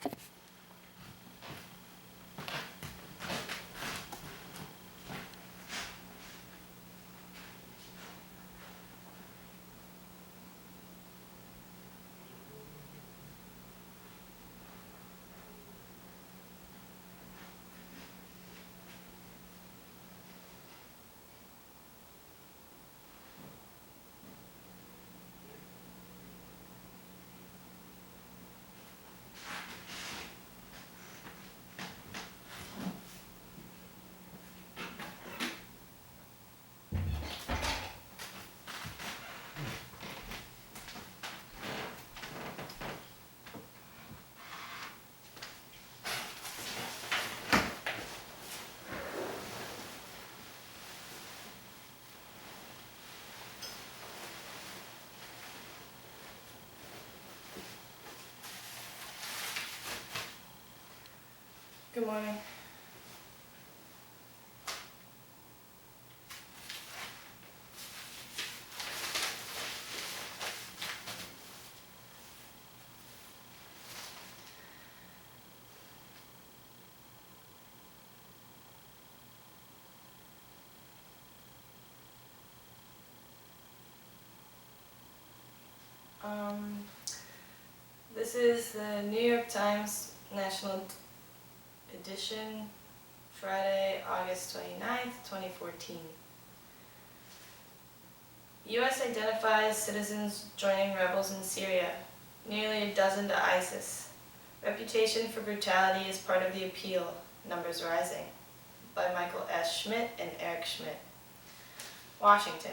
Good morning. This is the New York Times National Edition, Friday, August 29th, 2014. U.S. identifies citizens joining rebels in Syria, nearly a dozen to ISIS. Reputation for brutality is part of the appeal, numbers rising. By Michael S. Schmidt and Eric Schmidt. Washington.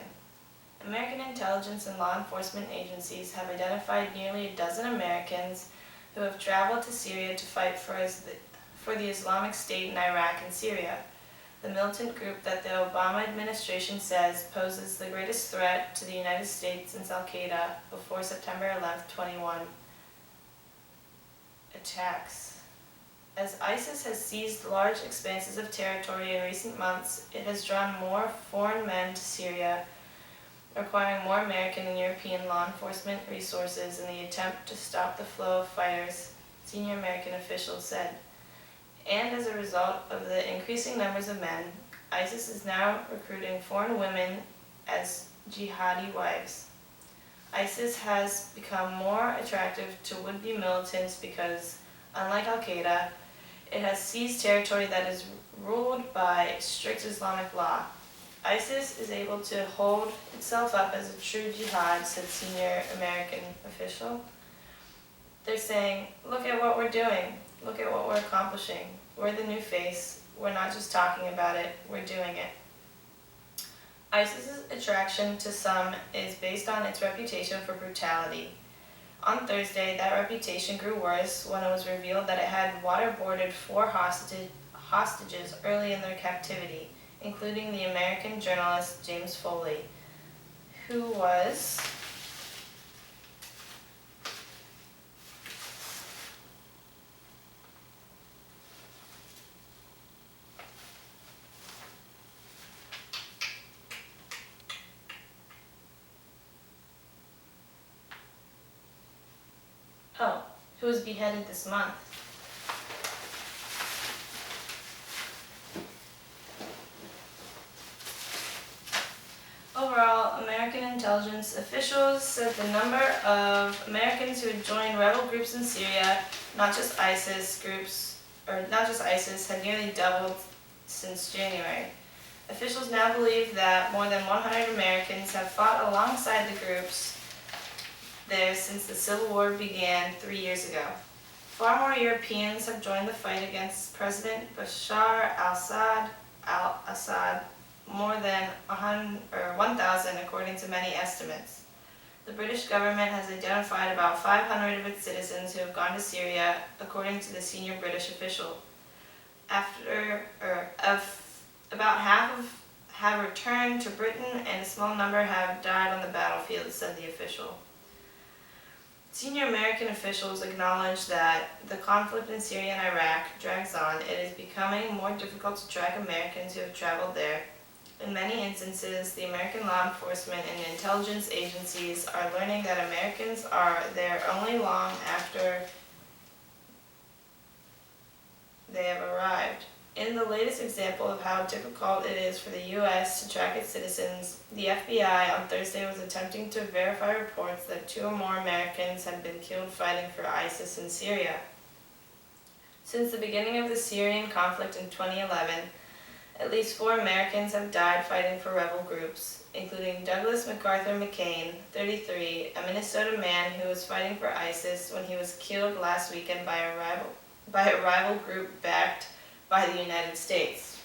American intelligence and law enforcement agencies have identified nearly a dozen Americans who have traveled to Syria to fight for the Islamic State in Iraq and Syria, the militant group that the Obama administration says poses the greatest threat to the United States since Al-Qaeda before September 11, 21 attacks. As ISIS has seized large expanses of territory in recent months, it has drawn more foreign men to Syria, requiring more American and European law enforcement resources in the attempt to stop the flow of fighters, senior American officials said. And as a result of the increasing numbers of men, ISIS is now recruiting foreign women as jihadi wives. ISIS has become more attractive to would-be militants because, unlike Al-Qaeda, it has seized territory that is ruled by strict Islamic law. ISIS is able to hold itself up as a true jihad, said senior American official. They're saying, look at what we're doing. Look at what we're accomplishing. We're the new face. We're not just talking about it, we're doing it. ISIS's attraction to some is based on its reputation for brutality. On Thursday, that reputation grew worse when it was revealed that it had waterboarded 4 hostages early in their captivity, including the American journalist James Foley, who was beheaded this month. Overall, American intelligence officials said the number of Americans who had joined rebel groups in Syria, not just ISIS, had nearly doubled since January. Officials now believe that more than 100 Americans have fought alongside the groups there since the civil war began 3 years ago. Far more Europeans have joined the fight against President Bashar al-Assad, more than 1,000 according to many estimates. The British government has identified about 500 of its citizens who have gone to Syria, according to the senior British official. About half have returned to Britain and a small number have died on the battlefield, said the official. Senior American officials acknowledge that the conflict in Syria and Iraq drags on. It is becoming more difficult to track Americans who have traveled there. In many instances, the American law enforcement and intelligence agencies are learning that Americans are there only long after In the latest example of how difficult it is for the U.S. to track its citizens, the FBI on Thursday was attempting to verify reports that 2 or more Americans had been killed fighting for ISIS in Syria. Since the beginning of the Syrian conflict in 2011, at least 4 Americans have died fighting for rebel groups, including Douglas MacArthur McCain, 33, a Minnesota man who was fighting for ISIS when he was killed last weekend by a rival group backed by the United States.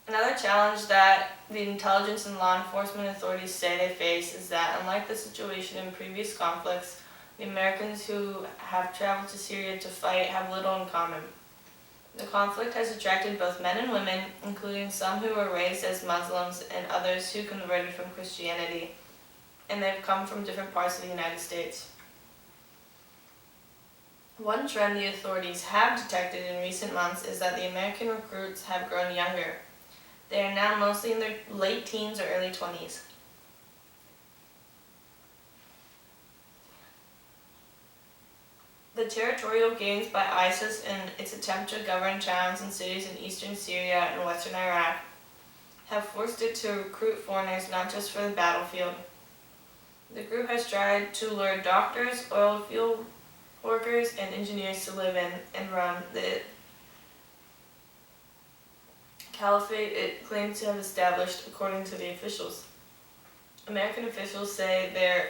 Another challenge that the intelligence and law enforcement authorities say they face is that, unlike the situation in previous conflicts, the Americans who have traveled to Syria to fight have little in common. The conflict has attracted both men and women, including some who were raised as Muslims and others who converted from Christianity, and they've come from different parts of the United States. One trend the authorities have detected in recent months is that the American recruits have grown younger. They are now mostly in their late teens or early 20s. The territorial gains by ISIS and its attempt to govern towns and cities in eastern Syria and western Iraq have forced it to recruit foreigners not just for the battlefield. The group has tried to lure doctors, oil field workers, and engineers to live in and run the caliphate it claims to have established, according to the officials. American officials say their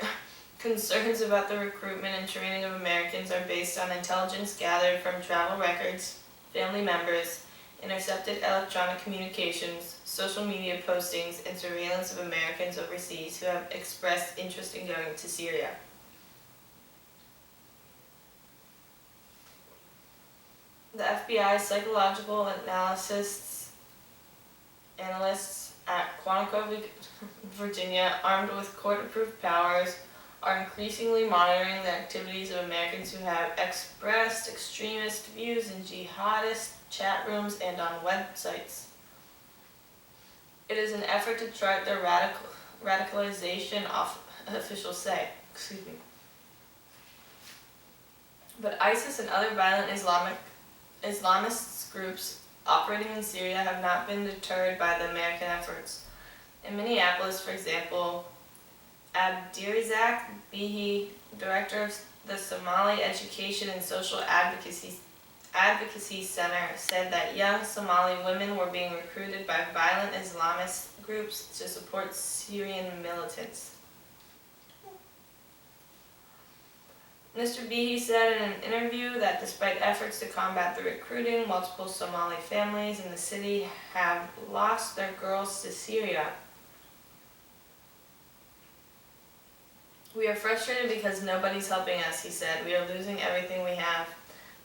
concerns about the recruitment and training of Americans are based on intelligence gathered from travel records, family members, intercepted electronic communications, social media postings, and surveillance of Americans overseas who have expressed interest in going to Syria. The FBI's psychological analysts at Quantico, Virginia, armed with court-approved powers, are increasingly monitoring the activities of Americans who have expressed extremist views in jihadist chat rooms and on websites. It is an effort to chart their radicalization, officials say. But ISIS and other violent Islamist groups operating in Syria have not been deterred by the American efforts. In Minneapolis, for example, Abdirizak Bihi, director of the Somali Education and Social Advocacy Center, said that young Somali women were being recruited by violent Islamist groups to support Syrian militants. Mr. Bihi said in an interview that despite efforts to combat the recruiting, multiple Somali families in the city have lost their girls to Syria. "We are frustrated because nobody's helping us," he said. "We are losing everything we have."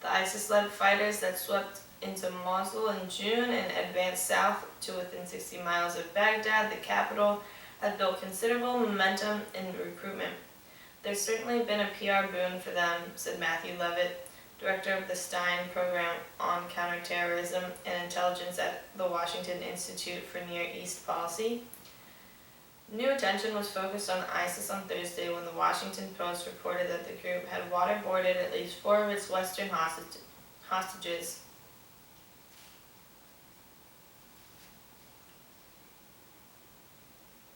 The ISIS-led fighters that swept into Mosul in June and advanced south to within 60 miles of Baghdad, the capital, had built considerable momentum in recruitment. "There's certainly been a PR boon for them," said Matthew Levitt, director of the Stein Program on Counterterrorism and Intelligence at the Washington Institute for Near East Policy. New attention was focused on ISIS on Thursday when the Washington Post reported that the group had waterboarded at least 4 of its Western hostages.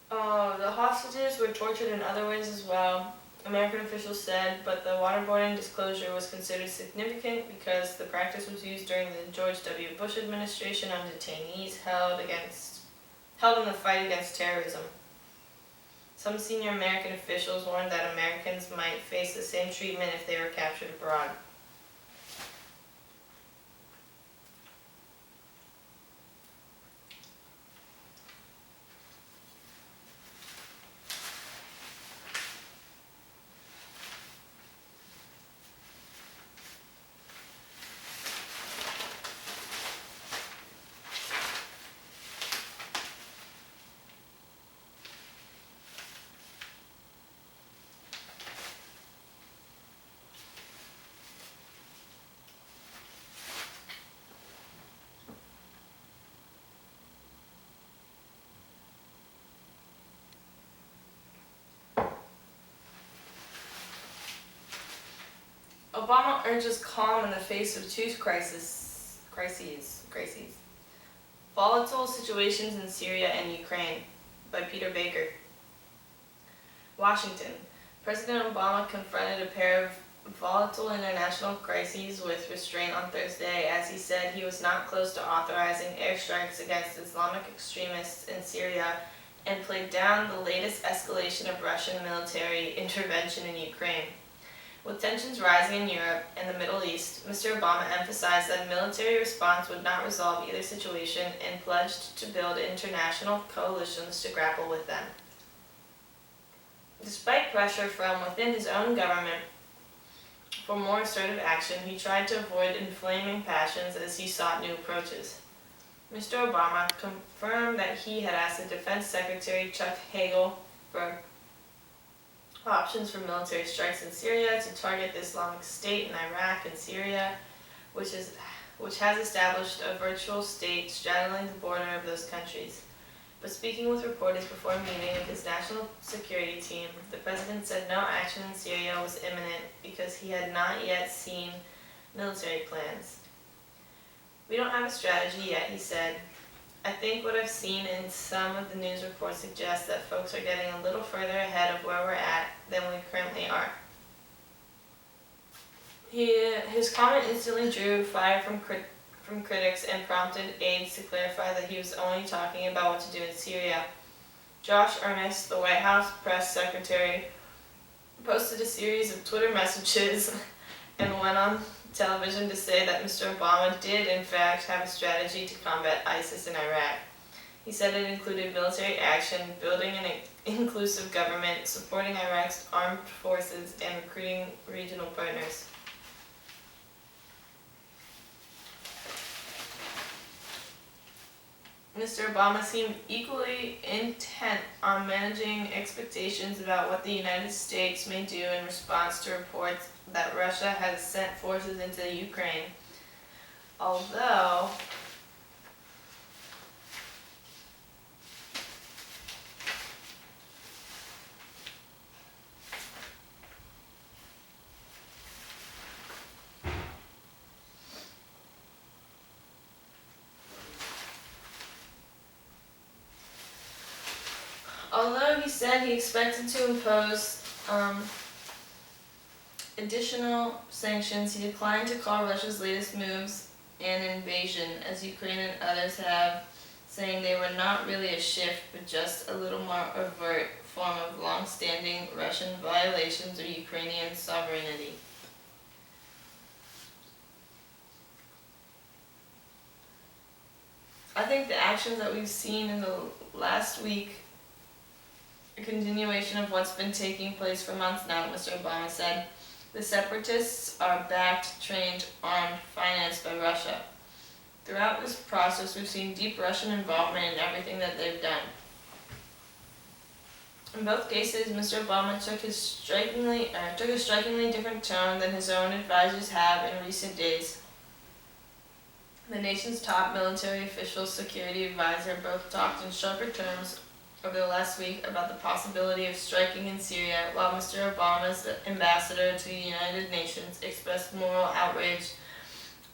The hostages were tortured in other ways as well, American officials said, but the waterboarding disclosure was considered significant because the practice was used during the George W. Bush administration on detainees held in the fight against terrorism. Some senior American officials warned that Americans might face the same treatment if they were captured abroad. Obama urges calm in the face of two crises. Volatile situations in Syria and Ukraine by Peter Baker. Washington. President Obama confronted a pair of volatile international crises with restraint on Thursday, as he said he was not close to authorizing airstrikes against Islamic extremists in Syria, and played down the latest escalation of Russian military intervention in Ukraine. With tensions rising in Europe and the Middle East, Mr. Obama emphasized that a military response would not resolve either situation and pledged to build international coalitions to grapple with them. Despite pressure from within his own government for more assertive action, he tried to avoid inflaming passions as he sought new approaches. Mr. Obama confirmed that he had asked the Defense Secretary Chuck Hagel for options for military strikes in Syria to target the Islamic State in Iraq and Syria, which has established a virtual state straddling the border of those countries. But speaking with reporters before a meeting of his national security team, the president said no action in Syria was imminent because he had not yet seen military plans. "We don't have a strategy yet," he said. "I think what I've seen in some of the news reports suggests that folks are getting a little further ahead of where we're at than we currently are." His comment instantly drew fire from critics and prompted aides to clarify that he was only talking about what to do in Syria. Josh Earnest, the White House press secretary, posted a series of Twitter messages and went on television to say that Mr. Obama did in fact have a strategy to combat ISIS in Iraq. He said it included military action, building an inclusive government, supporting Iraq's armed forces, and recruiting regional partners. Mr. Obama seemed equally intent on managing expectations about what the United States may do in response to reports that Russia has sent forces into Ukraine. Although he said he expected to impose additional sanctions, he declined to call Russia's latest moves an invasion, as Ukraine and others have, saying they were not really a shift, but just a little more overt form of long-standing Russian violations of Ukrainian sovereignty. I think the actions that we've seen in the last week, a continuation of what's been taking place for months now, Mr. Obama said. The separatists are backed, trained, armed, financed by Russia. Throughout this process, we've seen deep Russian involvement in everything that they've done. In both cases, Mr. Obama took a strikingly different tone than his own advisors have in recent days. The nation's top military official, security advisor, both talked in sharper terms over the last week about the possibility of striking in Syria, while Mr. Obama's ambassador to the United Nations expressed moral outrage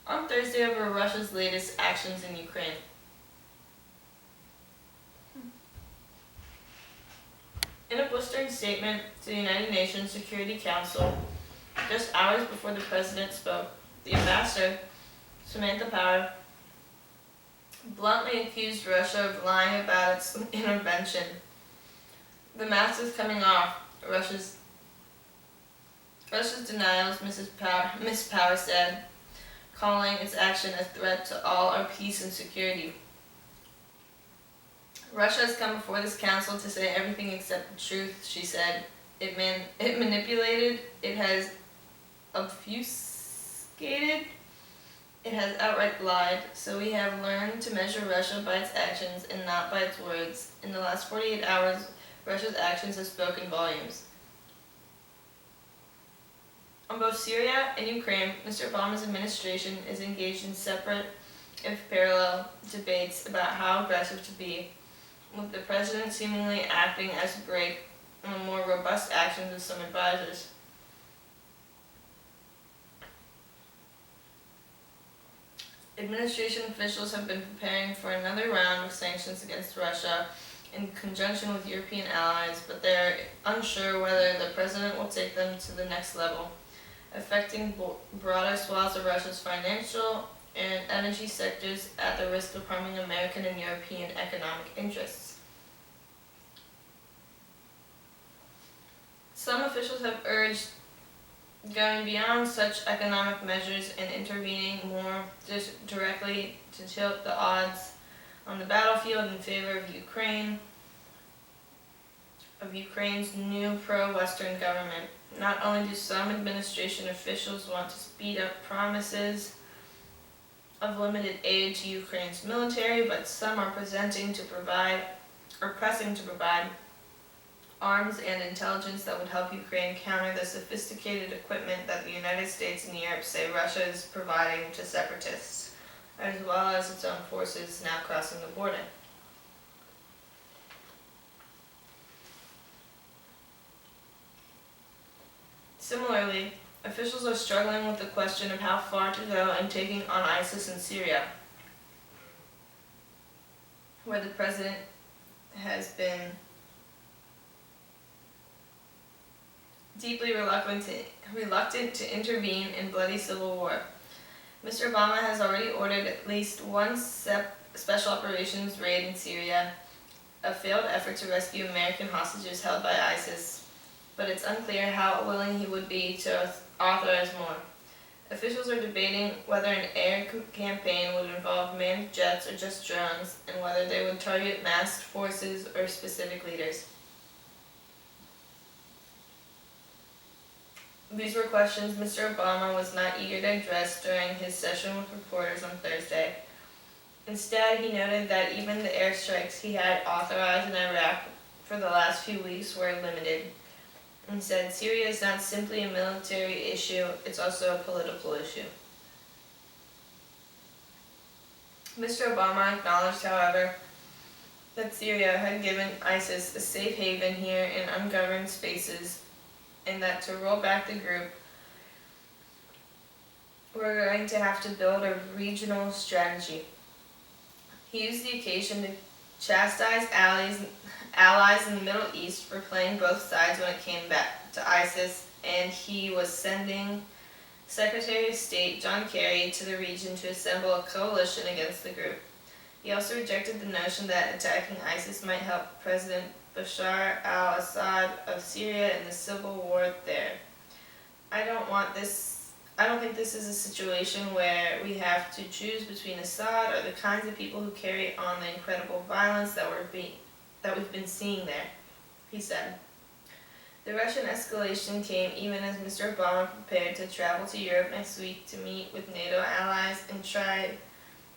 on Thursday over Russia's latest actions in Ukraine. In a blistering statement to the United Nations Security Council, just hours before the president spoke, the ambassador, Samantha Power, bluntly accused Russia of lying about its intervention. "The mask is coming off," Russia's denials, Ms. Power said, calling its action a threat to all our peace and security. "Russia has come before this council to say everything except the truth," she said. It manipulated, it has obfuscated, it has outright lied, so we have learned to measure Russia by its actions and not by its words. In the last 48 hours, Russia's actions have spoken volumes. On both Syria and Ukraine, Mr. Obama's administration is engaged in separate, if parallel, debates about how aggressive to be, with the president seemingly acting as a brake on the more robust actions of some advisors. Administration officials have been preparing for another round of sanctions against Russia in conjunction with European allies, but they're unsure whether the president will take them to the next level, affecting broader swaths of Russia's financial and energy sectors at the risk of harming American and European economic interests. Some officials have urged going beyond such economic measures and intervening more directly to tilt the odds on the battlefield in favor of Ukraine's new pro-Western government. Not only do some administration officials want to speed up promises of limited aid to Ukraine's military, but some are pressing to provide arms and intelligence that would help Ukraine counter the sophisticated equipment that the United States and Europe say Russia is providing to separatists, as well as its own forces now crossing the border. Similarly, officials are struggling with the question of how far to go in taking on ISIS in Syria, where the president has been deeply reluctant to intervene in bloody civil war. Mr. Obama has already ordered at least one special operations raid in Syria, a failed effort to rescue American hostages held by ISIS, but it's unclear how willing he would be to authorize more. Officials are debating whether an air campaign would involve manned jets or just drones, and whether they would target masked forces or specific leaders. These were questions Mr. Obama was not eager to address during his session with reporters on Thursday. Instead, he noted that even the airstrikes he had authorized in Iraq for the last few weeks were limited, and said Syria is not simply a military issue, it's also a political issue. Mr. Obama acknowledged, however, that Syria had given ISIS a safe haven here in ungoverned spaces, and that to roll back the group, we're going to have to build a regional strategy. He used the occasion to chastise allies in the Middle East for playing both sides when it came back to ISIS, and he was sending Secretary of State John Kerry to the region to assemble a coalition against the group. He also rejected the notion that attacking ISIS might help President Bashar al-Assad of Syria in the civil war there. I don't think this is a situation where we have to choose between Assad or the kinds of people who carry on the incredible violence that we've been seeing there, he said. The Russian escalation came even as Mr. Obama prepared to travel to Europe next week to meet with NATO allies and try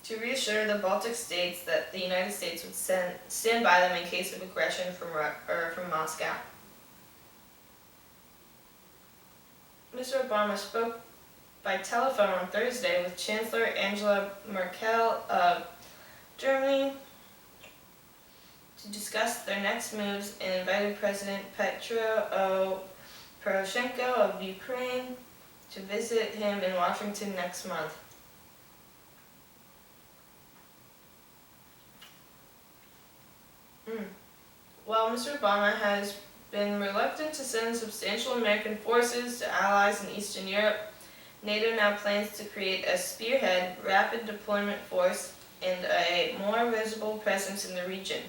to reassure the Baltic states that the United States would stand by them in case of aggression from Moscow. Mr. Obama spoke by telephone on Thursday with Chancellor Angela Merkel of Germany to discuss their next moves, and invited President Petro Poroshenko of Ukraine to visit him in Washington next month. While Mr. Obama has been reluctant to send substantial American forces to allies in Eastern Europe, NATO now plans to create a spearhead, rapid deployment force and a more visible presence in the region.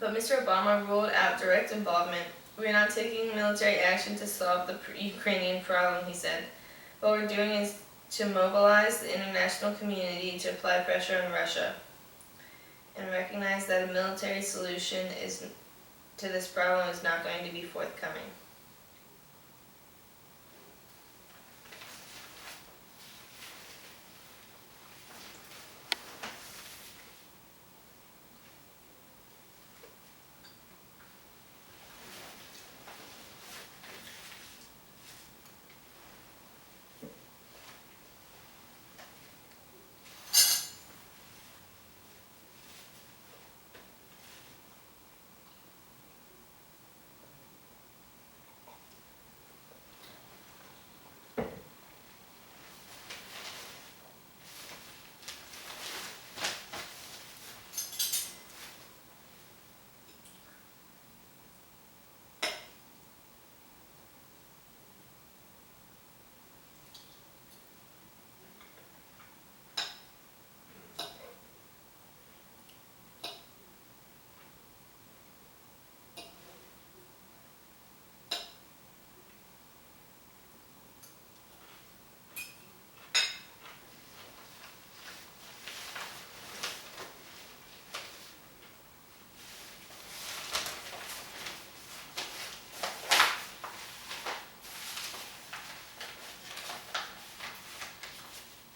But Mr. Obama ruled out direct involvement. "We're not taking military action to solve the Ukrainian problem," he said. "What we're doing is to mobilize the international community to apply pressure on Russia and recognize that a military solution to this problem is not going to be forthcoming."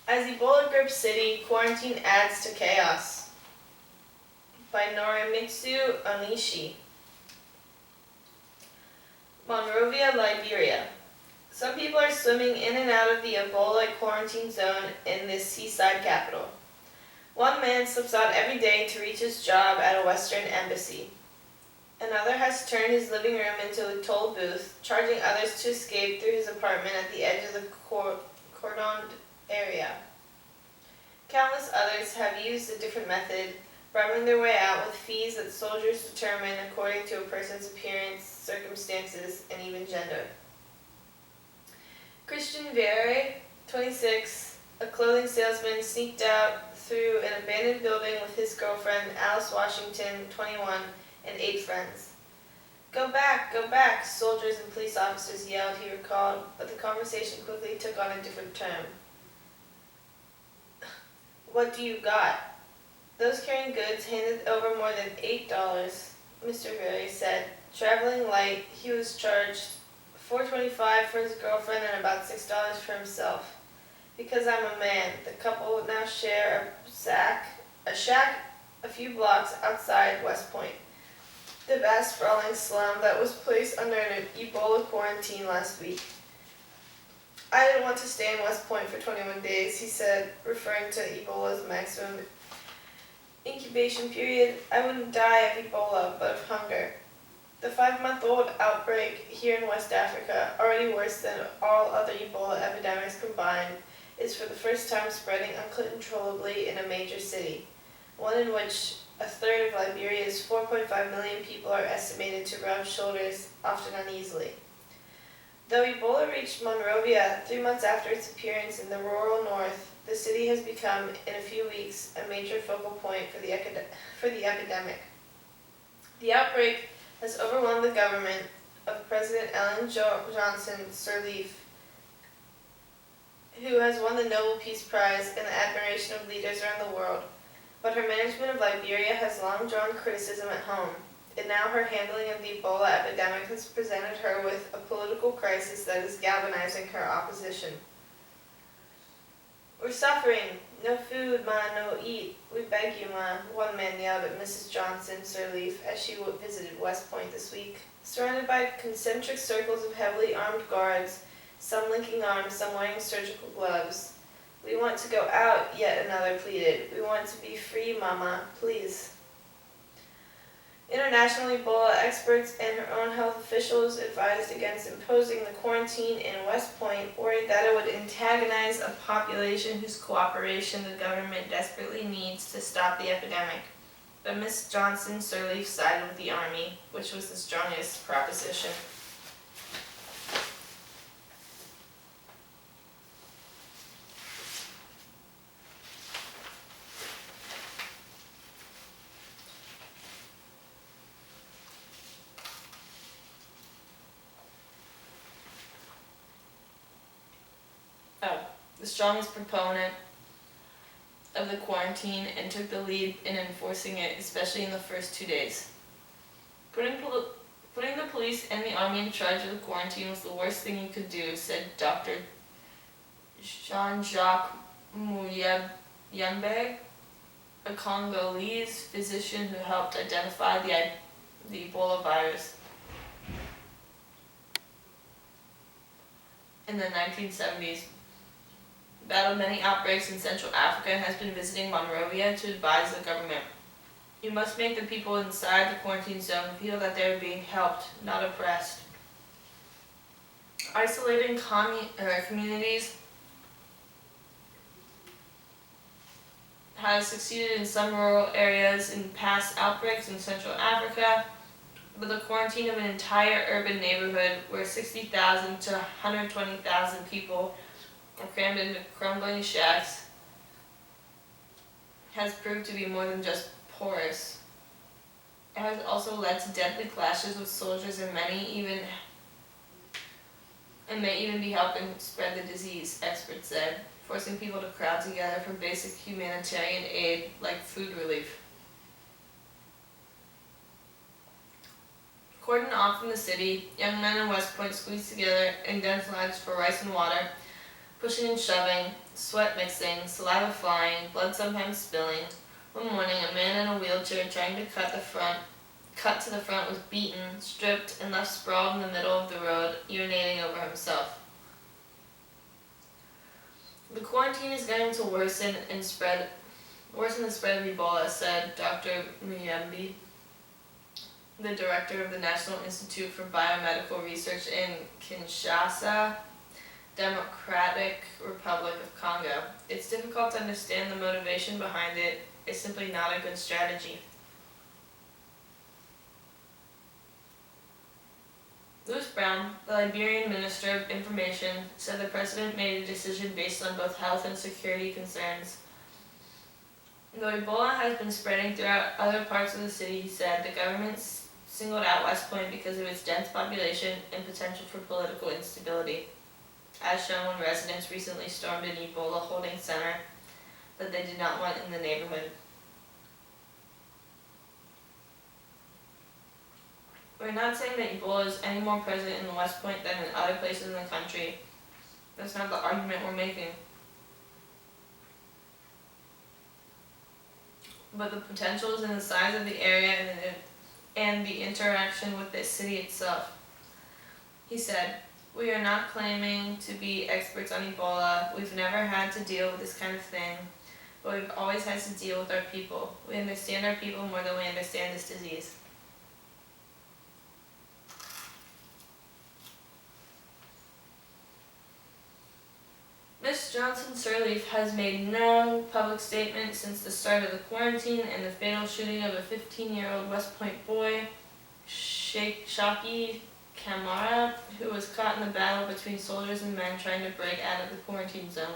As Ebola grips city, quarantine adds to chaos. By Norimitsu Onishi. Monrovia, Liberia. Some people are swimming in and out of the Ebola quarantine zone in this seaside capital. One man slips out every day to reach his job at a Western embassy. Another has turned his living room into a toll booth, charging others to escape through his apartment at the edge of the cordoned area. Countless others have used a different method, bribing their way out with fees that soldiers determine according to a person's appearance, circumstances, and even gender. Christian Vieira, 26, a clothing salesman, sneaked out through an abandoned building with his girlfriend, Alice Washington, 21, and 8 friends. Go back, soldiers and police officers yelled, he recalled, but the conversation quickly took on a different turn. What do you got? Those carrying goods handed over more than $8, Mr. Vieira said. Traveling light, he was charged $4.25 for his girlfriend and about $6 for himself. Because I'm a man, the couple would now share a shack a few blocks outside West Point, the vast sprawling slum that was placed under an Ebola quarantine last week. I didn't want to stay in West Point for 21 days, he said, referring to Ebola's maximum incubation period. I wouldn't die of Ebola, but of hunger. The 5-month-old outbreak here in West Africa, already worse than all other Ebola epidemics combined, is for the first time spreading uncontrollably in a major city, one in which a third of Liberia's 4.5 million people are estimated to rub shoulders, often uneasily. Though Ebola reached Monrovia 3 months after its appearance in the rural north, the city has become, in a few weeks, a major focal point for the epidemic. The outbreak has overwhelmed the government of President Ellen Johnson Sirleaf, who has won the Nobel Peace Prize in the admiration of leaders around the world, but her management of Liberia has long drawn criticism at home, and now her handling of the Ebola epidemic has presented her with a political crisis that is galvanizing her opposition. We're suffering. No food, ma, no eat. We beg you, ma, one man yelled at Mrs. Johnson Sirleaf as she visited West Point this week. Surrounded by concentric circles of heavily armed guards, some linking arms, some wearing surgical gloves. We want to go out, yet another pleaded. We want to be free, mama, please. International Ebola experts and her own health officials advised against imposing the quarantine in West Point, worried that it would antagonize a population whose cooperation the government desperately needs to stop the epidemic. But Miss Johnson Sirleaf sided with the army, which was the strongest proposition. The strongest proponent of the quarantine and took the lead in enforcing it, especially in the first 2 days. Putting the police and the army in charge of the quarantine was the worst thing you could do, said Dr. Jean-Jacques Muyembe, a Congolese physician who helped identify the Ebola virus in the 1970s. Battled many outbreaks in Central Africa and has been visiting Monrovia to advise the government. You must make the people inside the quarantine zone feel that they are being helped, not oppressed. Isolating communities has succeeded in some rural areas in past outbreaks in Central Africa, but the quarantine of an entire urban neighborhood where 60,000 to 120,000 people are crammed into crumbling shacks has proved to be more than just porous. It has also led to deadly clashes with soldiers and may even be helping spread the disease, experts said, forcing people to crowd together for basic humanitarian aid like food relief. Cordoned off from the city, young men in West Point squeezed together in dense lines for rice and water, pushing and shoving, sweat mixing, saliva flying, blood sometimes spilling. One morning, a man in a wheelchair trying to cut to the front was beaten, stripped, and left sprawled in the middle of the road, urinating over himself. The quarantine is going to worsen the spread of Ebola, said Dr. Muyembe, the director of the National Institute for Biomedical Research in Kinshasa, Democratic Republic of Congo. It's difficult to understand the motivation behind it. It's simply not a good strategy. Louis Brown, the Liberian Minister of Information, said the president made a decision based on both health and security concerns. Though Ebola has been spreading throughout other parts of the city, he said, the government singled out West Point because of its dense population and potential for political instability, as shown when residents recently stormed an Ebola holding center that they did not want in the neighborhood. We're not saying that Ebola is any more present in West Point than in other places in the country. That's not the argument we're making. But the potential is in the size of the area and the interaction with the city itself. He said, we are not claiming to be experts on Ebola. We've never had to deal with this kind of thing, but we've always had to deal with our people. We understand our people more than we understand this disease. Ms. Johnson Sirleaf has made no public statement since the start of the quarantine and the fatal shooting of a 15-year-old West Point boy, Shaki Kamara, who was caught in the battle between soldiers and men trying to break out of the quarantine zone.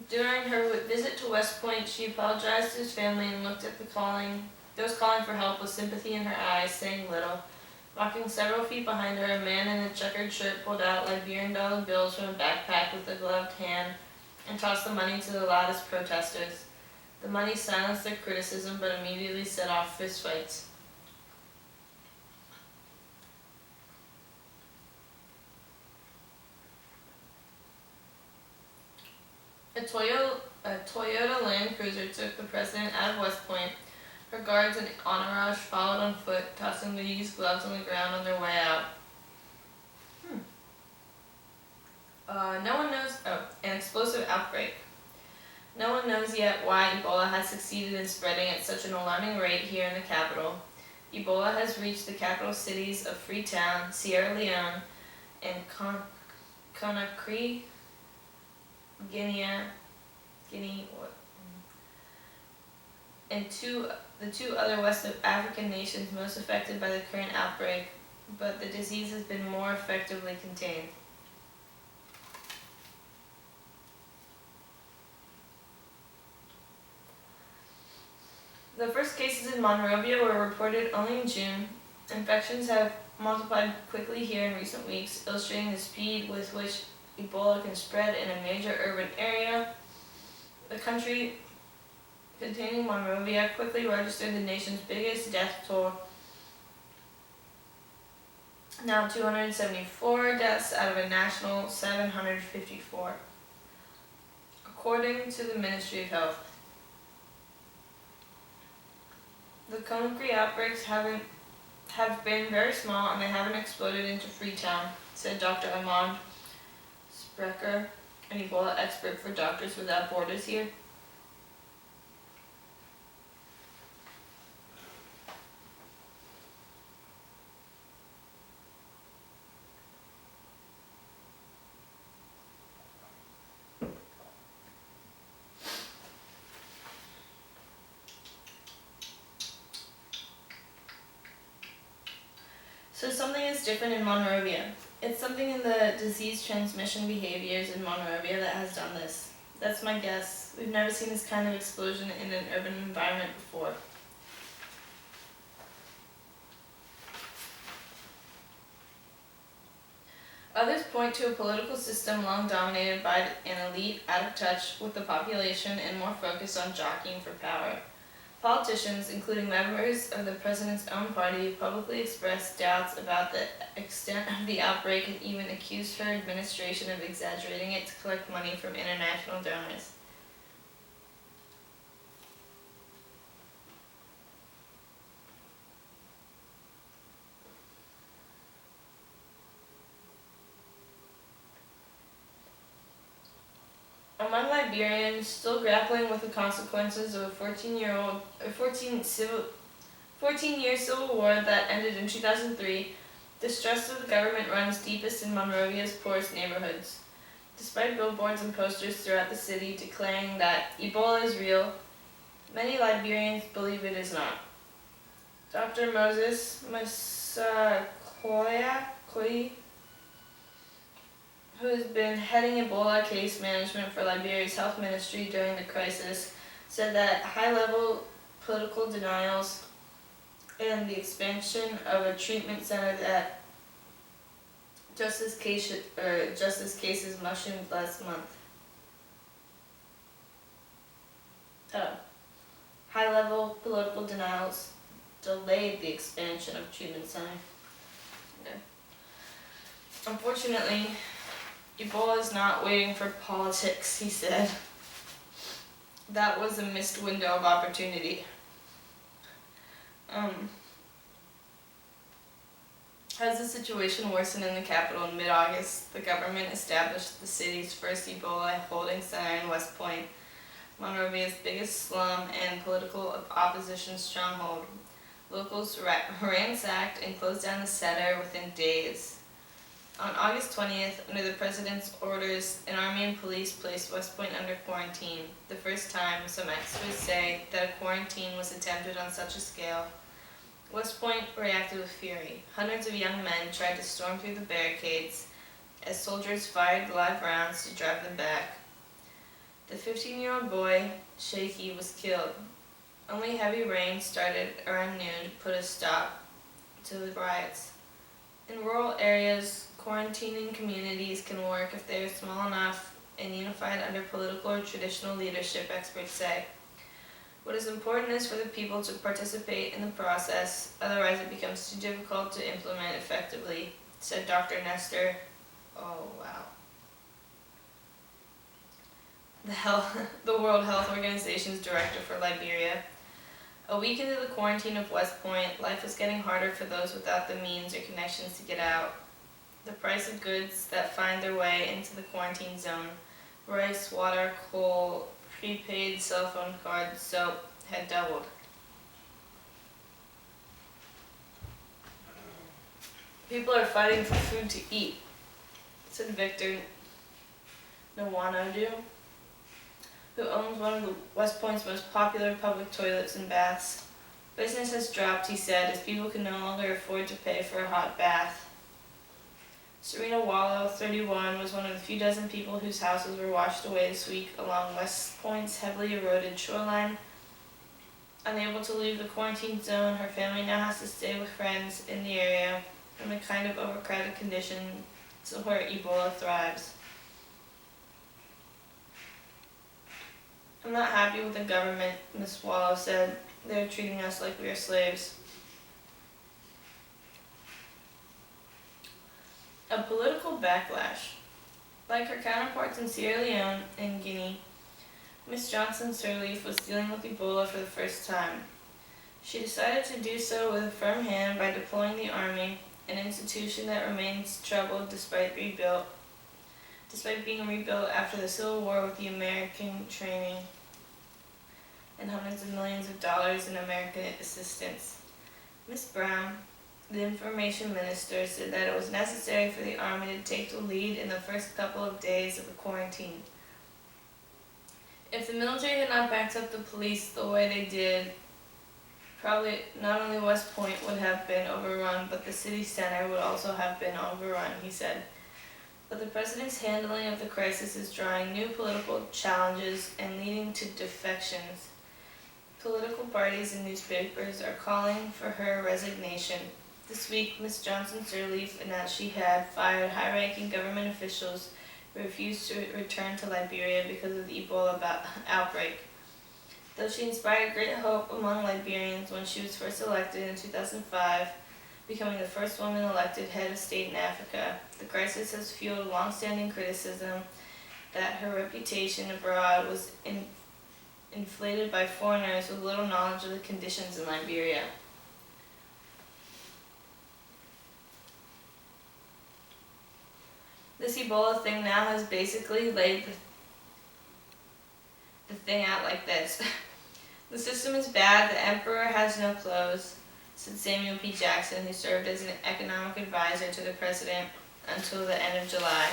During her visit to West Point, she apologized to his family and looked at those calling for help with sympathy in her eyes, saying little. Walking several feet behind her, a man in a checkered shirt pulled out Liberian dollar bills from a backpack with a gloved hand and tossed the money to the loudest protesters. The money silenced their criticism but immediately set off fistfights. A Toyota Land Cruiser took the president out of West Point. Her guards and entourage followed on foot, tossing the used gloves on the ground on their way out. No one knows. An explosive outbreak. No one knows yet why Ebola has succeeded in spreading at such an alarming rate here in the capital. Ebola has reached the capital cities of Freetown, Sierra Leone, and Conakry, Guinea, and the two other West African nations most affected by the current outbreak, but the disease has been more effectively contained. The first cases in Monrovia were reported only in June. Infections have multiplied quickly here in recent weeks, illustrating the speed with which Ebola can spread in a major urban area. The country containing Monrovia quickly registered the nation's biggest death toll. Now 274 deaths out of a national 754, according to the Ministry of Health. The Conakry outbreaks have been very small and they haven't exploded into Freetown, said Dr. Armand Sprecher, an Ebola expert for Doctors Without Borders here. So something is different in Monrovia. It's something in the disease transmission behaviors in Monrovia that has done this. That's my guess. We've never seen this kind of explosion in an urban environment before. Others point to a political system long dominated by an elite out of touch with the population and more focused on jockeying for power. Politicians, including members of the president's own party, publicly expressed doubts about the extent of the outbreak and even accused her administration of exaggerating it to collect money from international donors. Among Liberians still grappling with the consequences of a 14-year civil war that ended in 2003, distrust of the government runs deepest in Monrovia's poorest neighborhoods. Despite billboards and posters throughout the city declaring that Ebola is real, many Liberians believe it is not. Dr. Moses Masakoya, who has been heading Ebola case management for Liberia's health ministry during the crisis, said that high-level political denials and the expansion of a treatment center that just as cases mushroomed last month. High-level political denials delayed the expansion of treatment center. Okay. Unfortunately, Ebola is not waiting for politics, he said. That was a missed window of opportunity. As the situation worsened in the capital in mid-August, the government established the city's first Ebola holding center in West Point, Monrovia's biggest slum and political opposition stronghold. Locals ransacked and closed down the center within days. On August 20th, under the president's orders, an army and police placed West Point under quarantine, the first time, some experts say, that a quarantine was attempted on such a scale. West Point reacted with fury. Hundreds of young men tried to storm through the barricades as soldiers fired live rounds to drive them back. The 15-year-old boy, Shaky, was killed. Only heavy rain started around noon to put a stop to the riots. In rural areas, quarantining communities can work if they are small enough and unified under political or traditional leadership, experts say. What is important is for the people to participate in the process, otherwise it becomes too difficult to implement effectively, said Dr. Nestor. The World Health Organization's director for Liberia. A week into the quarantine of West Point, life is getting harder for those without the means or connections to get out. The price of goods that find their way into the quarantine zone, rice, water, coal, prepaid cell phone cards, soap, had doubled. People are fighting for food to eat, said Victor Nwanodu, who owns one of the West Point's most popular public toilets and baths. Business has dropped, he said, as people can no longer afford to pay for a hot bath. Serena Wallow, 31, was one of the few dozen people whose houses were washed away this week along West Point's heavily eroded shoreline. Unable to leave the quarantine zone, her family now has to stay with friends in the area in the kind of overcrowded conditions where Ebola thrives. I'm not happy with the government, Ms. Wallow said. They're treating us like we are slaves. A political backlash. Like her counterparts in Sierra Leone and Guinea, Ms. Johnson Sirleaf was dealing with Ebola for the first time. She decided to do so with a firm hand by deploying the army, an institution that remains troubled despite being rebuilt after the Civil War with the American training and hundreds of millions of dollars in American assistance. Ms. Brown, the information minister, said that it was necessary for the army to take the lead in the first couple of days of the quarantine. If the military had not backed up the police the way they did, probably not only West Point would have been overrun, but the city center would also have been overrun, he said. But the president's handling of the crisis is drawing new political challenges and leading to defections. Political parties and newspapers are calling for her resignation. This week, Ms. Johnson Sirleaf announced she had fired high-ranking government officials who refused to return to Liberia because of the Ebola outbreak. Though she inspired great hope among Liberians when she was first elected in 2005, becoming the first woman elected head of state in Africa, the crisis has fueled long-standing criticism that her reputation abroad was inflated by foreigners with little knowledge of the conditions in Liberia. This Ebola thing now has basically laid the thing out like this. The system is bad, the emperor has no clothes, said Samuel P. Jackson, who served as an economic advisor to the president until the end of July,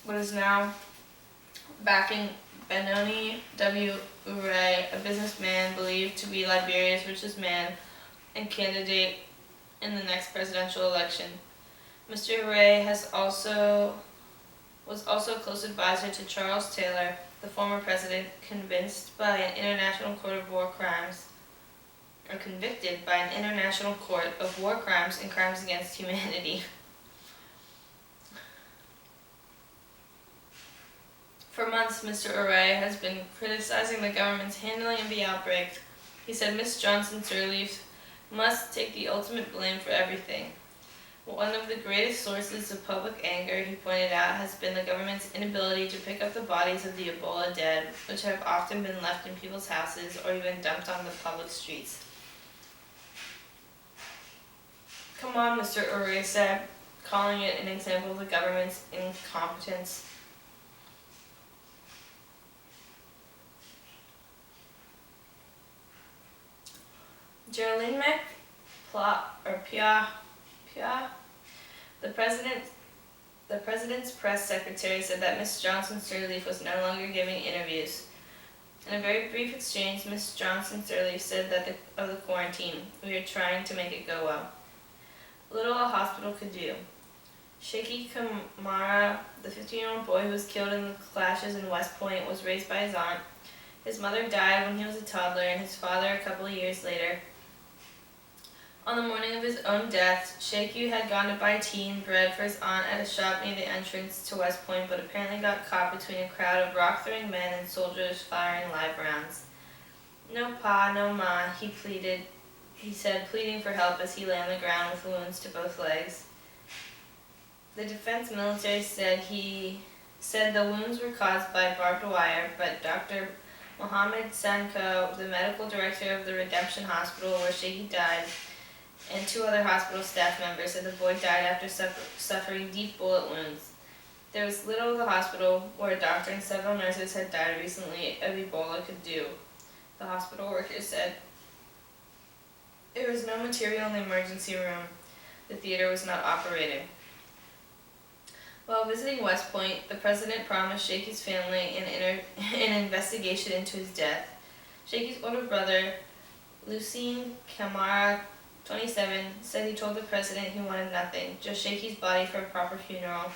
but is now backing Benoni W. Ure, a businessman believed to be Liberia's richest man and candidate in the next presidential election. Mr. Ure was also a close advisor to Charles Taylor, the former president, convinced by an international court of war crimes, or convicted by an international court of war crimes and crimes against humanity. For months, Mr. Ure has been criticizing the government's handling of the outbreak. He said Ms. Johnson Sirleaf must take the ultimate blame for everything. One of the greatest sources of public anger, he pointed out, has been the government's inability to pick up the bodies of the Ebola dead, which have often been left in people's houses or even dumped on the public streets. Come on, Mr. Ure said, calling it an example of the government's incompetence. Geraldine Pia, the president's press secretary, said that Ms. Johnson Sirleaf was no longer giving interviews. In a very brief exchange, Ms. Johnson Sirleaf said that of the quarantine, "We are trying to make it go well." Little a hospital could do. Shaky Kamara, the 15-year-old boy who was killed in the clashes in West Point, was raised by his aunt. His mother died when he was a toddler, and his father a couple of years later. On the morning of his own death, Shaky had gone to buy tea and bread for his aunt at a shop near the entrance to West Point, but apparently got caught between a crowd of rock-throwing men and soldiers firing live rounds. "No pa, no ma," he said, pleading for help as he lay on the ground with wounds to both legs. The defense military said the wounds were caused by barbed wire, but Dr. Mohammed Sanko, the medical director of the Redemption Hospital where Shaky died, and 2 other hospital staff members said the boy died after suffering deep bullet wounds. There was little the hospital, where a doctor and several nurses had died recently, of Ebola could do, the hospital workers said. There was no material in the emergency room. The theater was not operating. While visiting West Point, the president promised Shaky's family an investigation into his death. Shaky's older brother, Lucien Kamara, 27, said he told the president he wanted nothing, just Shaky's body for a proper funeral.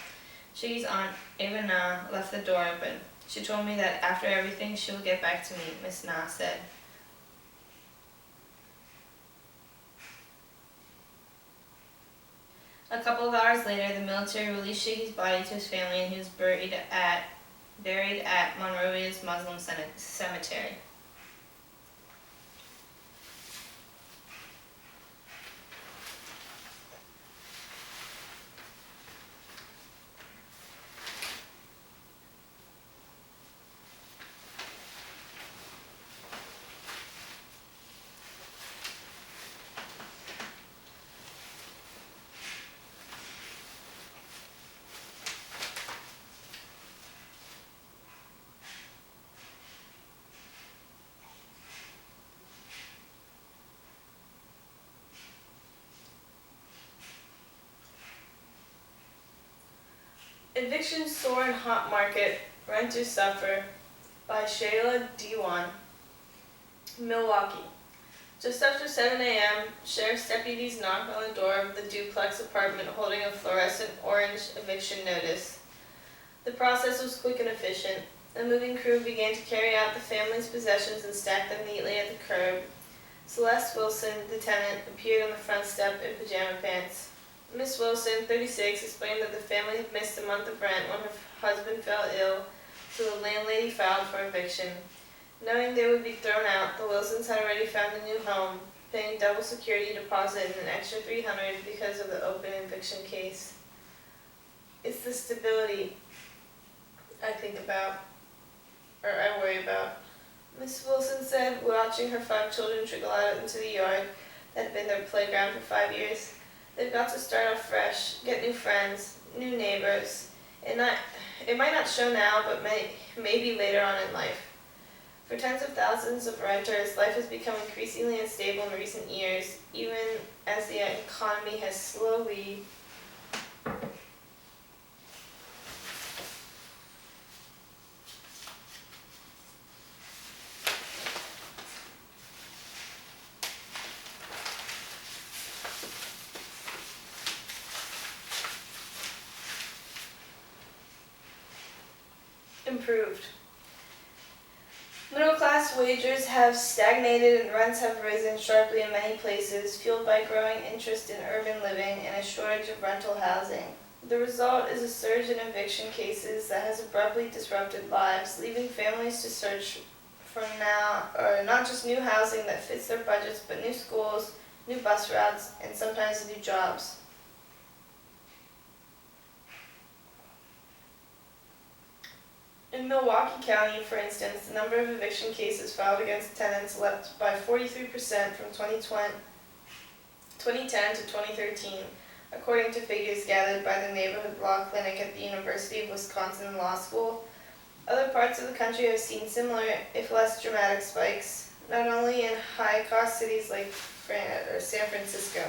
Shaky's aunt, Ava Na, left the door open. "She told me that after everything she will get back to me," Miss Na said. A couple of hours later, the military released Shaky's body to his family, and he was buried at Monrovia's Muslim cemetery. Evictions soar in hot market, renters suffer, by Shayla Dewan. Milwaukee. Just after 7 a.m., sheriff's deputies knocked on the door of the duplex apartment holding a fluorescent orange eviction notice. The process was quick and efficient. The moving crew began to carry out the family's possessions and stack them neatly at the curb. Celeste Wilson, the tenant, appeared on the front step in pajama pants. Miss Wilson, 36, explained that the family had missed a month of rent when her husband fell ill, so the landlady filed for eviction. Knowing they would be thrown out, the Wilsons had already found a new home, paying double security deposit and an extra $300 because of the open eviction case. It's the stability I think about, or I worry about. Miss Wilson said, watching her 5 children trickle out into the yard that had been their playground for 5 years. They've got to start off fresh, get new friends, new neighbors. It might not show now, but maybe later on in life. For tens of thousands of renters, life has become increasingly unstable in recent years, even as the economy has slowly improved. Middle-class wages have stagnated and rents have risen sharply in many places, fueled by growing interest in urban living and a shortage of rental housing. The result is a surge in eviction cases that has abruptly disrupted lives, leaving families to search for not just new housing that fits their budgets, but new schools, new bus routes, and sometimes new jobs. In Milwaukee County, for instance, the number of eviction cases filed against tenants leapt by 43% from 2010 to 2013, according to figures gathered by the Neighborhood Law Clinic at the University of Wisconsin Law School. Other parts of the country have seen similar, if less dramatic, spikes, not only in high-cost cities like San Francisco.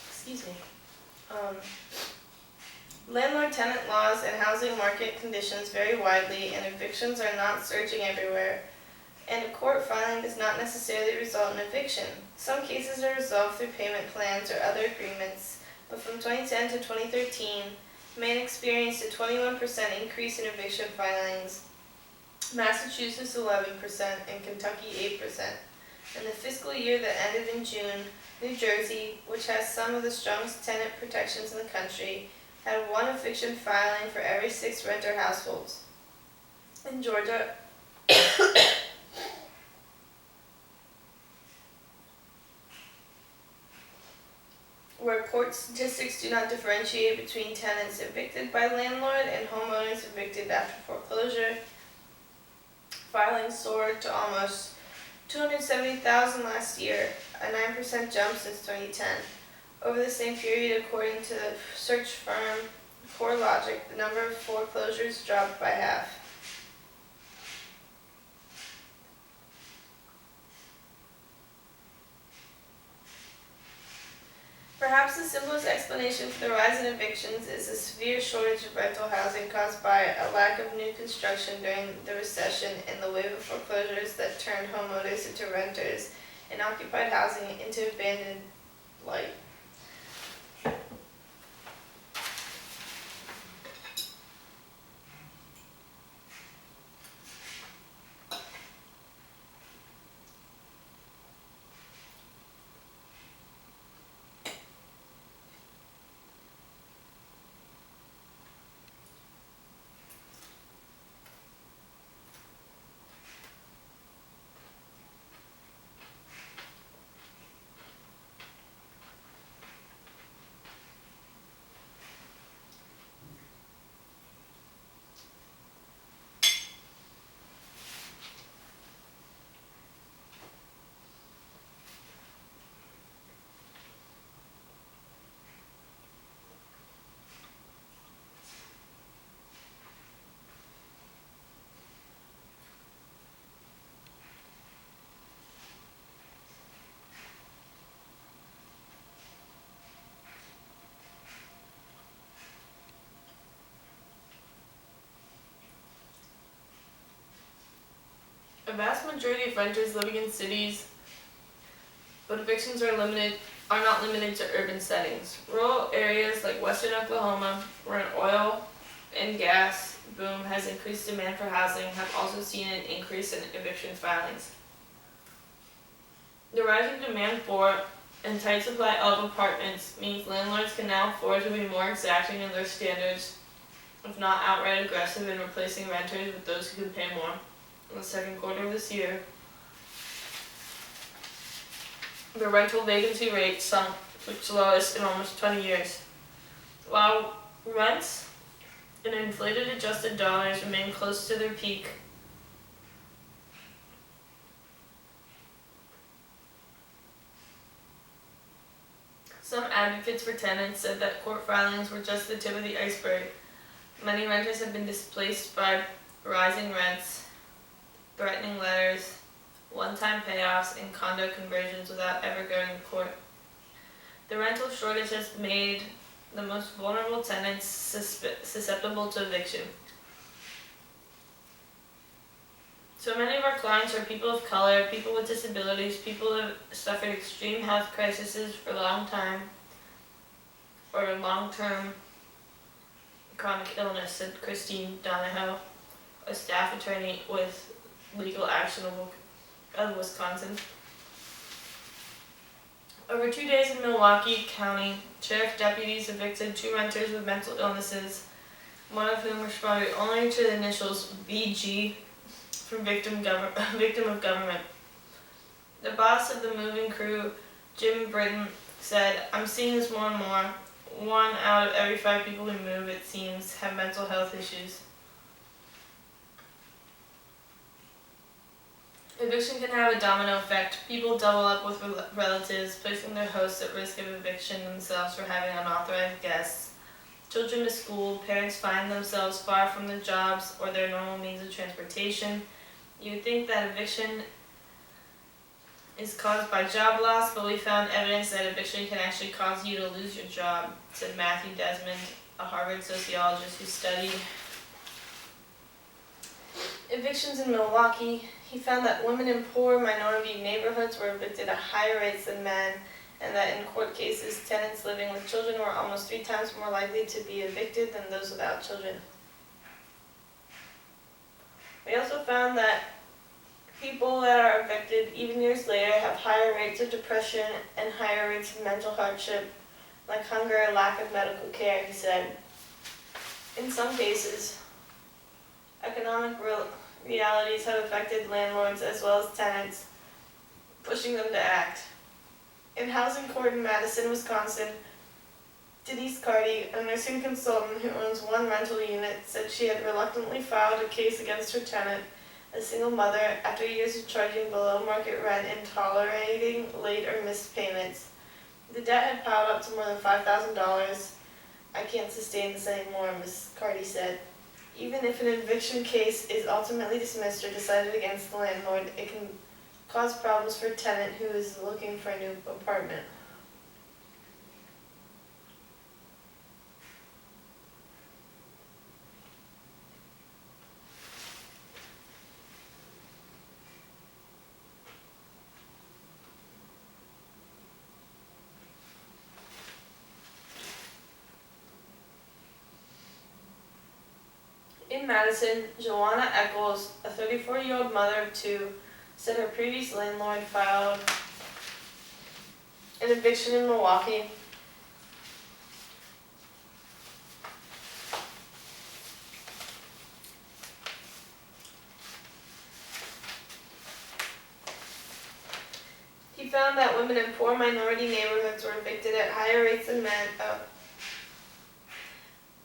Excuse me. Landlord-tenant laws and housing market conditions vary widely, and evictions are not surging everywhere. And a court filing does not necessarily result in eviction. Some cases are resolved through payment plans or other agreements, but from 2010 to 2013, Maine experienced a 21% increase in eviction filings, Massachusetts 11%, and Kentucky 8%. In the fiscal year that ended in June, New Jersey, which has some of the strongest tenant protections in the country, had 1 eviction filing for every 6 renter households. In Georgia, where court statistics do not differentiate between tenants evicted by landlord and homeowners evicted after foreclosure, filings soared to almost 270,000 last year, a 9% jump since 2010. Over the same period, according to the search firm CoreLogic, the number of foreclosures dropped by half. Perhaps the simplest explanation for the rise in evictions is a severe shortage of rental housing caused by a lack of new construction during the recession and the wave of foreclosures that turned homeowners into renters and occupied housing into abandoned life. A vast majority of renters living in cities, but evictions are not limited to urban settings. Rural areas like western Oklahoma, where an oil and gas boom has increased demand for housing, have also seen an increase in eviction filings. The rising demand for and tight supply of apartments means landlords can now afford to be more exacting in their standards if not outright aggressive, in replacing renters with those who can pay more. In the second quarter of this year, the rental vacancy rate sunk to its lowest in almost 20 years. While rents in inflated adjusted dollars remain close to their peak, some advocates for tenants said that court filings were just the tip of the iceberg. Many renters have been displaced by rising rents, threatening letters, one-time payoffs, and condo conversions without ever going to court. The rental shortage has made the most vulnerable tenants susceptible to eviction. So many of our clients are people of color, people with disabilities, people who have suffered extreme health crises for a long time, or long-term chronic illness, said Christine Donahoe, a staff attorney with Legal Action of Wisconsin. Over 2 days in Milwaukee County, sheriff deputies evicted 2 renters with mental illnesses, one of whom responded only to the initials VG from victim of government. The boss of the moving crew, Jim Britton, said, "I'm seeing this more and more. 1 out of every 5 people who move, it seems, have mental health issues." Eviction can have a domino effect. People double up with relatives, placing their hosts at risk of eviction themselves for having unauthorized guests. Children to school, parents find themselves far from their jobs or their normal means of transportation. You would think that eviction is caused by job loss, but we found evidence that eviction can actually cause you to lose your job, said Matthew Desmond, a Harvard sociologist who studied evictions in Milwaukee. He found that women in poor minority neighborhoods were evicted at higher rates than men, and that in court cases, tenants living with children were almost 3 times more likely to be evicted than those without children. We also found that people that are evicted even years later have higher rates of depression and higher rates of mental hardship, like hunger and lack of medical care, he said. In some cases, economic realities have affected landlords as well as tenants, pushing them to act. In housing court in Madison, Wisconsin, Denise Carty, a nursing consultant who owns 1 rental unit, said she had reluctantly filed a case against her tenant, a single mother, after years of charging below market rent and tolerating late or missed payments. The debt had piled up to more than $5,000. "I can't sustain this anymore," Ms. Carty said. Even if an eviction case is ultimately dismissed or decided against the landlord, it can cause problems for a tenant who is looking for a new apartment. In Madison, Joanna Eccles, a 34-year-old mother of 2, said her previous landlord filed an eviction in Milwaukee. He found that women in poor minority neighborhoods were evicted at higher rates than men.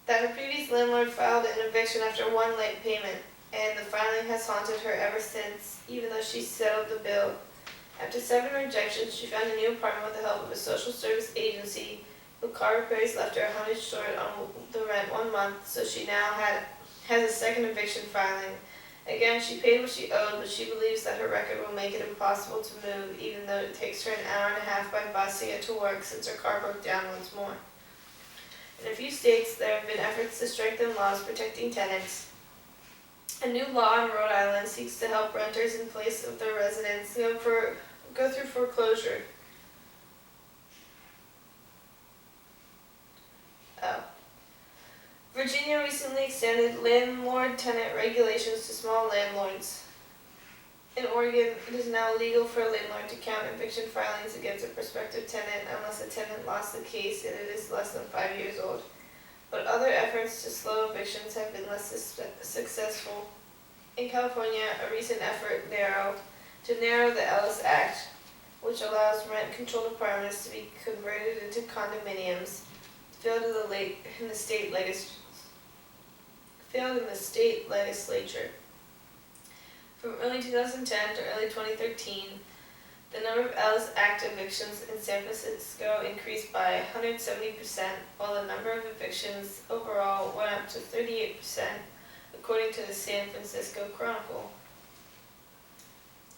That her previous landlord filed an eviction after 1 late payment, and the filing has haunted her ever since, even though she settled the bill. After 7 rejections, she found a new apartment with the help of a social service agency, but car repairs left her $100 short on the rent 1 month, so she now has a second eviction filing. Again, she paid what she owed, but she believes that her record will make it impossible to move, even though it takes her an hour and a half by bus to get to work since her car broke down once more. In a few states, there have been efforts to strengthen laws protecting tenants. A new law in Rhode Island seeks to help renters in place of their residents go through foreclosure. Virginia recently extended landlord-tenant regulations to small landlords. In Oregon, it is now legal for a landlord to count eviction filings against a prospective tenant unless the tenant lost the case and it is less than 5 years old. but other efforts to slow evictions have been less successful. In California, a recent effort to narrow the Ellis Act, which allows rent-controlled apartments to be converted into condominiums, failed in the state legislature. From early 2010 to early 2013, the number of Ellis Act evictions in San Francisco increased by 170%, while the number of evictions overall went up to 38%, according to the San Francisco Chronicle.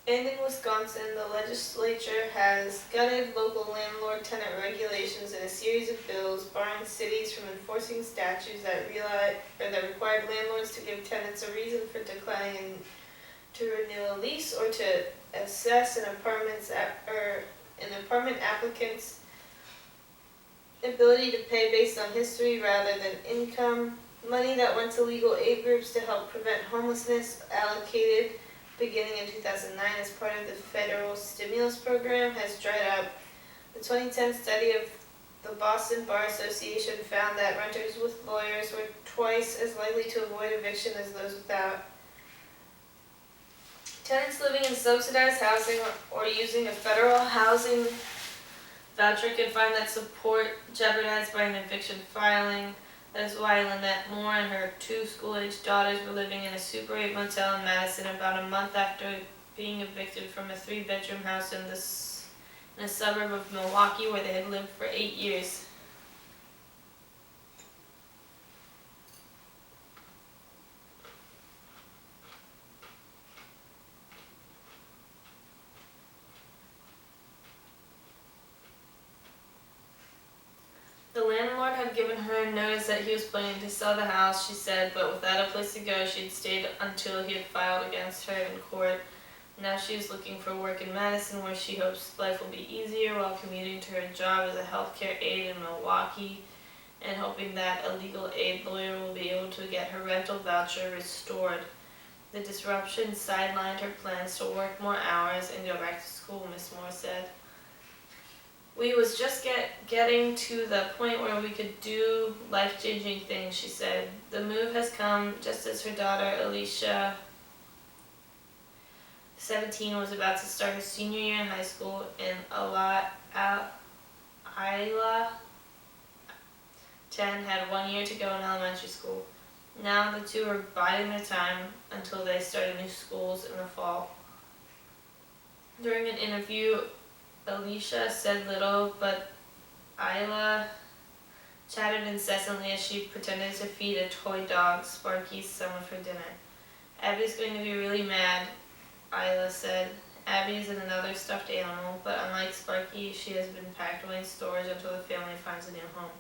And in Wisconsin, the legislature has gutted local landlord-tenant regulations in a series of bills, barring cities from enforcing statutes that required landlords to give tenants a reason for declining to renew a lease or to assess an apartment applicant's ability to pay based on history rather than income. Money that went to legal aid groups to help prevent homelessness, allocated beginning in 2009 as part of the federal stimulus program, has dried up. The 2010 study of the Boston Bar Association found that renters with lawyers were twice as likely to avoid eviction as those without. Tenants living in subsidized housing or using a federal housing voucher can find that support jeopardized by an eviction filing. That is why Lynette Moore and her 2 school-aged daughters were living in a Super 8 motel in Madison about a month after being evicted from a 3-bedroom house in a suburb of Milwaukee where they had lived for 8 years. The landlord had given her notice that he was planning to sell the house, she said, but without a place to go, she had stayed until he had filed against her in court. Now she is looking for work in Madison, where she hopes life will be easier while commuting to her job as a healthcare aide in Milwaukee, and hoping that a legal aid lawyer will be able to get her rental voucher restored. The disruption sidelined her plans to work more hours and go back to school, Miss Moore said. We was just getting to the point where we could do life-changing things, she said. The move has come just as her daughter, Alicia, 17, was about to start her senior year in high school, and Isla, 10, had 1 year to go in elementary school. Now the 2 are biding their time until they start new schools in the fall. During an interview, Alicia said little, but Isla chattered incessantly as she pretended to feed a toy dog, Sparky, some of her dinner. Abby's going to be really mad, Isla said. Abby is another stuffed animal, but unlike Sparky, she has been packed away in storage until the family finds a new home.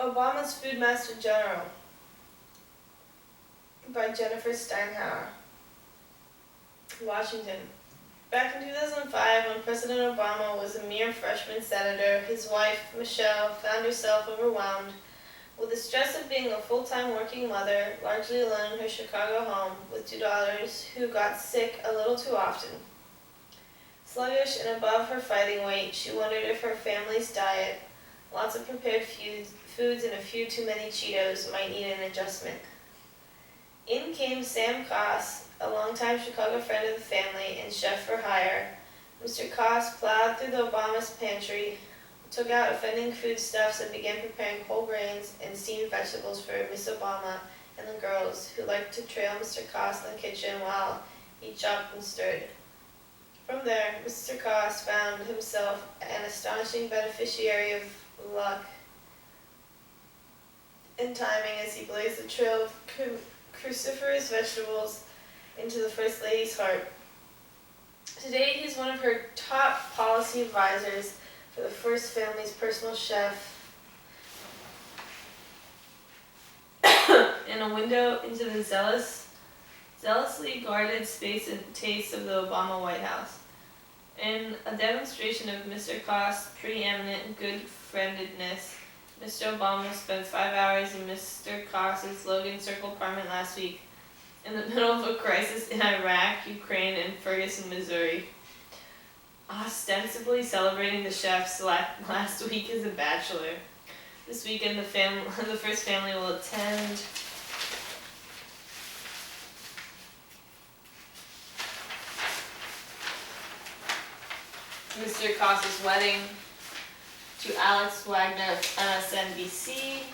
Obama's Food Master General by Jennifer Steinhauer. Washington. Back in 2005, when President Obama was a mere freshman senator, his wife, Michelle, found herself overwhelmed with the stress of being a full-time working mother, largely alone in her Chicago home, with two daughters who got sick a little too often. Sluggish and above her fighting weight, she wondered if her family's diet, lots of prepared foods and a few too many Cheetos, might need an adjustment. In came Sam Koss, a longtime Chicago friend of the family and chef for hire. Mr. Koss plowed through the Obama's pantry, took out offending foodstuffs, and began preparing whole grains and steamed vegetables for Miss Obama and the girls, who liked to trail Mr. Koss in the kitchen while he chopped and stirred. From there, Mr. Koss found himself an astonishing beneficiary of luck and timing as he blazed a trail of cruciferous vegetables into the First Lady's heart. Today, he's one of her top policy advisors for the First Family's personal chef and a window into the zealously guarded space and taste of the Obama White House. In a demonstration of Mr. Koss' preeminent good-friendedness, Mr. Obama spent 5 hours in Mr. Koss's Logan Circle apartment last week, in the middle of a crisis in Iraq, Ukraine, and Ferguson, Missouri, ostensibly celebrating the chef's last week as a bachelor. This weekend, the First Family will attend Mr. Koss's wedding to Alex Wagner of MSNBC.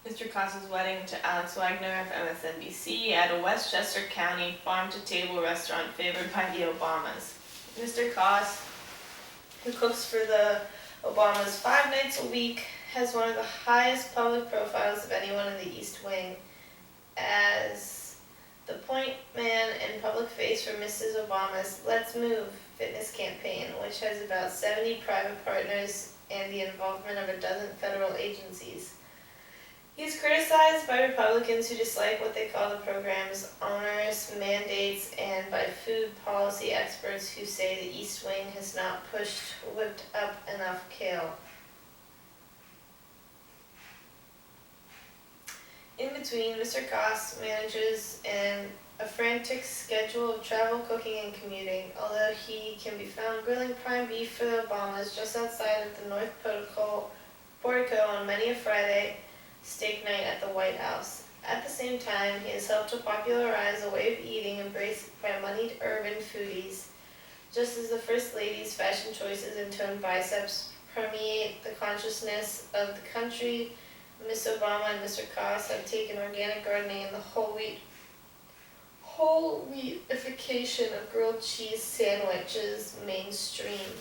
Mr. Koss's wedding to Alex Wagner of MSNBC at a Westchester County farm-to-table restaurant favored by the Obamas. Mr. Koss, who cooks for the Obamas 5 nights a week, has one of the highest public profiles of anyone in the East Wing, as the point man and public face for Mrs. Obama's Let's Move fitness campaign, which has about 70 private partners and the involvement of a dozen federal agencies. He is criticized by Republicans who dislike what they call the program's onerous mandates and by food policy experts who say the East Wing has not whipped up enough kale. In between, Mr. Koss manages a frantic schedule of travel, cooking, and commuting, although he can be found grilling prime beef for the Obamas just outside of the North Portico on many a Friday steak night at the White House. At the same time, he has helped to popularize a way of eating embraced by moneyed urban foodies, just as the First Lady's fashion choices and toned biceps permeate the consciousness of the country. Miss Obama and Mr. Koss have taken organic gardening and the whole wheatification of grilled cheese sandwiches mainstream.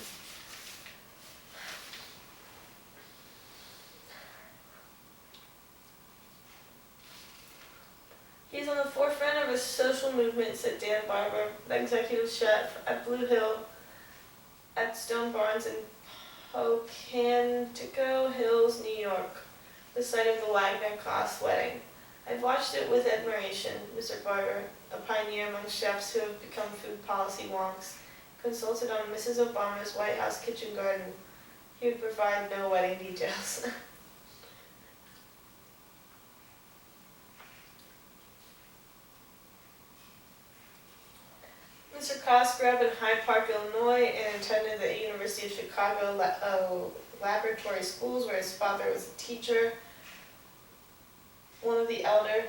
He's on the forefront of a social movement, said Dan Barber, the executive chef at Blue Hill at Stone Barns in Pocantico Hills, New York, the site of the Wagner-Koss wedding. I've watched it with admiration, Mr. Barber, a pioneer among chefs who have become food policy wonks, consulted on Mrs. Obama's White House kitchen garden. He would provide no wedding details. Mr. Koss grew up in Hyde Park, Illinois, and attended the University of Chicago laboratory schools, where his father was a teacher. One of the elder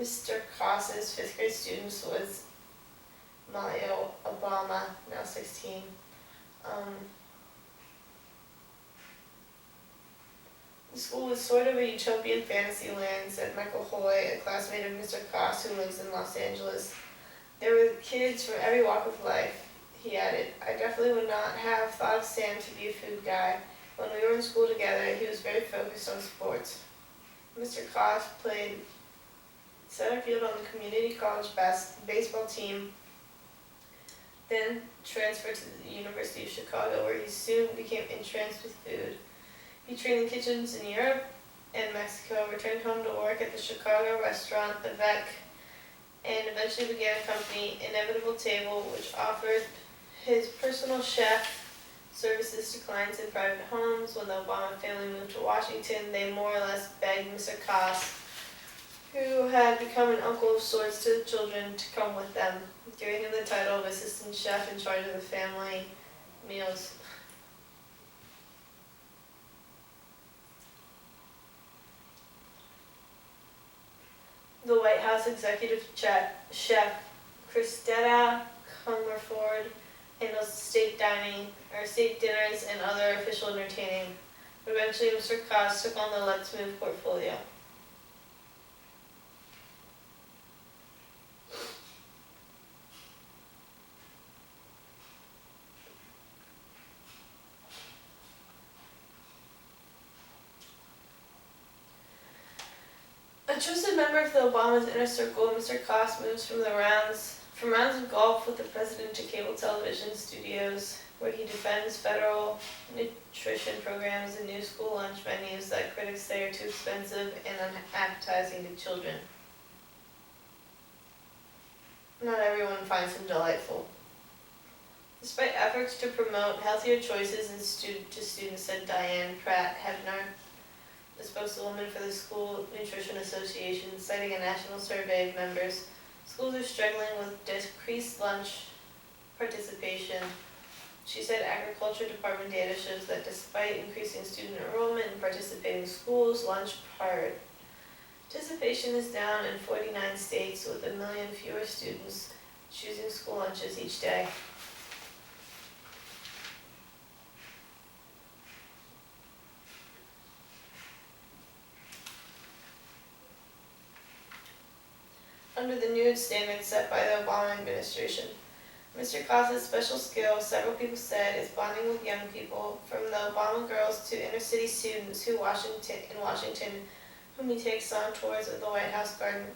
Mr. Koss's 5th grade students was Malia Obama, now 16. The school was sort of a utopian fantasy land, said Michael Hoy, a classmate of Mr. Koss who lives in Los Angeles. There were kids from every walk of life, he added. I definitely would not have thought of Sam to be a food guy. When we were in school together, he was very focused on sports. Mr. Koss played center field on the community college baseball team, then transferred to the University of Chicago, where he soon became entranced with food. He trained in kitchens in Europe and Mexico, returned home to work at the Chicago restaurant The Vec, and eventually began a company, Inevitable Table, which offered his personal chef services to clients in private homes. When the Obama family moved to Washington, they more or less begged Mr. Koss, who had become an uncle of sorts to the children, to come with them, giving him the title of assistant chef in charge of the family meals. The White House executive chef, Christetta Comerford, handles state dinners and other official entertaining. Eventually, Mr. Koss took on the Let's Move portfolio. A trusted member of the Obama's inner circle, Mr. Koss moves from rounds of golf with the president to cable television studios, where he defends federal nutrition programs and new school lunch menus that critics say are too expensive and unappetizing to children. Not everyone finds him delightful. Despite efforts to promote healthier choices to students, said Diane Pratt Hebner, the spokeswoman for the School Nutrition Association, citing a national survey of members, schools are struggling with decreased lunch participation. She said agriculture department data shows that despite increasing student enrollment in participating schools, lunch participation is down in 49 states, with 1 million fewer students choosing school lunches each day. Under the new standards set by the Obama administration, Mr. Koss's special skill, several people said, is bonding with young people, from the Obama girls to inner city students in Washington, whom he takes on tours of the White House garden.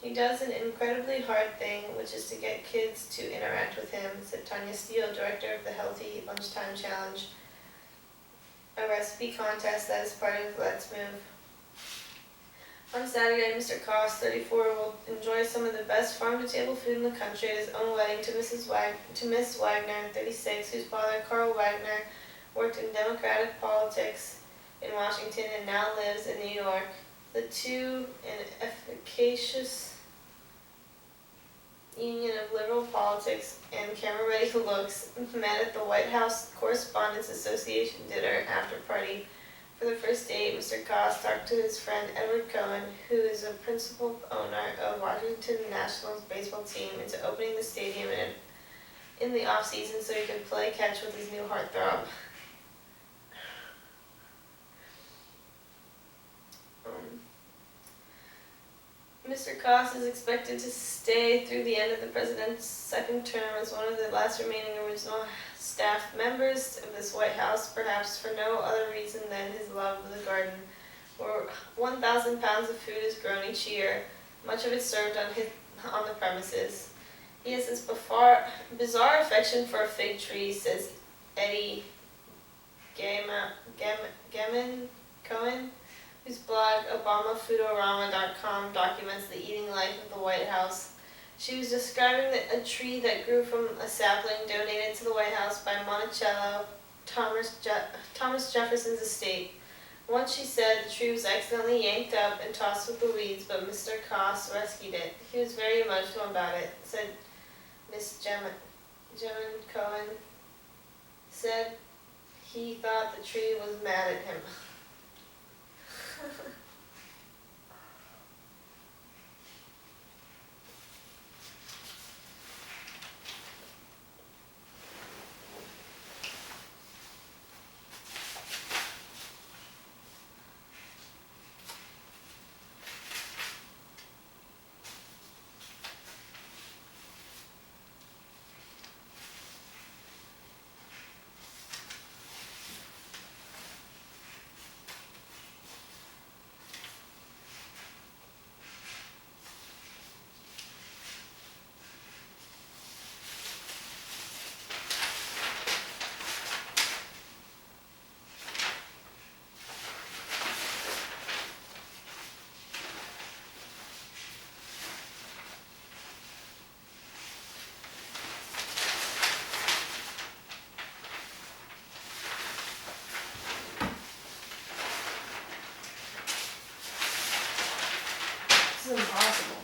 He does an incredibly hard thing, which is to get kids to interact with him, said Tanya Steele, director of the Healthy Lunchtime Challenge, a recipe contest that is part of Let's Move. On Saturday, Mr. Koss, 34, will enjoy some of the best farm-to-table food in the country at his own wedding to Miss Wagner, 36, whose father, Carl Wagner, worked in Democratic politics in Washington and now lives in New York. The two, an efficacious union of liberal politics and camera-ready looks, met at the White House Correspondents Association dinner after party. For the first date, Mr. Koss talked to his friend Edward Cohen, who is a principal owner of Washington Nationals baseball team, into opening the stadium in the off-season so he could play catch with his new heartthrob. Mr. Koss is expected to stay through the end of the president's second term as one of the last remaining original staff members of this White House, perhaps for no other reason than his love of the garden, where 1,000 pounds of food is grown each year, much of it served on the premises. He has this bizarre affection for a fig tree, says Eddie Gammon Cohen, whose blog ObamaFoodorama.com documents the eating life of the White House. She was describing a tree that grew from a sapling donated to the White House by Monticello, Thomas Jefferson's estate. Once she said the tree was accidentally yanked up and tossed with the weeds, but Mr. Koss rescued it. He was very emotional about it, said Miss Gemma Cohen. Said he thought the tree was mad at him. This is impossible.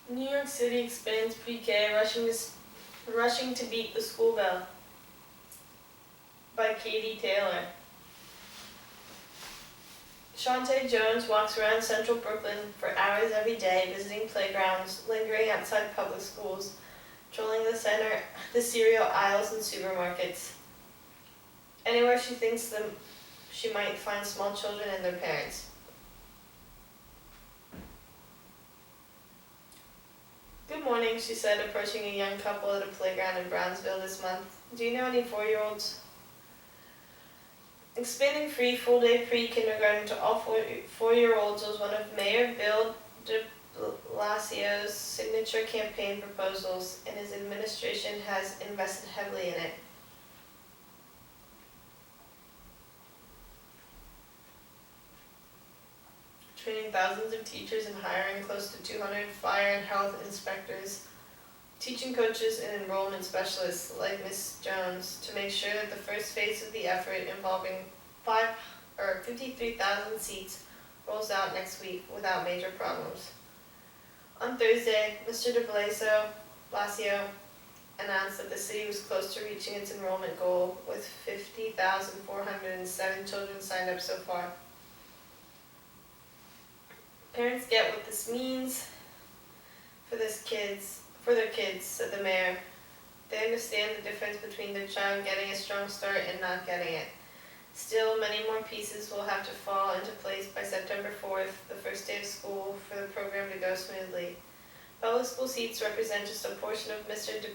New York City expands pre-K, rushing to beat the school bell, by Katie Taylor. Shantae Jones walks around central Brooklyn for hours every day, visiting playgrounds, lingering outside public schools, trolling the cereal aisles and supermarkets. Anywhere she thinks she might find small children and their parents. Good morning, she said, approaching a young couple at a playground in Brownsville this month. Do you know any 4-year-olds? Expanding free full-day pre-kindergarten to all 4-year-olds was one of Mayor Bill de Blasio's signature campaign proposals, and his administration has invested heavily in it. Training thousands of teachers and hiring close to 200 fire and health inspectors, teaching coaches and enrollment specialists like Ms. Jones to make sure that the first phase of the effort, involving 53,000 seats, rolls out next week without major problems. On Thursday, Mr. de Blasio announced that the city was close to reaching its enrollment goal, with 50,407 children signed up so far. Parents get what this means for their kids, said the mayor. They understand the difference between their child getting a strong start and not getting it. Still, many more pieces will have to fall into place by September 4th, the first day of school, for the program to go smoothly. Public school seats represent just a portion of Mr. de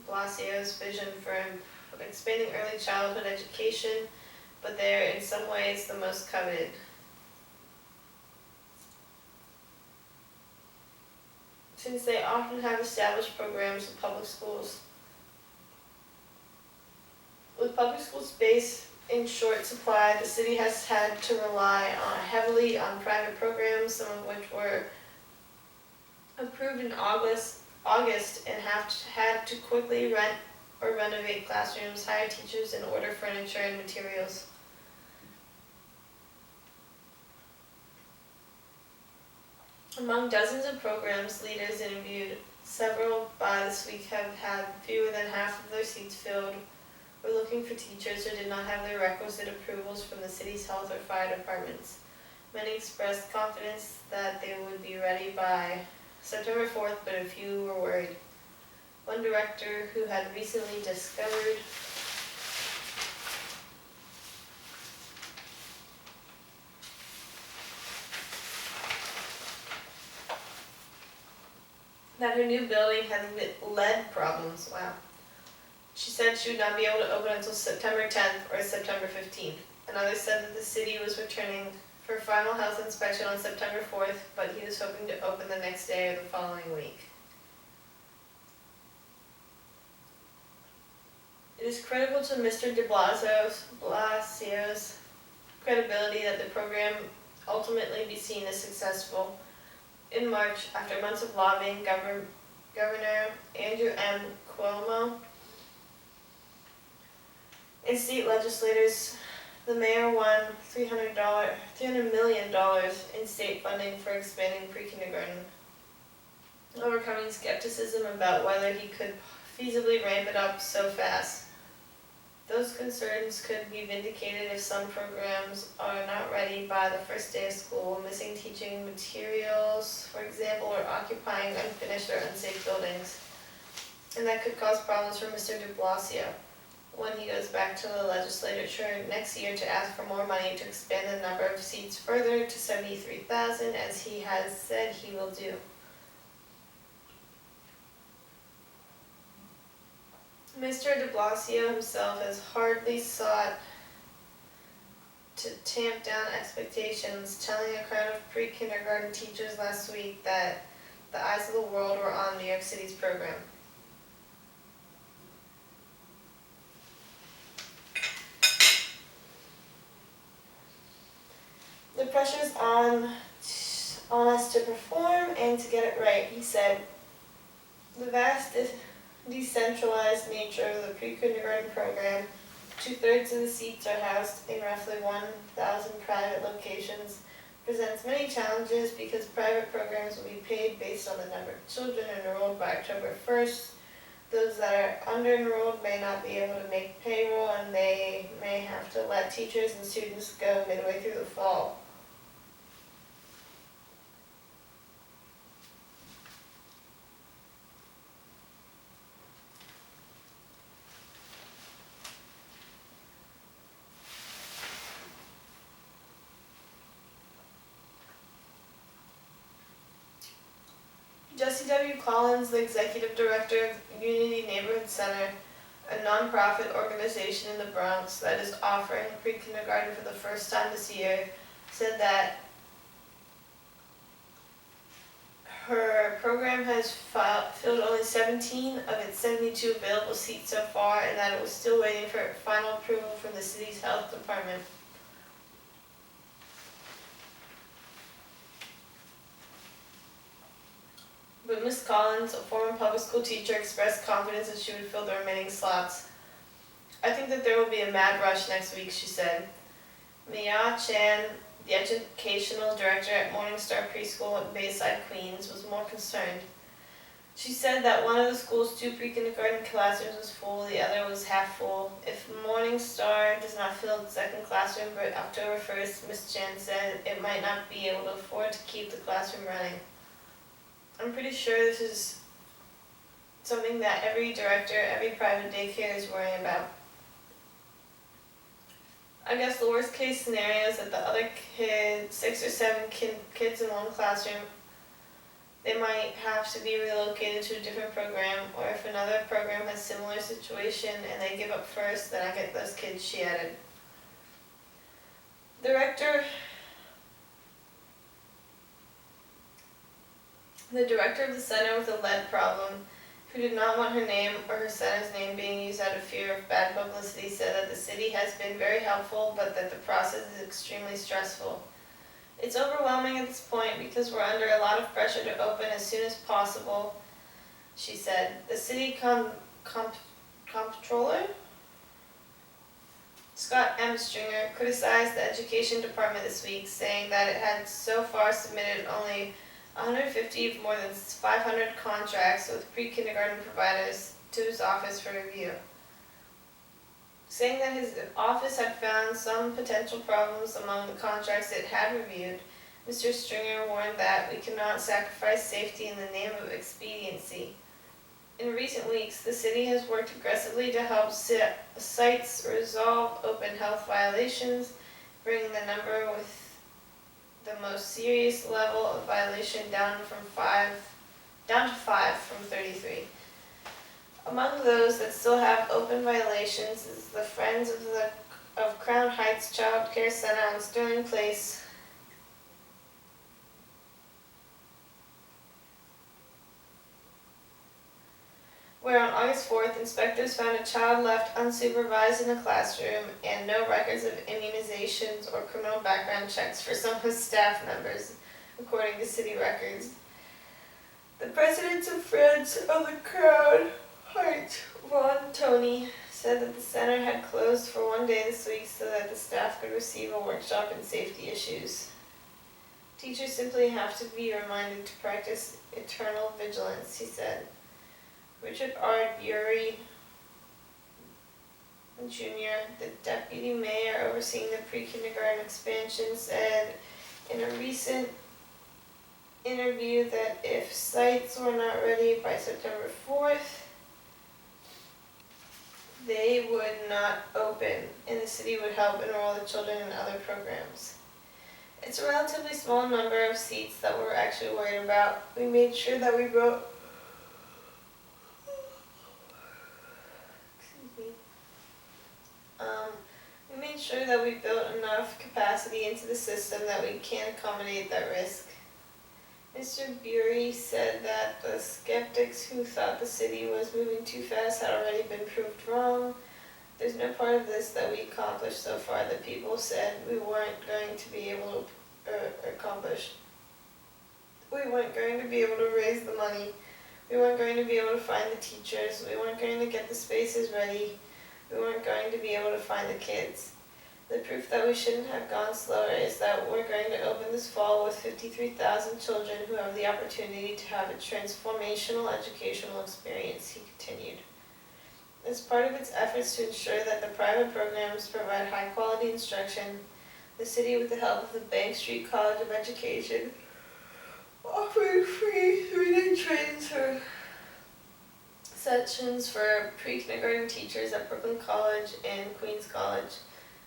Blasio's vision for expanding early childhood education, but they are in some ways the most coveted. Since they often have established programs in public schools. With public school space in short supply, the city has had to rely heavily on private programs, some of which were approved in August and had to quickly rent or renovate classrooms, hire teachers, and order furniture and materials. Among dozens of programs leaders interviewed, several by this week have had fewer than half of their seats filled, or looking for teachers who did not have the requisite approvals from the city's health or fire departments. Many expressed confidence that they would be ready by September 4th, but a few were worried. One director who had recently discovered that her new building had lead problems. Wow. She said she would not be able to open until September 10th or September 15th. Another said that the city was returning for final health inspection on September 4th, but he was hoping to open the next day or the following week. It is critical to Mr. de Blasio's credibility that the program ultimately be seen as successful. In March, after months of lobbying, Governor Andrew M. Cuomo and state legislators, the mayor won $300 million in state funding for expanding pre-kindergarten, overcoming skepticism about whether he could feasibly ramp it up so fast. Those those concerns could be vindicated if some programs are not ready by the first day of school, missing teaching materials, for example, or occupying unfinished or unsafe buildings. And that could cause problems for Mr. de Blasio when he goes back to the legislature next year to ask for more money to expand the number of seats further to 73,000, as he has said he will do. Mr. de Blasio himself has hardly sought to tamp down expectations, telling a crowd of pre-kindergarten teachers last week that the eyes of the world were on New York City's program. The pressure's on us to perform and to get it right, he said. The vast decentralized nature of the pre-kindergarten program, 2/3 of the seats are housed in roughly 1,000 private locations, presents many challenges because private programs will be paid based on the number of children enrolled by October 1st. Those that are under-enrolled may not be able to make payroll, and they may have to let teachers and students go midway through the fall. Jesse W. Collins, the executive director of Unity Neighborhood Center, a nonprofit organization in the Bronx that is offering pre-kindergarten for the first time this year, said that her program has filled only 17 of its 72 available seats so far, and that it was still waiting for final approval from the city's health department. But Ms. Collins, a former public school teacher, expressed confidence that she would fill the remaining slots. I think that there will be a mad rush next week, she said. Mia Chan, the educational director at Morningstar Preschool in Bayside, Queens, was more concerned. She said that one of the school's 2 pre-kindergarten classrooms was full, the other was half full. If Morningstar does not fill the second classroom by October 1st, Ms. Chan said it might not be able to afford to keep the classroom running. I'm pretty sure this is something that every director, every private daycare is worrying about. I guess the worst case scenario is that the other kids, 6 or 7 kids in one classroom, they might have to be relocated to a different program, or if another program has similar situation and they give up first, then I get those kids, she added. The director of the center with a lead problem, who did not want her name or her center's name being used out of fear of bad publicity, said that the city has been very helpful, but that the process is extremely stressful. It's overwhelming at this point because we're under a lot of pressure to open as soon as possible, she said. The city comptroller, Scott M. Stringer, criticized the education department this week, saying that it had so far submitted only 150 of more than 500 contracts with pre-kindergarten providers to his office for review. Saying that his office had found some potential problems among the contracts it had reviewed, Mr. Stringer warned that we cannot sacrifice safety in the name of expediency. In recent weeks, the city has worked aggressively to help sites resolve open health violations, bringing the number with the most serious level of violation down to 5 from 33. Among those that still have open violations is the Friends of Crown Heights Child Care Center on Sterling Place, where on August 4th, inspectors found a child left unsupervised in a classroom and no records of immunizations or criminal background checks for some of his staff members, according to city records. The president of Friends of the Crown Heights, Ron Toney, said that the center had closed for 1 day this week so that the staff could receive a workshop in safety issues. Teachers simply have to be reminded to practice eternal vigilance, he said. Richard R. Bury, Jr., the deputy mayor overseeing the pre-kindergarten expansion, said in a recent interview that if sites were not ready by September 4th, they would not open, and the city would help enroll the children in other programs. It's a relatively small number of seats that we're actually worried about. We made sure that we wrote we made sure that we built enough capacity into the system that we can accommodate that risk. Mr. Bury said that the skeptics who thought the city was moving too fast had already been proved wrong. There's no part of this that we accomplished so far that people said we weren't going to be able to accomplish. We weren't going to be able to raise the money. We weren't going to be able to find the teachers. We weren't going to get the spaces ready. We weren't going to be able to find the kids. The proof that we shouldn't have gone slower is that we're going to open this fall with 53,000 children who have the opportunity to have a transformational educational experience, he continued. As part of its efforts to ensure that the private programs provide high-quality instruction, the city, with the help of the Bank Street College of Education, offered free 3-day trainings for sessions for pre-kindergarten teachers at Brooklyn College and Queens College.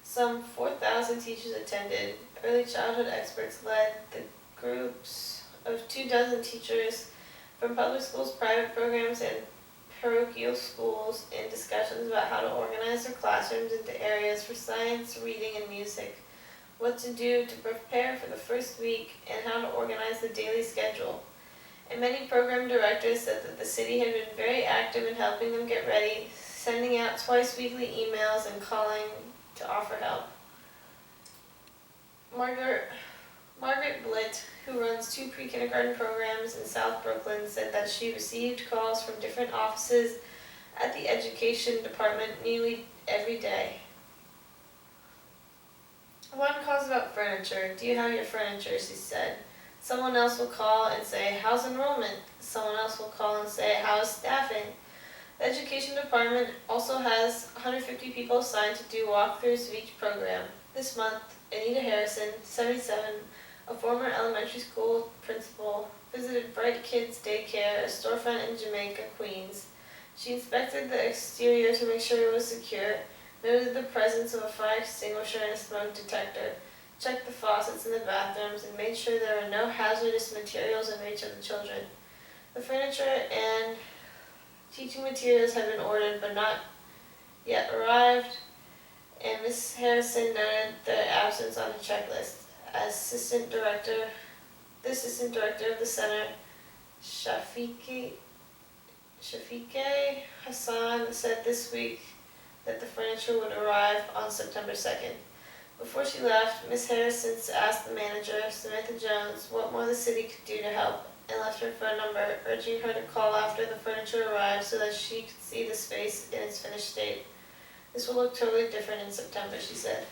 Some 4,000 teachers attended. Early childhood experts led the groups of 24 teachers from public schools, private programs, and parochial schools in discussions about how to organize their classrooms into areas for science, reading, and music, what to do to prepare for the first week, and how to organize the daily schedule. And many program directors said that the city had been very active in helping them get ready, sending out twice weekly emails and calling to offer help. Margaret Blitt, who runs 2 pre-kindergarten programs in South Brooklyn, said that she received calls from different offices at the education department nearly every day. One calls about furniture. Do you have your furniture? She said. Someone else will call and say, how's enrollment? Someone else will call and say, how's staffing? The education department also has 150 people assigned to do walkthroughs of each program. This month, Anita Harrison, 77, a former elementary school principal, visited Bright Kids Daycare, a storefront in Jamaica, Queens. She inspected the exterior to make sure it was secure, noted the presence of a fire extinguisher and a smoke detector, checked the faucets in the bathrooms, and made sure there were no hazardous materials in reach of the children. The furniture and teaching materials had been ordered but not yet arrived, and Ms. Harrison noted their absence on the checklist. As the assistant director of the center, Shafiqe Hassan, said this week that the furniture would arrive on September 2nd. Before she left, Ms. Harrison asked the manager, Samantha Jones, what more the city could do to help, and left her phone number, urging her to call after the furniture arrived so that she could see the space in its finished state. This will look totally different in September, she said.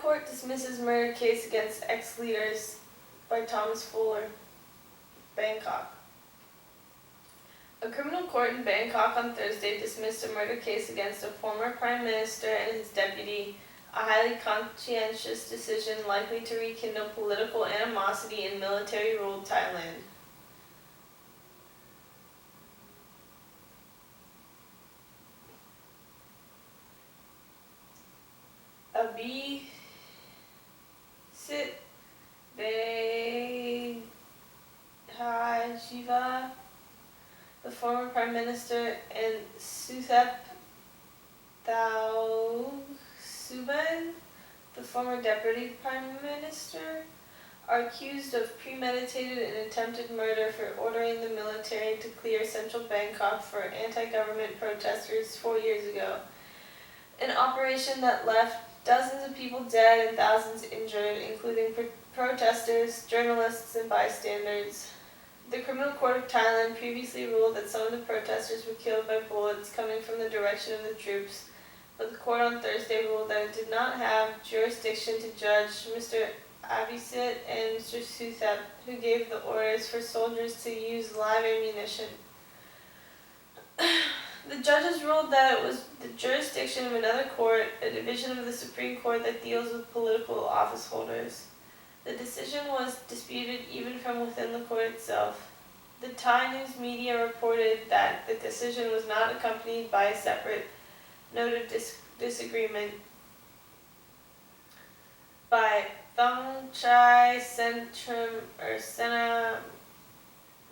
court dismisses murder case against ex-leaders by Thomas Fuller, Bangkok. A criminal court in Bangkok on Thursday dismissed a murder case against a former prime minister and his deputy, a highly conscientious decision likely to rekindle political animosity in military-ruled Thailand. Abhisit Vejjajiva, the former prime minister, and Suthep Thaugsuban, the former deputy prime minister, are accused of premeditated and attempted murder for ordering the military to clear central Bangkok for anti-government protesters 4 years ago. An operation that left dozens of people dead and thousands injured, including protesters, journalists, and bystanders. The Criminal Court of Thailand previously ruled that some of the protesters were killed by bullets coming from the direction of the troops, but the court on Thursday ruled that it did not have jurisdiction to judge Mr. Abhisit and Mr. Suthep, who gave the orders for soldiers to use live ammunition. The judges ruled that it was the jurisdiction of another court, a division of the Supreme Court that deals with political office holders. The decision was disputed even from within the court itself. The Thai news media reported that the decision was not accompanied by a separate note of disagreement by Thongchai Sena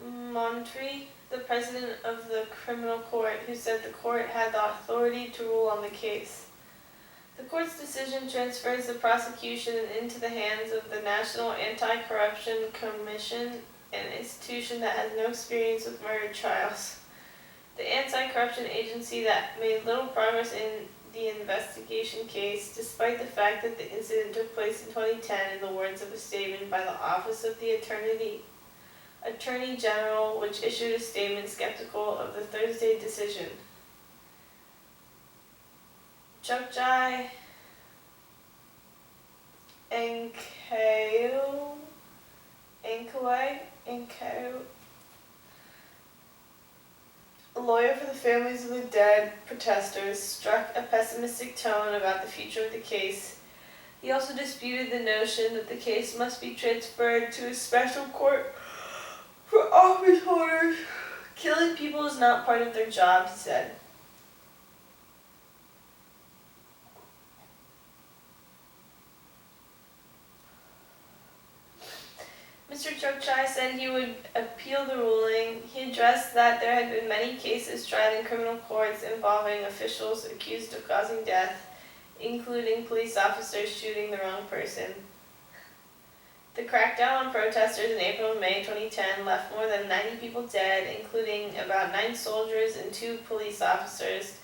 Montri, the president of the criminal court, who said the court had the authority to rule on the case. The court's decision transfers the prosecution into the hands of the National Anti-Corruption Commission, an institution that has no experience with murder trials. The anti-corruption agency that made little progress in the investigation case, despite the fact that the incident took place in 2010 in the words of a statement by the Office of the Attorney General, which issued a statement skeptical of the Thursday decision. Chokchai Angkau, a lawyer for the families of the dead protesters, struck a pessimistic tone about the future of the case. He also disputed the notion that the case must be transferred to a special court for office holders. Killing people is not part of their job, he said. Mr. Chokchai said he would appeal the ruling. He addressed that there had been many cases tried in criminal courts involving officials accused of causing death, including police officers shooting the wrong person. The crackdown on protesters in April and May 2010 left more than 90 people dead, including about 9 soldiers and 2 police officers,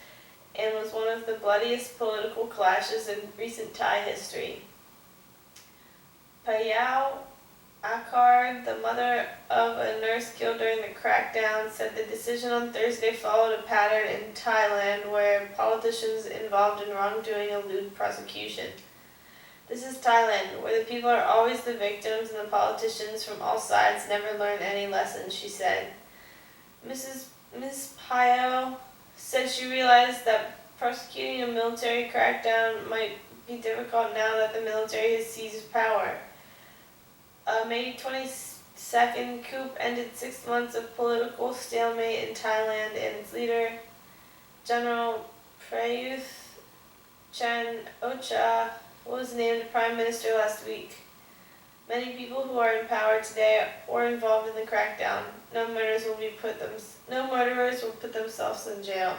and was one of the bloodiest political clashes in recent Thai history. Payao Akkar, the mother of a nurse killed during the crackdown, said the decision on Thursday followed a pattern in Thailand where politicians involved in wrongdoing elude prosecution. This is Thailand, where the people are always the victims and the politicians from all sides never learn any lessons, she said. Ms. Payao said she realized that prosecuting a military crackdown might be difficult now that the military has seized power. A May 22nd coup ended 6 months of political stalemate in Thailand, and its leader, General Prayuth Chan-ocha, was named Prime Minister last week. Many people who are in power today were involved in the crackdown. No murderers will put themselves in jail.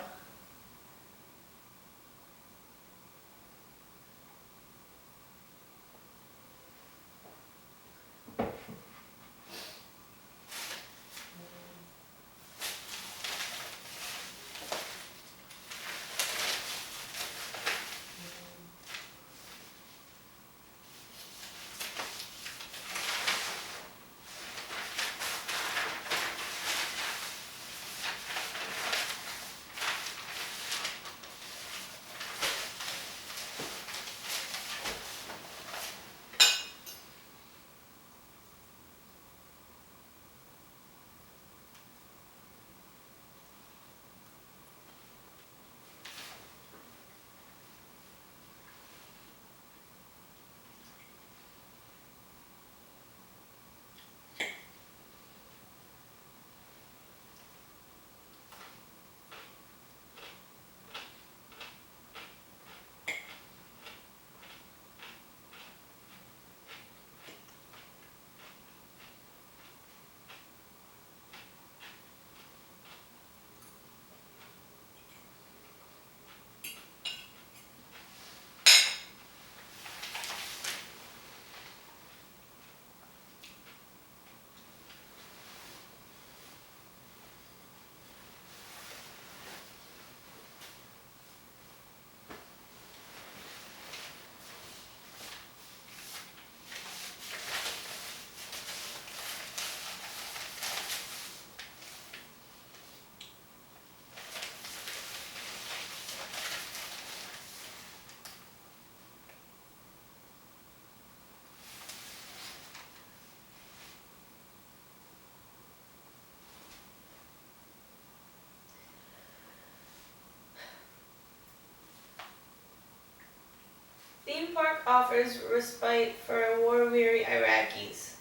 Park offers respite for war-weary Iraqis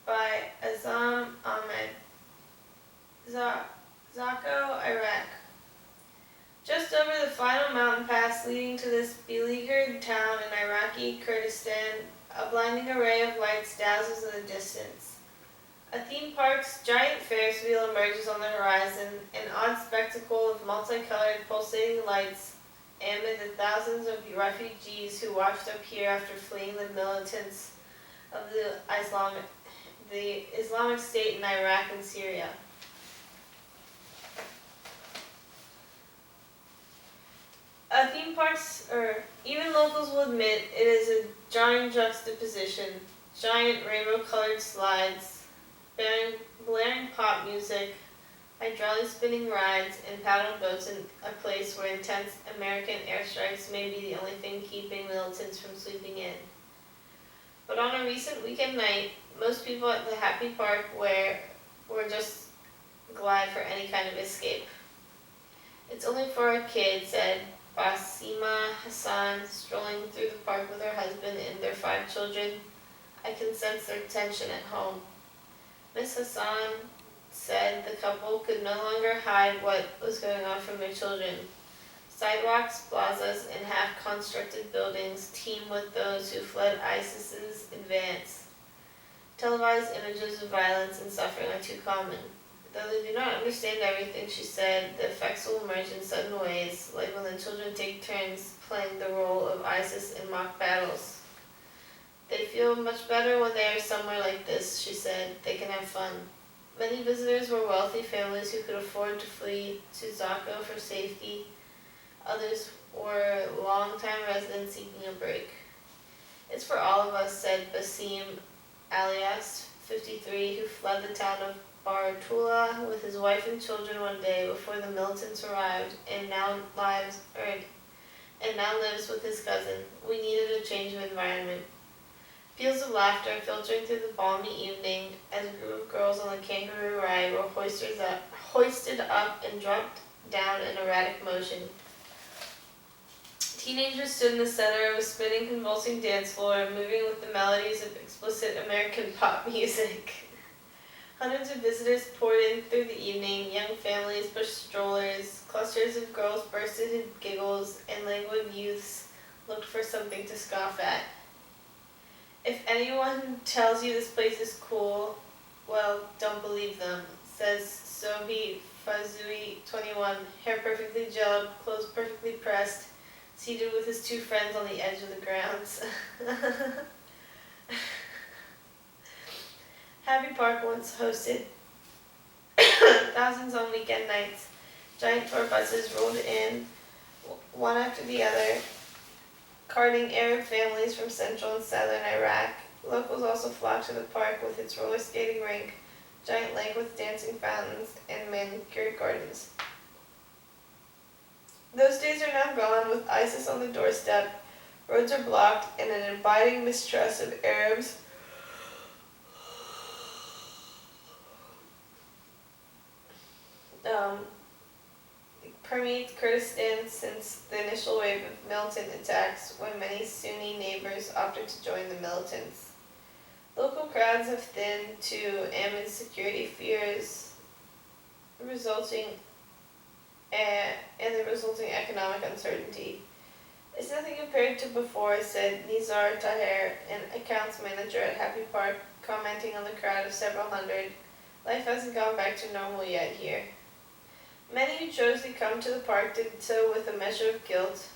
by Azam Ahmed. Zakko, Iraq. Just over the final mountain pass leading to this beleaguered town in Iraqi Kurdistan, a blinding array of lights dazzles in the distance. A theme park's giant Ferris wheel emerges on the horizon, an odd spectacle of multicolored pulsating lights amid the thousands of refugees who washed up here after fleeing the militants of the Islamic State in Iraq and Syria. Theme parks, or even locals will admit, it is a jarring juxtaposition. Giant rainbow-colored slides, blaring pop music, hydraulic spinning rides, and paddle boats in a place where intense American airstrikes may be the only thing keeping militants from sleeping in. But on a recent weekend night, most people at the Happy Park were just glad for any kind of escape. "It's only for a kid," said Basima Hassan, strolling through the park with her husband and their 5 children. "I can sense their tension at home." Miss Hassan said the couple could no longer hide what was going on from their children. Sidewalks, plazas, and half-constructed buildings teem with those who fled ISIS's advance. Televised images of violence and suffering are too common. Though they do not understand everything, she said, the effects will emerge in sudden ways, like when the children take turns playing the role of ISIS in mock battles. "They feel much better when they are somewhere like this," she said. "They can have fun." Many visitors were wealthy families who could afford to flee to Zakko for safety. Others were long-time residents seeking a break. "It's for all of us," said Basim Alias, 53, who fled the town of Baratullah with his wife and children one day before the militants arrived, and now lives with his cousin. "We needed a change of environment." Peals of laughter filtering through the balmy evening as a group of girls on the kangaroo ride were hoisted up and dropped down in erratic motion. Teenagers stood in the center of a spinning, convulsing dance floor, moving with the melodies of explicit American pop music. Hundreds of visitors poured in through the evening. Young families pushed strollers. Clusters of girls bursted in giggles, and languid youths looked for something to scoff at. "If anyone tells you this place is cool, well, don't believe them," says Sobi Fazui, 21, hair perfectly gelled, clothes perfectly pressed, seated with his 2 friends on the edge of the grounds. Happy Park once hosted thousands on weekend nights. Giant tour buses rolled in, one after the other, carting Arab families from central and southern Iraq. Locals also flocked to the park with its roller skating rink, giant lake with dancing fountains, and manicured gardens. Those days are now gone, with ISIS on the doorstep. Roads are blocked, and an abiding mistrust of Arabs permeates Kurdistan since the initial wave of militant attacks, when many Sunni neighbors opted to join the militants. Local crowds have thinned too amid security fears and the resulting economic uncertainty. "It's nothing compared to before," said Nizar Taher, an accounts manager at Happy Park, commenting on the crowd of several hundred. "Life hasn't gone back to normal yet here." Many who chose to come to the park did so with a measure of guilt.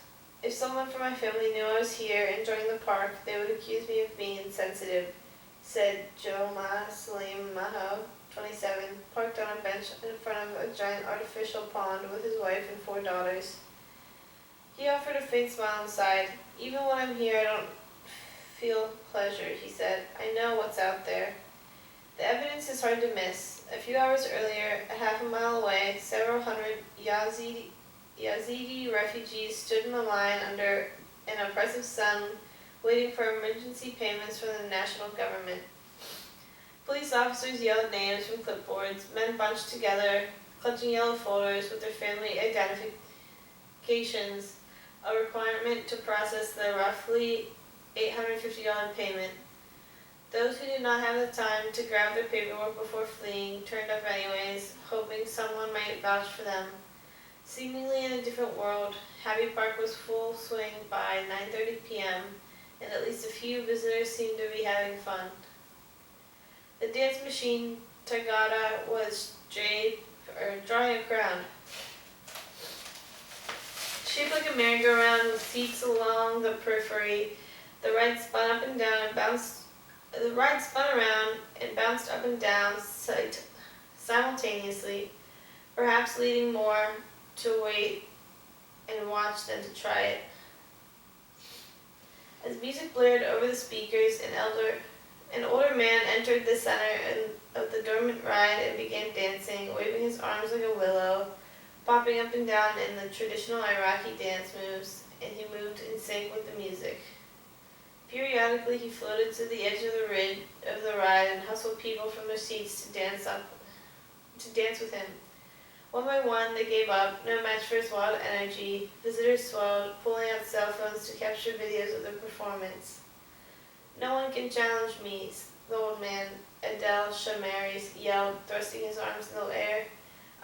"If someone from my family knew I was here enjoying the park, they would accuse me of being insensitive," said Joma Salim Maho, 27, parked on a bench in front of a giant artificial pond with his wife and 4 daughters. He offered a faint smile and sighed. "Even when I'm here, I don't feel pleasure," he said. "I know what's out there." The evidence is hard to miss. A few hours earlier, a half a mile away, several hundred Yazidi refugees stood in a line under an oppressive sun, waiting for emergency payments from the national government. Police officers yelled names from clipboards. Men bunched together, clutching yellow folders with their family identifications, a requirement to process the roughly $850 payment. Those who did not have the time to grab their paperwork before fleeing turned up anyways, hoping someone might vouch for them. Seemingly in a different world, Happy Park was full swing by 9:30 p.m., and at least a few visitors seemed to be having fun. The dance machine Tagada was drawing a crowd. Shaped like a merry-go-round with seats along the periphery, the ride spun up and down and bounced. The ride spun around and bounced up and down simultaneously, perhaps leading more to wait and watch than to try it. As music blared over the speakers, an older man entered the center of the dormant ride and began dancing, waving his arms like a willow, popping up and down in the traditional Iraqi dance moves, and he moved in sync with the music. Periodically, he floated to the edge of the ride and hustled people from their seats to dance with him. One by one, they gave up, no match for his wild energy. Visitors swelled, pulling out cell phones to capture videos of the performance. "No one can challenge me," the old man, Adel Shamari, yelled, thrusting his arms in the air.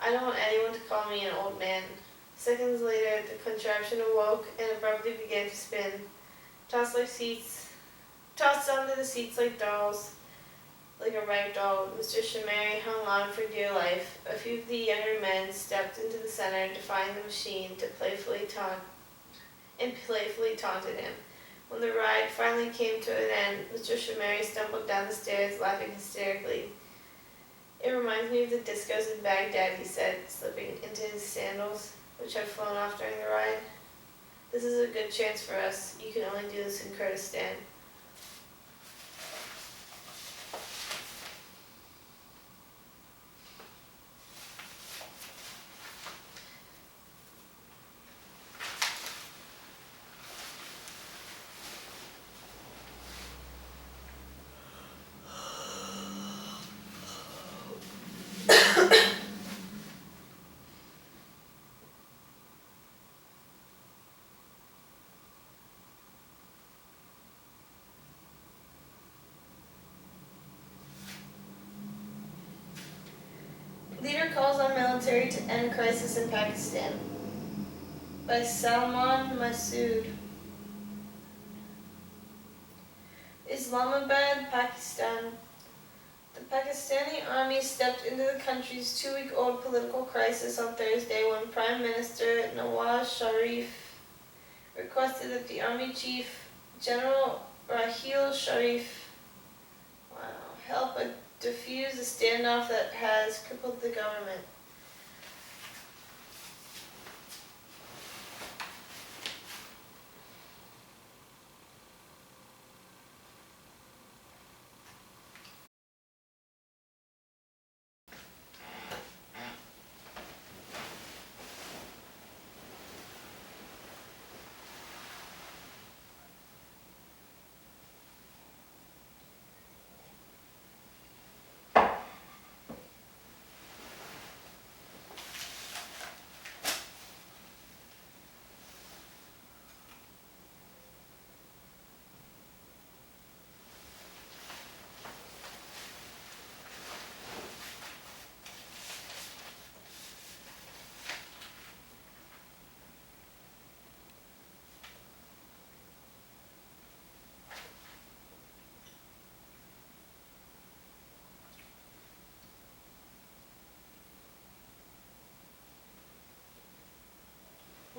"I don't want anyone to call me an old man." Seconds later, the contraption awoke and abruptly began to spin. Tossed onto the seats like dolls, like a rag doll, Mr. Shamari hung on for dear life. A few of the younger men stepped into the center, defying the machine, to playfully taunted him. When the ride finally came to an end, Mr. Shamari stumbled down the stairs, laughing hysterically. "It reminds me of the discos in Baghdad," he said, slipping into his sandals, which had flown off during the ride. "This is a good chance for us. You can only do this in Kurdistan." Leader calls on military to end crisis in Pakistan, by Salman Masood. Islamabad, Pakistan. The Pakistani army stepped into the country's 2-week-old political crisis on Thursday when Prime Minister Nawaz Sharif requested that the army chief, General Raheel Sharif, help defuse the standoff that has crippled the government.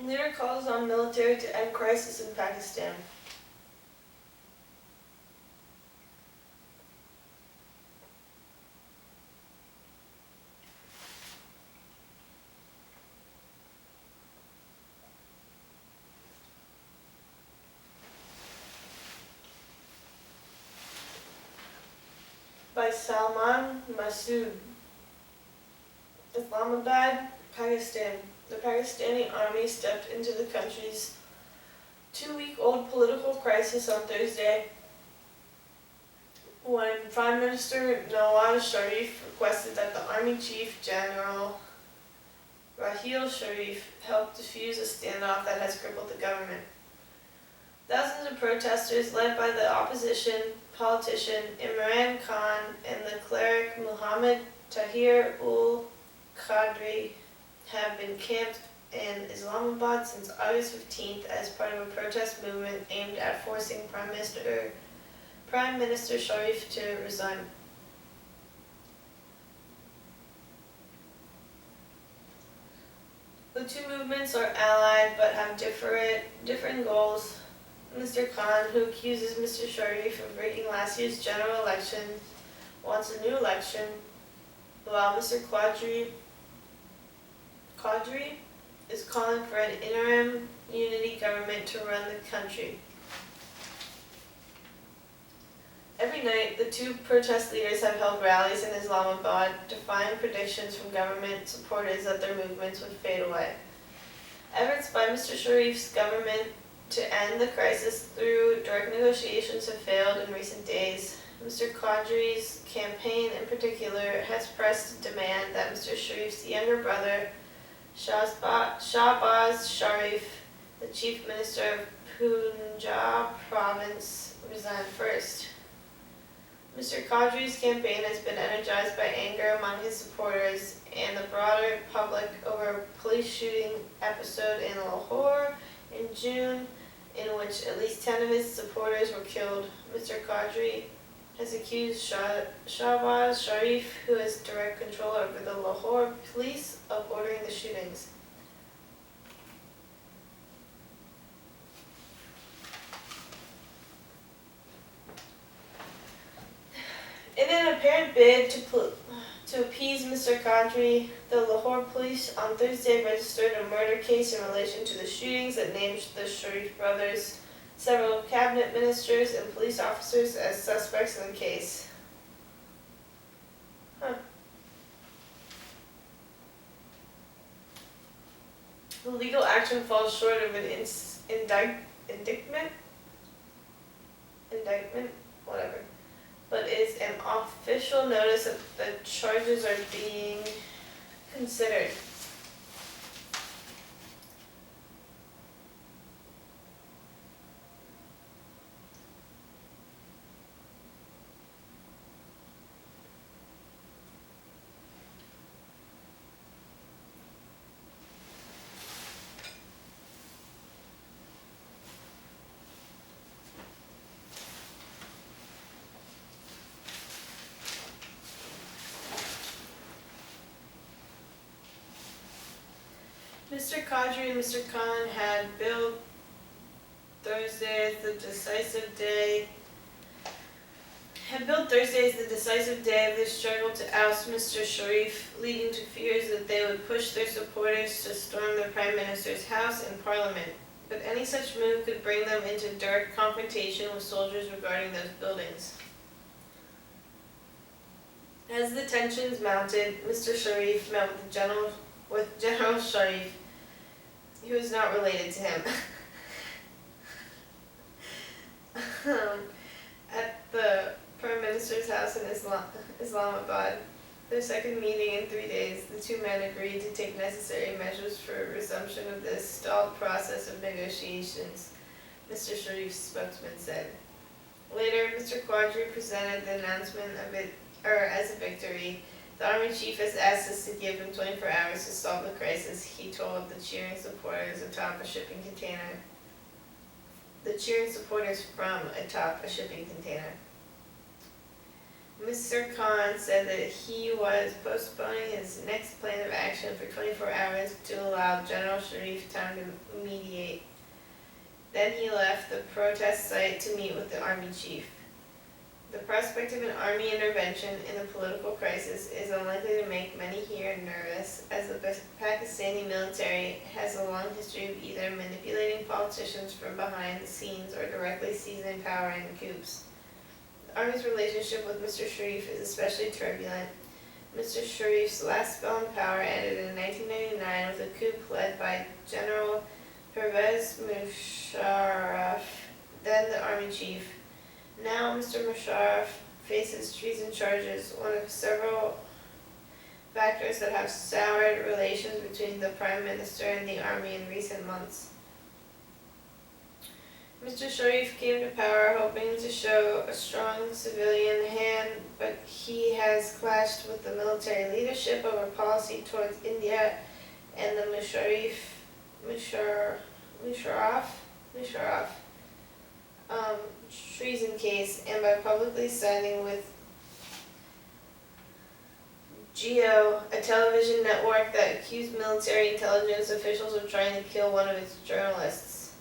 Leader calls on military to end crisis in Pakistan. By Salman Masood. Islamabad, Pakistan. The Pakistani army stepped into the country's 2-week-old political crisis on Thursday when Prime Minister Nawaz Sharif requested that the army chief, General Raheel Sharif helped defuse a standoff that has crippled the government. Thousands of protesters, led by the opposition politician Imran Khan and the cleric Muhammad Tahir ul Qadri, have been camped in Islamabad since August 15th as part of a protest movement aimed at forcing Prime Minister Sharif to resign. The two movements are allied but have different goals. Mr. Khan, who accuses Mr. Sharif of rigging last year's general election, wants a new election, while Mr. Qadri is calling for an interim unity government to run the country. Every night, the two protest leaders have held rallies in Islamabad, defying predictions from government supporters that their movements would fade away. Efforts by Mr. Sharif's government to end the crisis through direct negotiations have failed in recent days. Mr. Qadri's campaign in particular has pressed to demand that Mr. Sharif's younger brother, Shahbaz Sharif, the chief minister of Punjab province, resign first. Mr. Qadri's campaign has been energized by anger among his supporters and the broader public over a police shooting episode in Lahore in June, in which at least 10 of his supporters were killed. Mr. Qadri has accused Shahbaz Sharif, who has direct control over the Lahore police, of ordering the shootings. In an apparent bid to appease Mr. Qadri, the Lahore police on Thursday registered a murder case in relation to the shootings that named the Sharif brothers, several cabinet ministers, and police officers as suspects in the case. The legal action falls short of an indictment, whatever, but is an official notice that the charges are being considered. Mr. Qadri and Mr. Khan had billed Thursday as the decisive day of their struggle to oust Mr. Sharif, leading to fears that they would push their supporters to storm the Prime Minister's house and Parliament. But any such move could bring them into direct confrontation with soldiers regarding those buildings. As the tensions mounted, Mr. Sharif met with General Sharif, who is not related to him, at the Prime Minister's house in Islamabad. Their second meeting in 3 days, the two men agreed to take necessary measures for resumption of the stalled process of negotiations, Mr. Sharif's spokesman said. Later, Mr. Qadri presented the announcement of it as a victory. The army chief has asked us to give him 24 hours to solve the crisis, he told the cheering supporters atop a shipping container. Mr. Khan said that he was postponing his next plan of action for 24 hours to allow General Sharif time to mediate. Then he left the protest site to meet with the army chief. The prospect of an army intervention in the political crisis is unlikely to make many here nervous, as the Pakistani military has a long history of either manipulating politicians from behind the scenes or directly seizing power in coups. The army's relationship with Mr. Sharif is especially turbulent. Mr. Sharif's last spell in power ended in 1999 with a coup led by General Pervez Musharraf, then the army chief. Now Mr. Musharraf faces treason charges, one of several factors that have soured relations between the Prime Minister and the army in recent months. Mr. Sharif came to power hoping to show a strong civilian hand, but he has clashed with the military leadership over policy towards India and the Musharraf treason case, and by publicly siding with Geo, a television network that accused military intelligence officials of trying to kill one of its journalists.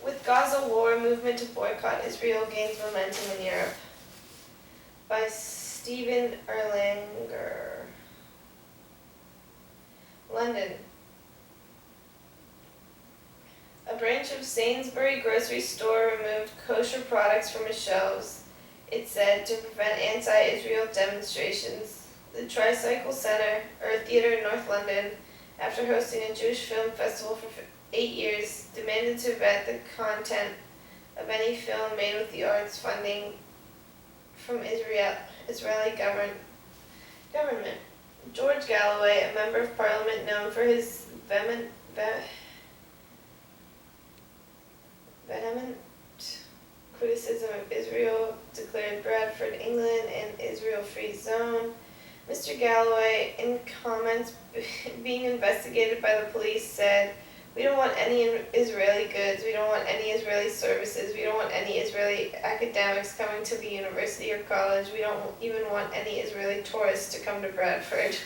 With Gaza war, movement to boycott Israel gains momentum in Europe. By Stephen Erlanger. London. A branch of Sainsbury grocery store removed kosher products from its shelves, it said, to prevent anti-Israel demonstrations. The Tricycle Centre, or theatre in North London, after hosting a Jewish film festival for 8 years, demanded to vet the content of any film made with the arts funding from Israeli government. George Galloway, a member of parliament known for his vehement criticism of Israel, declared Bradford, England, an Israel-free zone. Mr. Galloway, in comments being investigated by the police, said, "We don't want any Israeli goods, we don't want any Israeli services, we don't want any Israeli academics coming to the university or college, we don't even want any Israeli tourists to come to Bradford."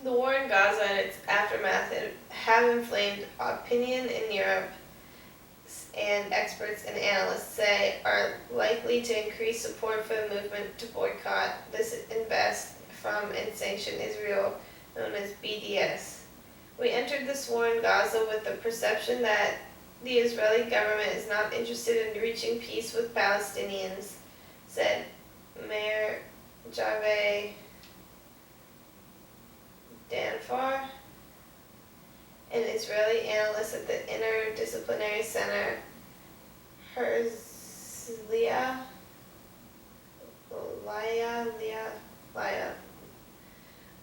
The war in Gaza and its aftermath have inflamed opinion in Europe, and experts and analysts say are likely to increase support for the movement to boycott, disinvest from, and sanction Israel, known as BDS. "We entered this war in Gaza with the perception that the Israeli government is not interested in reaching peace with Palestinians," said Mayor Javeh Danfar, an Israeli analyst at the Interdisciplinary Center Herzliya,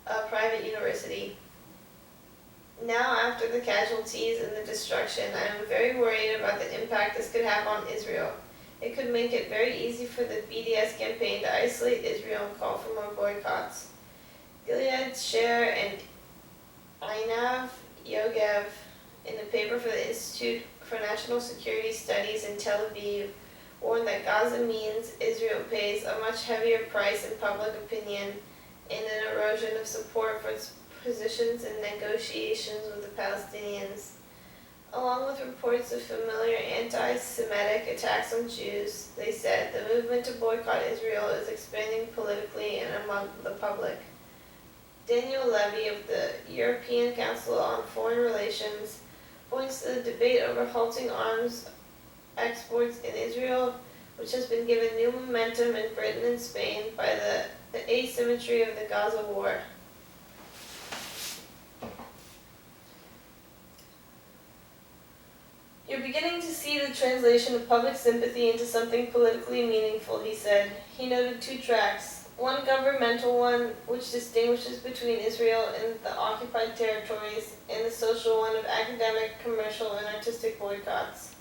a private university. "Now, after the casualties and the destruction, I am very worried about the impact this could have on Israel. It could make it very easy for the BDS campaign to isolate Israel and call for more boycotts." Gilead Sher and Einav Yogev, in a paper for the Institute for National Security Studies in Tel Aviv, warned that Gaza means Israel pays a much heavier price in public opinion and an erosion of support for its positions in negotiations with the Palestinians. Along with reports of familiar anti-Semitic attacks on Jews, they said the movement to boycott Israel is expanding politically and among the public. Daniel Levy of the European Council on Foreign Relations points to the debate over halting arms exports in Israel, which has been given new momentum in Britain and Spain by the asymmetry of the Gaza war. "You're beginning to see the translation of public sympathy into something politically meaningful," he said. He noted 2 tracks. One governmental one, which distinguishes between Israel and the occupied territories, and the social one of academic, commercial, and artistic boycotts.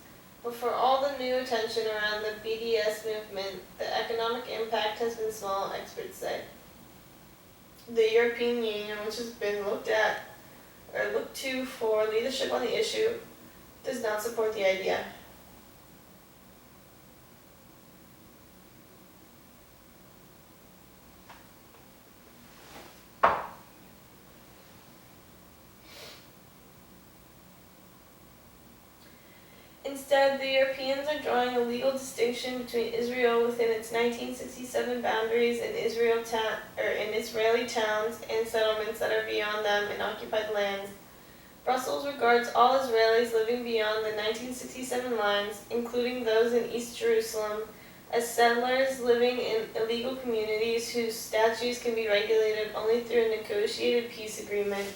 But for all the new attention around the BDS movement, the economic impact has been small, experts say. The European Union, which has been looked to for leadership on the issue, does not support the idea. Instead, the Europeans are drawing a legal distinction between Israel within its 1967 boundaries and Israeli towns and settlements that are beyond them in occupied lands. Brussels regards all Israelis living beyond the 1967 lines, including those in East Jerusalem, as settlers living in illegal communities whose statutes can be regulated only through a negotiated peace agreement.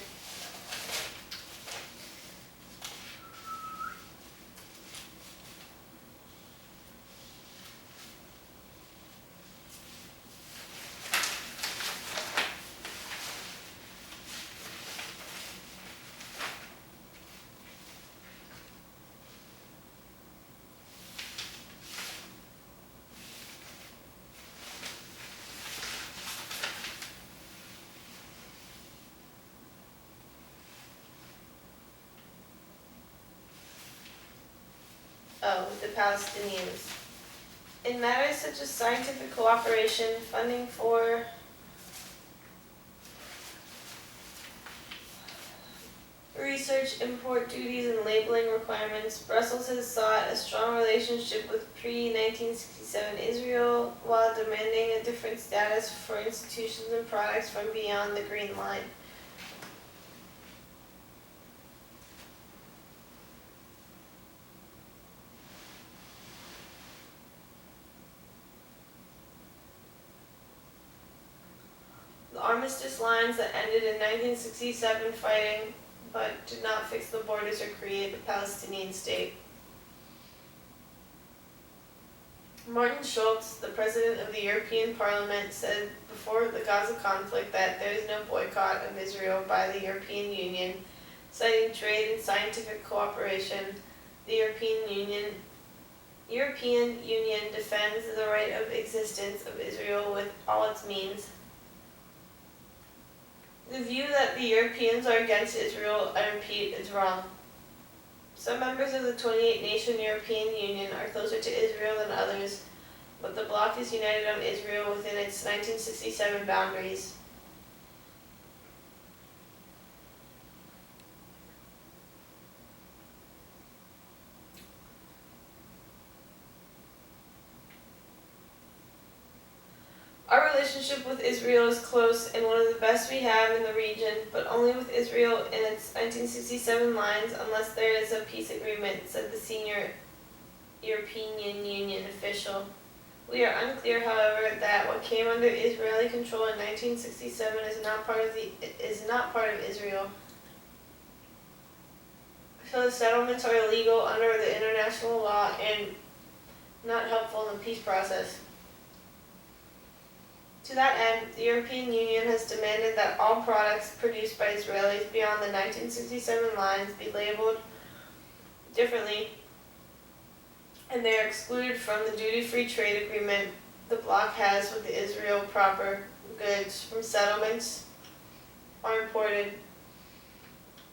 The Palestinians. In matters such as scientific cooperation, funding for research, import duties, and labeling requirements, Brussels has sought a strong relationship with pre-1967 Israel while demanding a different status for institutions and products from beyond the Green Line. The armistice lines that ended in 1967 fighting but did not fix the borders or create a Palestinian state. Martin Schulz, the president of the European Parliament, said before the Gaza conflict that there is no boycott of Israel by the European Union, citing trade and scientific cooperation. The European Union defends the right of existence of Israel with all its means. The view that the Europeans are against Israel, I repeat, is wrong. Some members of the 28-nation European Union are closer to Israel than others, but the bloc is united on Israel within its 1967 boundaries. Our relationship with Israel is close and one of the best we have in the region, but only with Israel in its 1967 lines unless there is a peace agreement, said the senior European Union official. We are unclear, however, that what came under Israeli control in 1967 is not part of Israel. So the settlements are illegal under the international law and not helpful in the peace process. To that end, the European Union has demanded that all products produced by Israelis beyond the 1967 lines be labeled differently, and they are excluded from the duty-free trade agreement the bloc has with Israel. Proper goods from settlements are imported,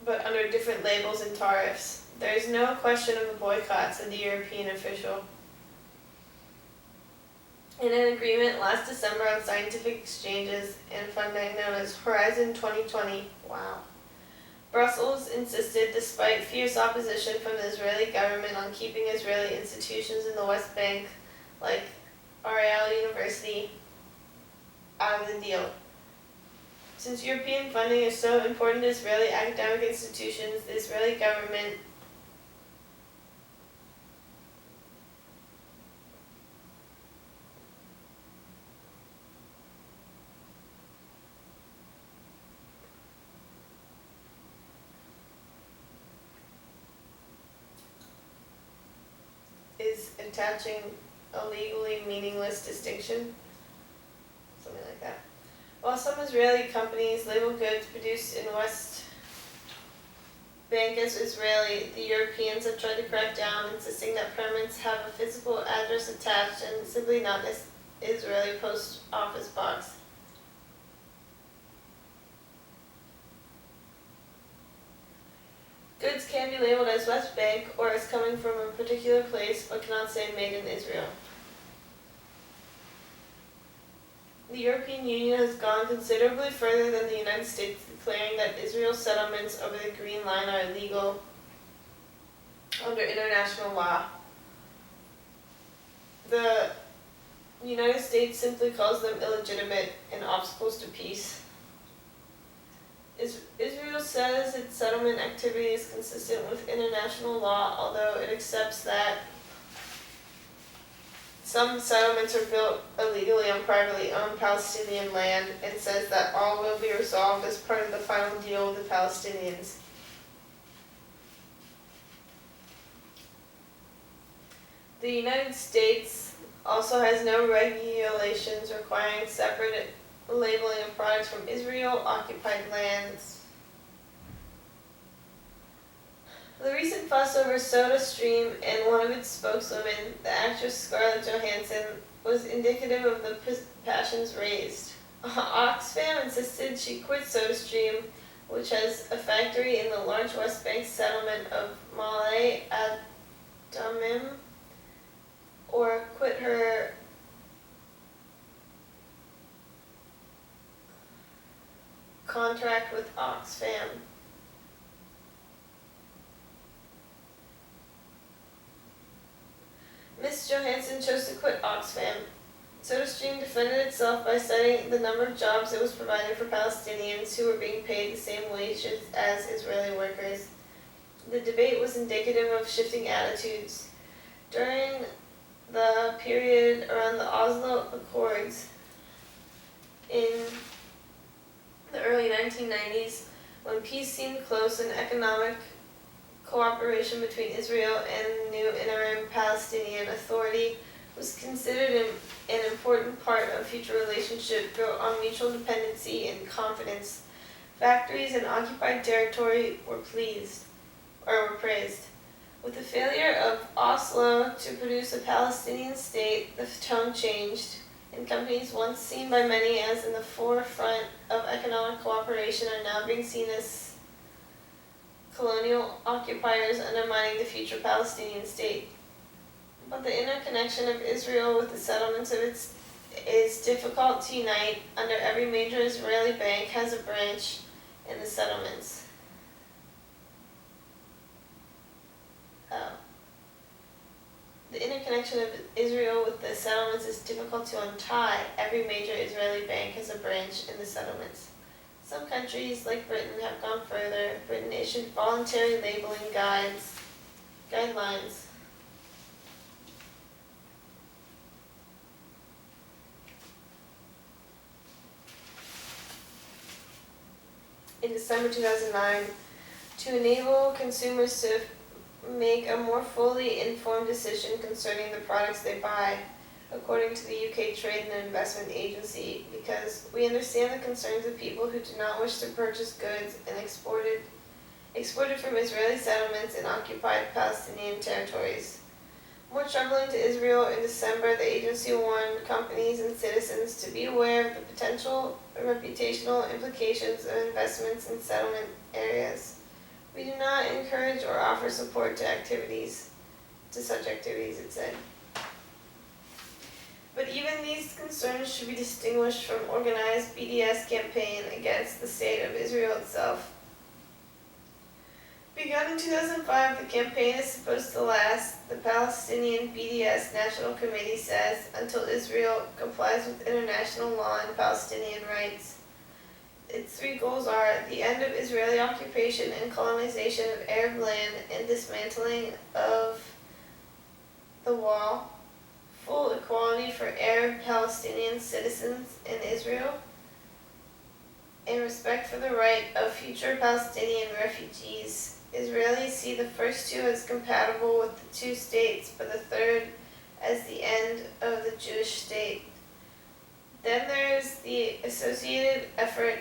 but under different labels and tariffs. There is no question of a boycott, said the European official. In an agreement last December on scientific exchanges and funding known as Horizon 2020, Brussels insisted, despite fierce opposition from the Israeli government, on keeping Israeli institutions in the West Bank, like Ariel University, out of the deal. Since European funding is so important to Israeli academic institutions, the Israeli government is attaching a legally meaningless distinction, something like that. While some Israeli companies label goods produced in West Bank as Israeli, the Europeans have tried to crack down, insisting that permits have a physical address attached and simply not an Israeli post office box. Goods can be labeled as West Bank or as coming from a particular place, but cannot say made in Israel. The European Union has gone considerably further than the United States, declaring that Israel's settlements over the Green Line are illegal under international law. The United States simply calls them illegitimate and obstacles to peace. Israel says its settlement activity is consistent with international law, although it accepts that Some settlements are built illegally on privately owned Palestinian land, and says that all will be resolved as part of the final deal with the Palestinians. The United States also has no regulations requiring separate labeling of products from Israel-occupied lands. The recent fuss over SodaStream and one of its spokeswomen, the actress Scarlett Johansson, was indicative of the passions raised. Oxfam insisted she quit SodaStream, which has a factory in the large West Bank settlement of Ma'ale Adumim, or quit her contract with Oxfam. Ms. Johansson chose to quit Oxfam. SodaStream defended itself by citing the number of jobs it was providing for Palestinians who were being paid the same wages as Israeli workers. The debate was indicative of shifting attitudes. During the period around the Oslo Accords in the early 1990s, when peace seemed close and economic cooperation between Israel and the new interim Palestinian Authority was considered an important part of future relationship built on mutual dependency and confidence. Factories in occupied territory were praised. With the failure of Oslo to produce a Palestinian state, the tone changed, and companies once seen by many as in the forefront of economic cooperation are now being seen as colonial occupiers undermining the future Palestinian state. But the interconnection of Israel with the settlements is difficult to unite. Under every major Israeli bank has a branch in the settlements. The interconnection of Israel with the settlements is difficult to untie. Every major Israeli bank has a branch in the settlements. Some countries, like Britain, have gone further. Britain issued voluntary labeling guidelines. In December 2009, to enable consumers to make a more fully informed decision concerning the products they buy, according to the UK Trade and Investment Agency, because we understand the concerns of people who do not wish to purchase goods and exported from Israeli settlements in occupied Palestinian territories. More troubling to Israel, in December, the agency warned companies and citizens to be aware of the potential reputational implications of investments in settlement areas. We do not encourage or offer support to such activities, it said. But even these concerns should be distinguished from organized BDS campaign against the state of Israel itself. Begun in 2005, the campaign is supposed to last, the Palestinian BDS National Committee says, until Israel complies with international law and Palestinian rights. Its three goals are the end of Israeli occupation and colonization of Arab land and dismantling of the wall, full equality for Arab Palestinian citizens in Israel, and respect for the right of future Palestinian refugees. Israelis see the first two as compatible with the two states, but the third as the end of the Jewish state. Then there is the associated effort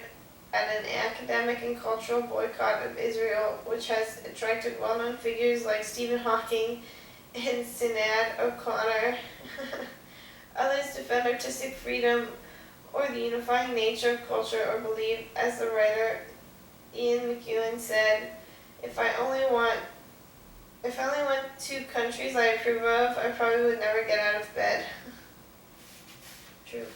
at an academic and cultural boycott of Israel, which has attracted well-known figures like Stephen Hawking and Sinead O'Connor. Others defend artistic freedom or the unifying nature of culture, or believe, as the writer Ian McEwan said, if I only went to countries I approve of, I probably would never get out of bed. True.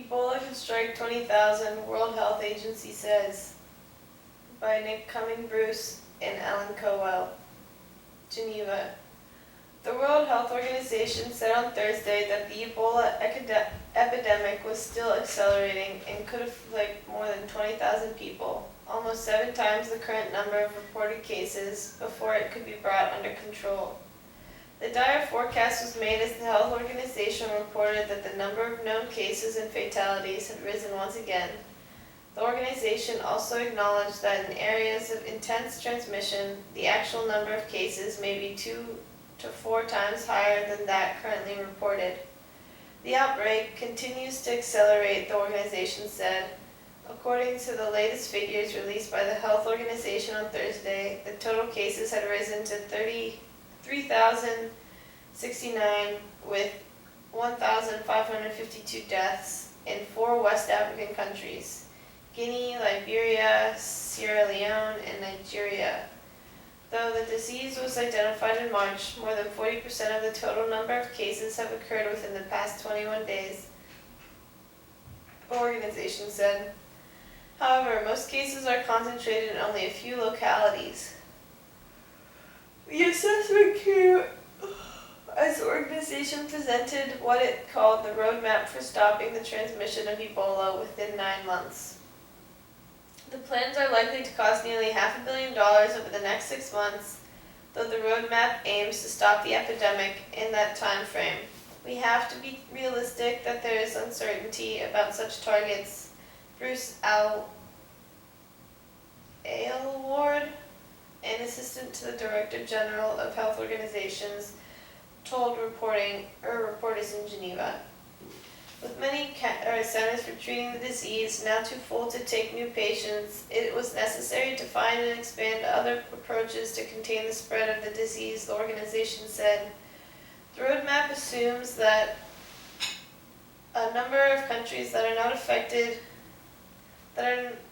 Ebola could strike 20,000, World Health Agency says. By Nick Cumming-Bruce and Alan Cowell. Geneva. The World Health Organization said on Thursday that the Ebola epidemic was still accelerating and could afflict more than 20,000 people, almost 7 times the current number of reported cases, before it could be brought under control. The dire forecast was made as the health organization reported that the number of known cases and fatalities had risen once again. The organization also acknowledged that in areas of intense transmission, the actual number of cases may be 2 to 4 times higher than that currently reported. The outbreak continues to accelerate, the organization said. According to the latest figures released by the health organization on Thursday, the total cases had risen to 33,069 with 1,552 deaths in 4 West African countries: Guinea, Liberia, Sierra Leone, and Nigeria. Though the disease was identified in March, more than 40% of the total number of cases have occurred within the past 21 days, the organization said. However, most cases are concentrated in only a few localities. The assessment came as the organization presented what it called the roadmap for stopping the transmission of Ebola within 9 months. The plans are likely to cost nearly $500 million over the next 6 months, though the roadmap aims to stop the epidemic in that time frame. We have to be realistic that there is uncertainty about such targets, Bruce Aylward, an assistant to the Director General of Health Organizations, told reporters in Geneva. With many centers for treating the disease now too full to take new patients, it was necessary to find and expand other approaches to contain the spread of the disease, the organization said. The roadmap assumes that a number of countries that are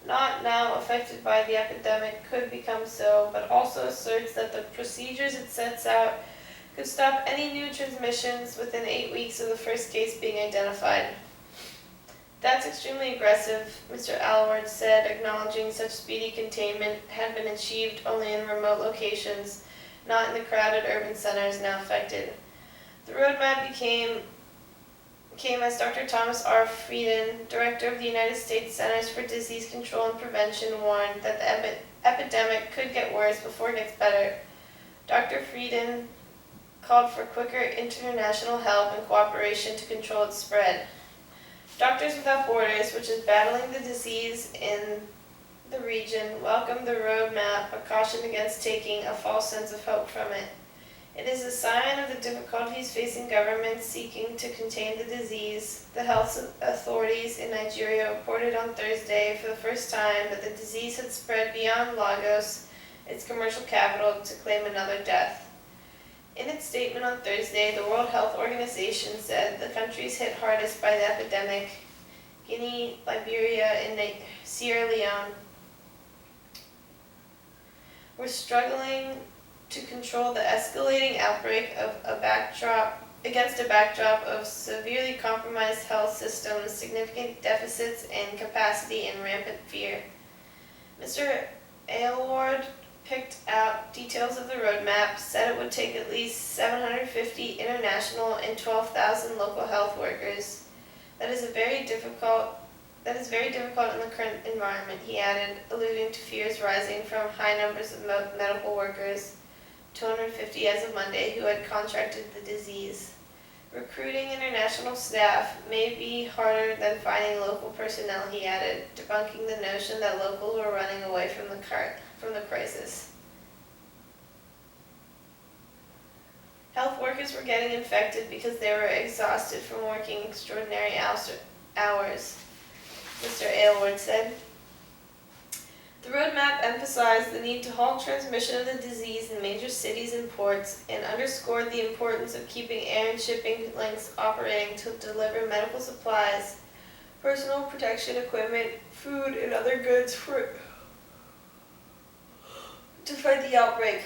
not now affected by the epidemic could become so, but also asserts that the procedures it sets out could stop any new transmissions within 8 weeks of the first case being identified. That's extremely aggressive, Mr. Aylward said, acknowledging such speedy containment had been achieved only in remote locations, not in the crowded urban centers now affected. The roadmap came as Dr. Thomas R. Frieden, director of the United States Centers for Disease Control and Prevention, warned that the epidemic could get worse before it gets better. Dr. Frieden called for quicker international help and cooperation to control its spread. Doctors Without Borders, which is battling the disease in the region, welcomed the roadmap but cautioned against taking a false sense of hope from it. It is a sign of the difficulties facing governments seeking to contain the disease. The health authorities in Nigeria reported on Thursday for the first time that the disease had spread beyond Lagos, its commercial capital, to claim another death. In its statement on Thursday, the World Health Organization said the countries hit hardest by the epidemic, Guinea, Liberia, and Sierra Leone, were struggling to control the escalating outbreak against a backdrop of severely compromised health systems, significant deficits in capacity, and rampant fear. Mr. Aylward picked out details of the roadmap, said it would take at least 750 international and 12,000 local health workers. That is very difficult in the current environment, he added, alluding to fears rising from high numbers of medical workers, 250 as of Monday, who had contracted the disease. Recruiting international staff may be harder than finding local personnel, he added, debunking the notion that locals were running away from the crisis. Health workers were getting infected because they were exhausted from working extraordinary hours, Mr. Aylward said. The roadmap emphasized the need to halt transmission of the disease in major cities and ports, and underscored the importance of keeping air and shipping links operating to deliver medical supplies, personal protection equipment, food, and other goods to fight the outbreak.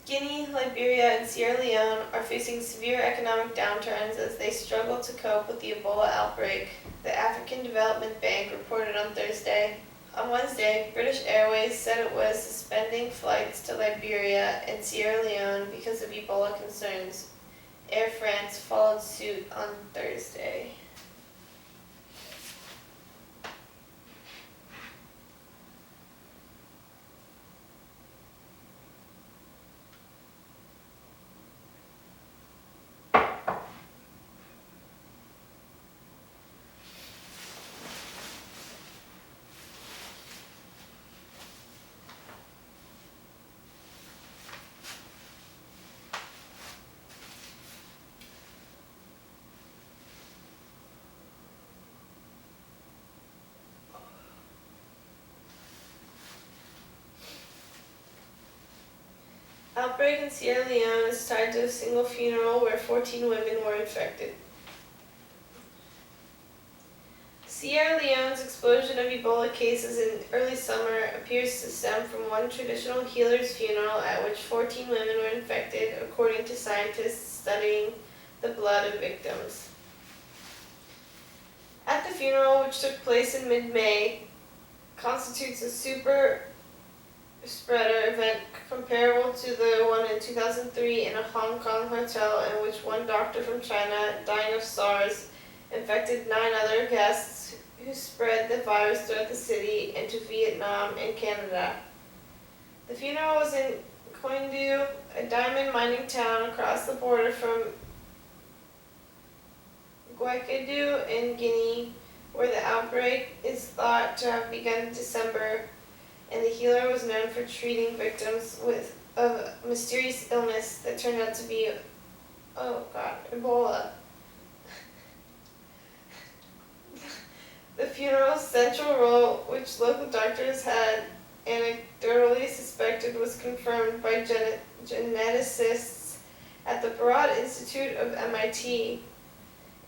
Guinea, Liberia, and Sierra Leone are facing severe economic downturns as they struggle to cope with the Ebola outbreak, the African Development Bank reported on Thursday. On Wednesday, British Airways said it was suspending flights to Liberia and Sierra Leone because of Ebola concerns. Air France followed suit on Thursday. Outbreak in Sierra Leone is tied to a single funeral where 14 women were infected. Sierra Leone's explosion of Ebola cases in early summer appears to stem from one traditional healer's funeral at which 14 women were infected, according to scientists studying the blood of victims. At the funeral, which took place in mid-May, constitutes a super spreader event comparable to the one in 2003 in a Hong Kong hotel in which one doctor from China, dying of SARS, infected 9 other guests who spread the virus throughout the city into Vietnam and Canada. The funeral was in Koindu, a diamond mining town across the border from Guaicaду in Guinea, where the outbreak is thought to have begun in December, and the healer was known for treating victims of a mysterious illness that turned out to be, Ebola. The funeral's central role, which local doctors had anecdotally suspected, was confirmed by geneticists at the Broad Institute of MIT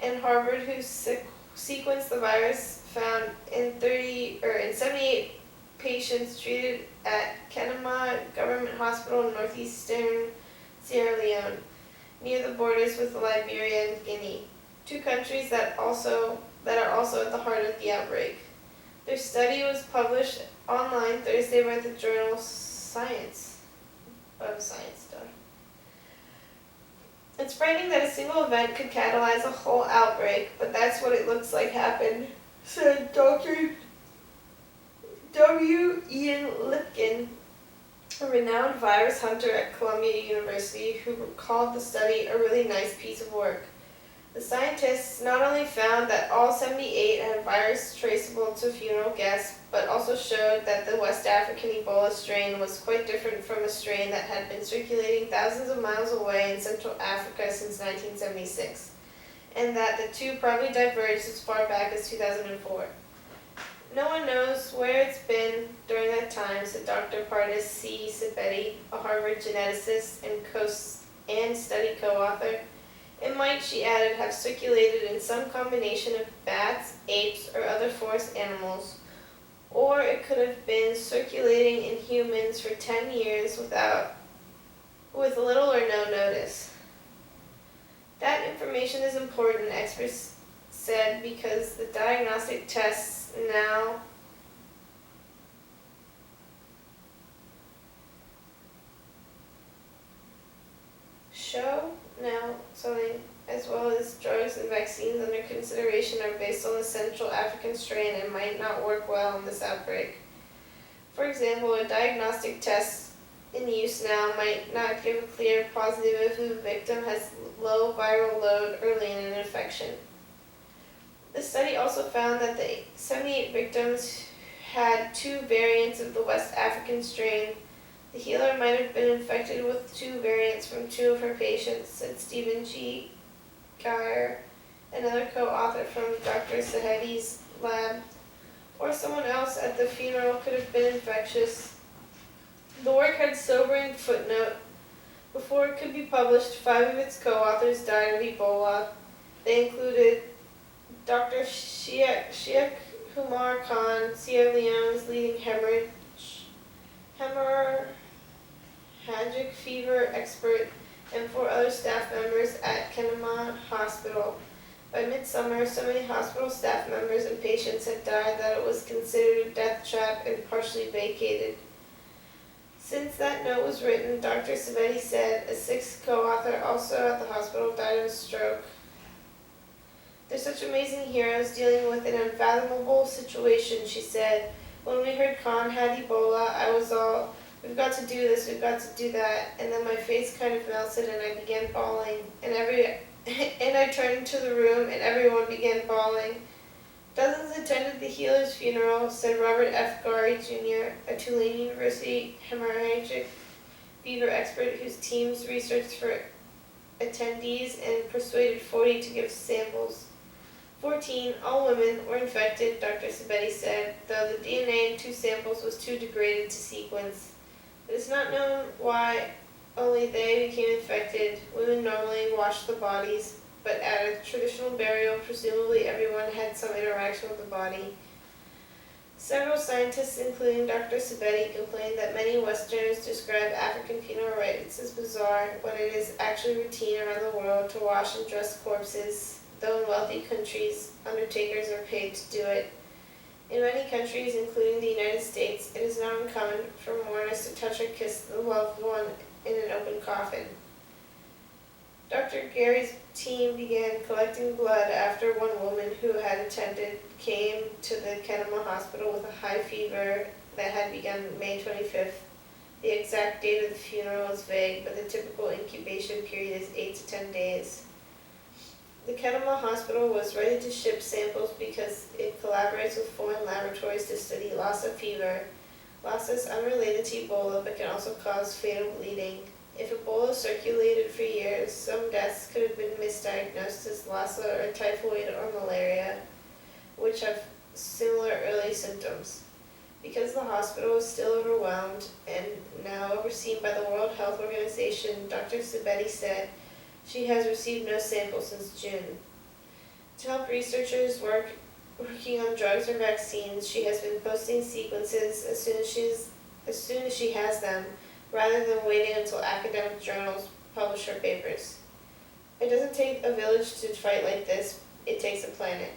and Harvard, who sequenced the virus found in 78 patients treated at Kenema Government Hospital in northeastern Sierra Leone, near the borders with Liberia and Guinea, 2 countries that are also at the heart of the outbreak. Their study was published online Thursday by the journal Science. It's frightening that a single event could catalyze a whole outbreak, but that's what it looks like happened, said Dr. W. Ian Lipkin, a renowned virus hunter at Columbia University, who called the study a really nice piece of work. The scientists not only found that all 78 had virus traceable to funeral guests, but also showed that the West African Ebola strain was quite different from a strain that had been circulating thousands of miles away in Central Africa since 1976, and that the two probably diverged as far back as 2004. No one knows where it's been during that time, said Dr. Pardis C. Sebeti, a Harvard geneticist and study co-author. It might, she added, have circulated in some combination of bats, apes, or other forest animals, or it could have been circulating in humans for 10 years with little or no notice. That information is important, experts said, because the diagnostic tests now show something, as well as drugs and vaccines under consideration, are based on the Central African strain and might not work well in this outbreak. For example, a diagnostic test in use now might not give a clear positive if the victim has low viral load early in an infection. The study also found that the 78 victims had 2 variants of the West African strain. The healer might have been infected with 2 variants from 2 of her patients, said Stephen G. Geyer, another co-author from Dr. Sahedi's lab. Or someone else at the funeral could have been infectious. The work had a sobering footnote. Before it could be published, 5 of its co-authors died of Ebola. They included Dr. Sheikh Umar Khan, Sierra Leone's leading hemorrhagic fever expert, and 4 other staff members at Kenema Hospital. By midsummer, so many hospital staff members and patients had died that it was considered a death trap and partially vacated. Since that note was written, Dr. Savetti said, a sixth co-author also at the hospital died of a stroke. They're such amazing heroes dealing with an unfathomable situation, she said. When we heard Khan had Ebola, I was all, we've got to do this, we've got to do that, and then my face kind of melted and I began bawling, and I turned to the room and everyone began bawling. Dozens attended the healer's funeral, said Robert F. Gari Jr., a Tulane University hemorrhagic fever expert whose teams researched for attendees and persuaded 40 to give samples. 14, all women, were infected, Dr. Sabetti said, though the DNA in 2 samples was too degraded to sequence. It is not known why only they became infected. Women normally wash the bodies, but at a traditional burial, presumably everyone had some interaction with the body. Several scientists, including Dr. Sabetti, complained that many Westerners describe African funeral rites as bizarre when it is actually routine around the world to wash and dress corpses, though in wealthy countries, undertakers are paid to do it. In many countries, including the United States, it is not uncommon for mourners to touch or kiss the loved one in an open coffin. Dr. Gary's team began collecting blood after one woman who had attended came to the Kenema Hospital with a high fever that had begun May 25th. The exact date of the funeral is vague, but the typical incubation period is 8 to 10 days. The Kenema Hospital was ready to ship samples because it collaborates with foreign laboratories to study Lassa fever. Lassa is unrelated to Ebola but can also cause fatal bleeding. If Ebola circulated for years, some deaths could have been misdiagnosed as Lassa or typhoid or malaria, which have similar early symptoms. Because the hospital is still overwhelmed and now overseen by the World Health Organization, Dr. Sabetti said she has received no samples since June. To help researchers working on drugs or vaccines, she has been posting sequences as soon as she has them, rather than waiting until academic journals publish her papers. It doesn't take a village to fight like this, it takes a planet.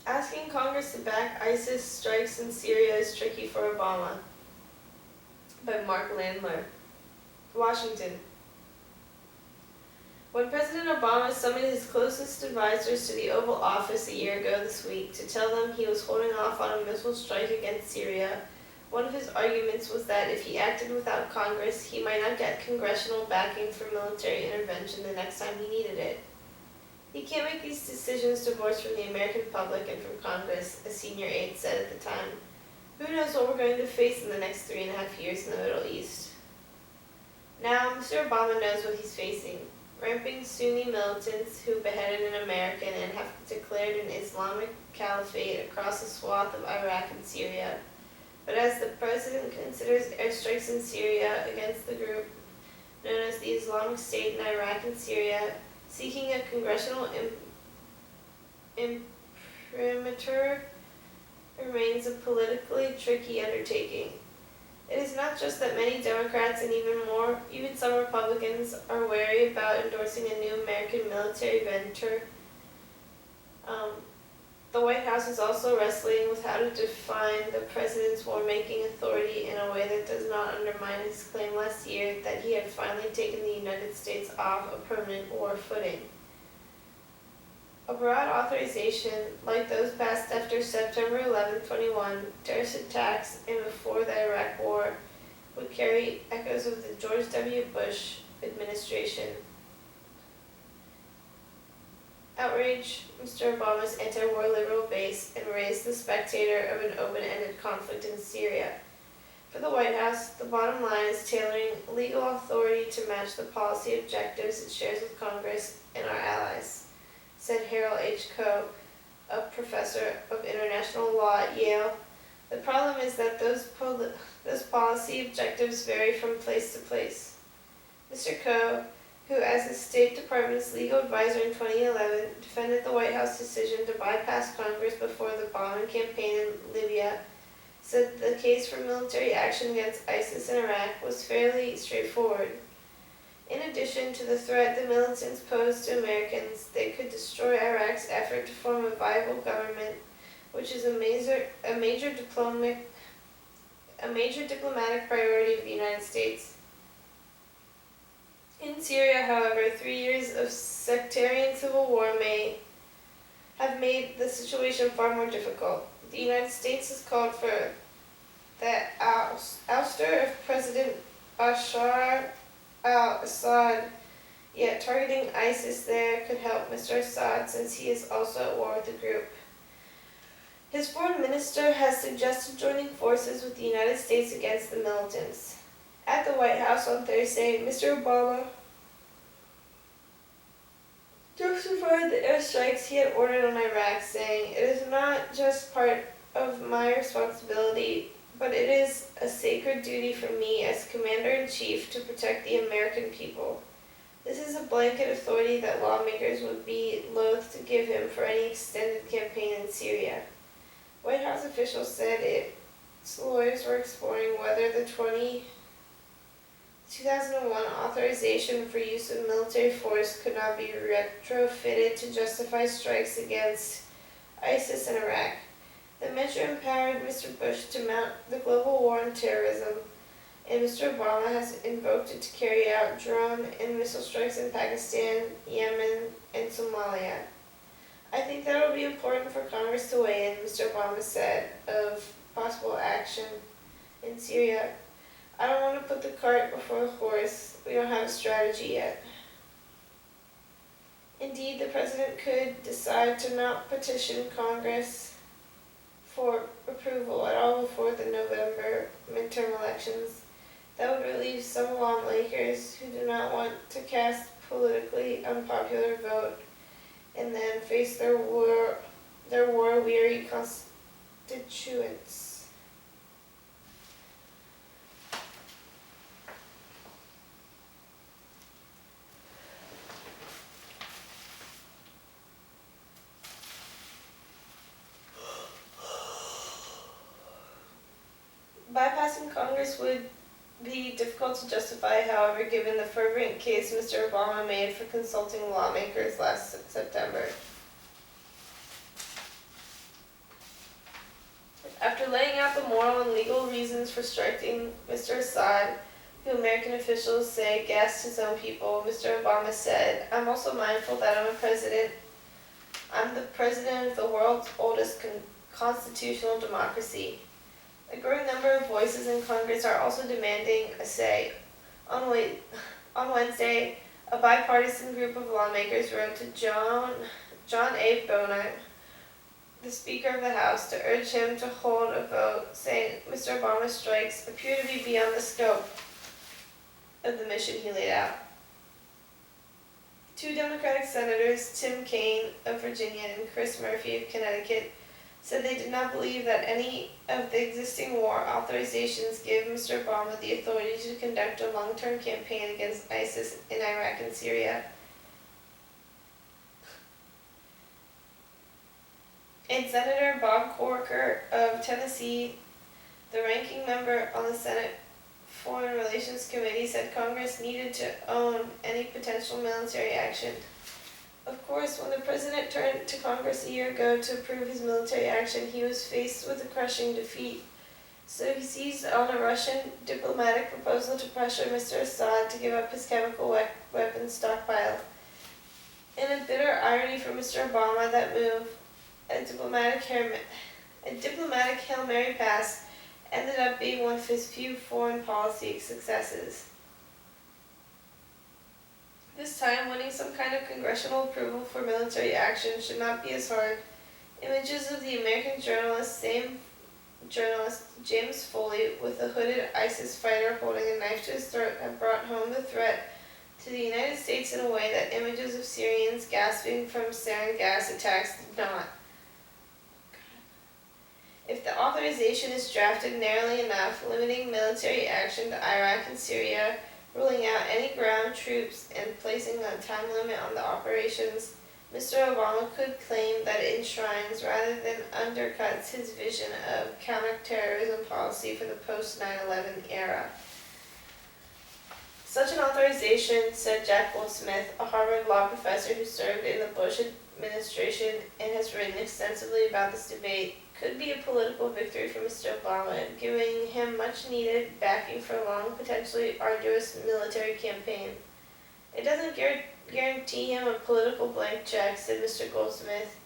Asking Congress to back ISIS strikes in Syria is tricky for Obama. By Mark Landler. Washington. When President Obama summoned his closest advisors to the Oval Office a year ago this week to tell them he was holding off on a missile strike against Syria, one of his arguments was that if he acted without Congress, he might not get congressional backing for military intervention the next time he needed it. He can't make these decisions divorced from the American public and from Congress, a senior aide said at the time. Who knows what we're going to face in the next 3.5 years in the Middle East? Now, Mr. Obama knows what he's facing. Ramping Sunni militants who beheaded an American and have declared an Islamic caliphate across a swath of Iraq and Syria. But as the president considers airstrikes in Syria against the group known as the Islamic State in Iraq and Syria, seeking a congressional imprimatur remains a politically tricky undertaking. It is not just that many Democrats and even some Republicans are wary about endorsing a new American military venture. The White House is also wrestling with how to define the president's war-making authority in a way that does not undermine his claim last year that he had finally taken the United States off a permanent war footing. A broad authorization, like those passed after September 11, 2021, terrorist attacks and before the Iraq War, would carry echoes of the George W. Bush administration. Outrage Mr. Obama's anti-war liberal base and raise the spectator of an open-ended conflict in Syria. For the White House, the bottom line is tailoring legal authority to match the policy objectives it shares with Congress and our allies, said Harold H. Coe, a professor of international law at Yale. The problem is that those policy objectives vary from place to place. Mr. Coe, who as the State Department's legal advisor in 2011 defended the White House decision to bypass Congress before the bombing campaign in Libya, said the case for military action against ISIS in Iraq was fairly straightforward. In addition to the threat the militants posed to Americans, they could destroy Iraq's effort to form a viable government, which is a major diplomatic priority of the United States. In Syria, however, 3 years of sectarian civil war may have made the situation far more difficult. The United States has called for the ouster of President Bashar al-Assad, yet targeting ISIS there could help Mr. Assad since he is also at war with the group. His foreign minister has suggested joining forces with the United States against the militants. At the White House on Thursday, Mr. Obama justified the airstrikes he had ordered on Iraq, saying, "It is not just part of my responsibility, but it is a sacred duty for me as Commander-in-Chief to protect the American people. This is a blanket authority that lawmakers would be loath to give him for any extended campaign in Syria." White House officials said its lawyers were exploring whether the 2001 authorization for use of military force could not be retrofitted to justify strikes against ISIS in Iraq. The measure empowered Mr. Bush to mount the global war on terrorism, and Mr. Obama has invoked it to carry out drone and missile strikes in Pakistan, Yemen, and Somalia. "I think that will be important for Congress to weigh in," Mr. Obama said, of possible action in Syria. "I don't want to put the cart before the horse. We don't have a strategy yet." Indeed, the president could decide to not petition Congress for approval at all before the November midterm elections. That would relieve some lawmakers who do not want to cast politically unpopular vote and then face their war-weary constituents. Bypassing Congress would be difficult to justify, however, given the fervent case Mr. Obama made for consulting lawmakers last September. After laying out the moral and legal reasons for striking Mr. Assad, who American officials say gassed his own people, Mr. Obama said, "I'm also mindful that I'm the president of the world's oldest constitutional democracy. A growing number of voices in Congress are also demanding a say." On Wednesday, a bipartisan group of lawmakers wrote to John A. Boehner, the Speaker of the House, to urge him to hold a vote, saying Mr. Obama's strikes appear to be beyond the scope of the mission he laid out. Two Democratic senators, Tim Kaine of Virginia and Chris Murphy of Connecticut, said they did not believe that any of the existing war authorizations give Mr. Obama the authority to conduct a long-term campaign against ISIS in Iraq and Syria. And Senator Bob Corker of Tennessee, the ranking member on the Senate Foreign Relations Committee, said Congress needed to own any potential military action. Of course, when the president turned to Congress a year ago to approve his military action, he was faced with a crushing defeat. So he seized on a Russian diplomatic proposal to pressure Mr. Assad to give up his chemical weapons stockpile. In a bitter irony for Mr. Obama, that move, a diplomatic Hail Mary pass, ended up being one of his few foreign policy successes. This time, winning some kind of congressional approval for military action should not be as hard. Images of the American journalist James Foley with a hooded ISIS fighter holding a knife to his throat have brought home the threat to the United States in a way that images of Syrians gasping from sarin gas attacks did not. If the authorization is drafted narrowly enough, limiting military action to Iraq and Syria, ruling out any ground troops, and placing a time limit on the operations, Mr. Obama could claim that it enshrines rather than undercuts his vision of counterterrorism policy for the post-9/11 era. Such an authorization, said Jack Goldsmith, a Harvard law professor who served in the Bush administration and has written extensively about this debate, could be a political victory for Mr. Obama, giving him much-needed backing for a long, potentially arduous military campaign. It doesn't guarantee him a political blank check, said Mr. Goldsmith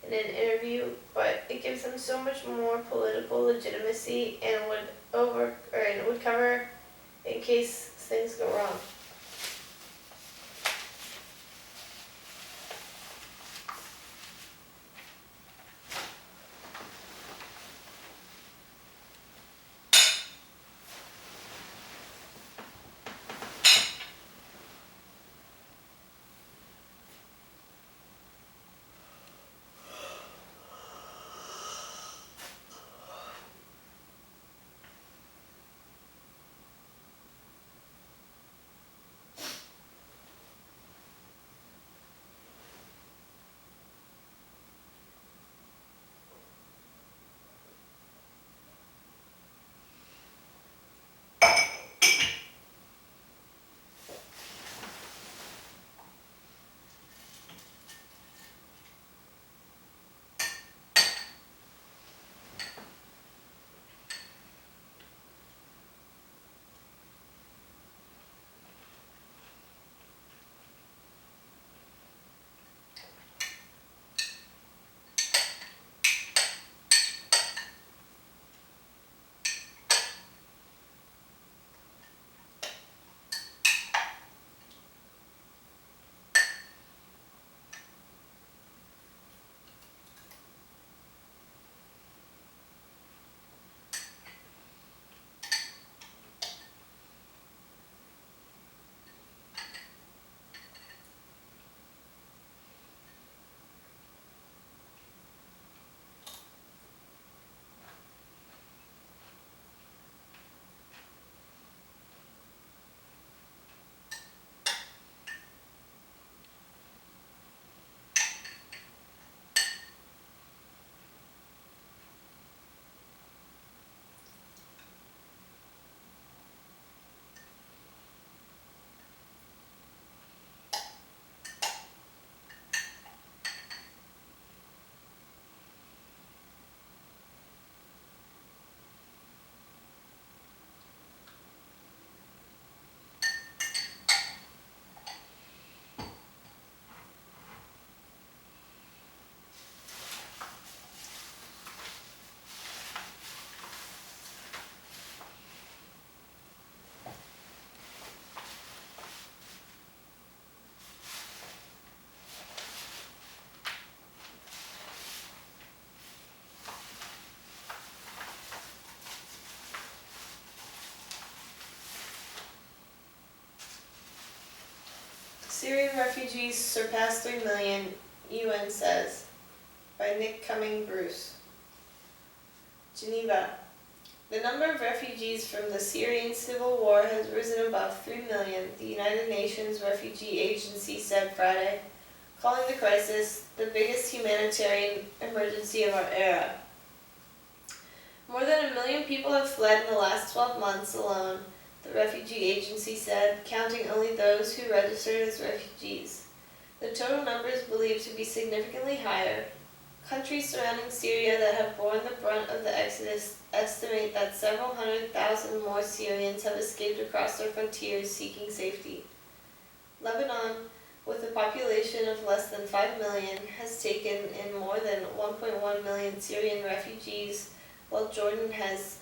in an interview, but it gives him so much more political legitimacy and would cover in case things go wrong. Syrian refugees surpass 3 million, UN says, by Nick Cumming-Bruce. Geneva. The number of refugees from the Syrian civil war has risen above 3 million, the United Nations Refugee Agency said Friday, calling the crisis the biggest humanitarian emergency of our era. More than 1 million people have fled in the last 12 months alone, the refugee agency said, counting only those who registered as refugees. The total number is believed to be significantly higher. Countries surrounding Syria that have borne the brunt of the exodus estimate that several 100,000 more Syrians have escaped across their frontiers seeking safety. Lebanon, with a population of less than 5 million, has taken in more than 1.1 million Syrian refugees, while Jordan has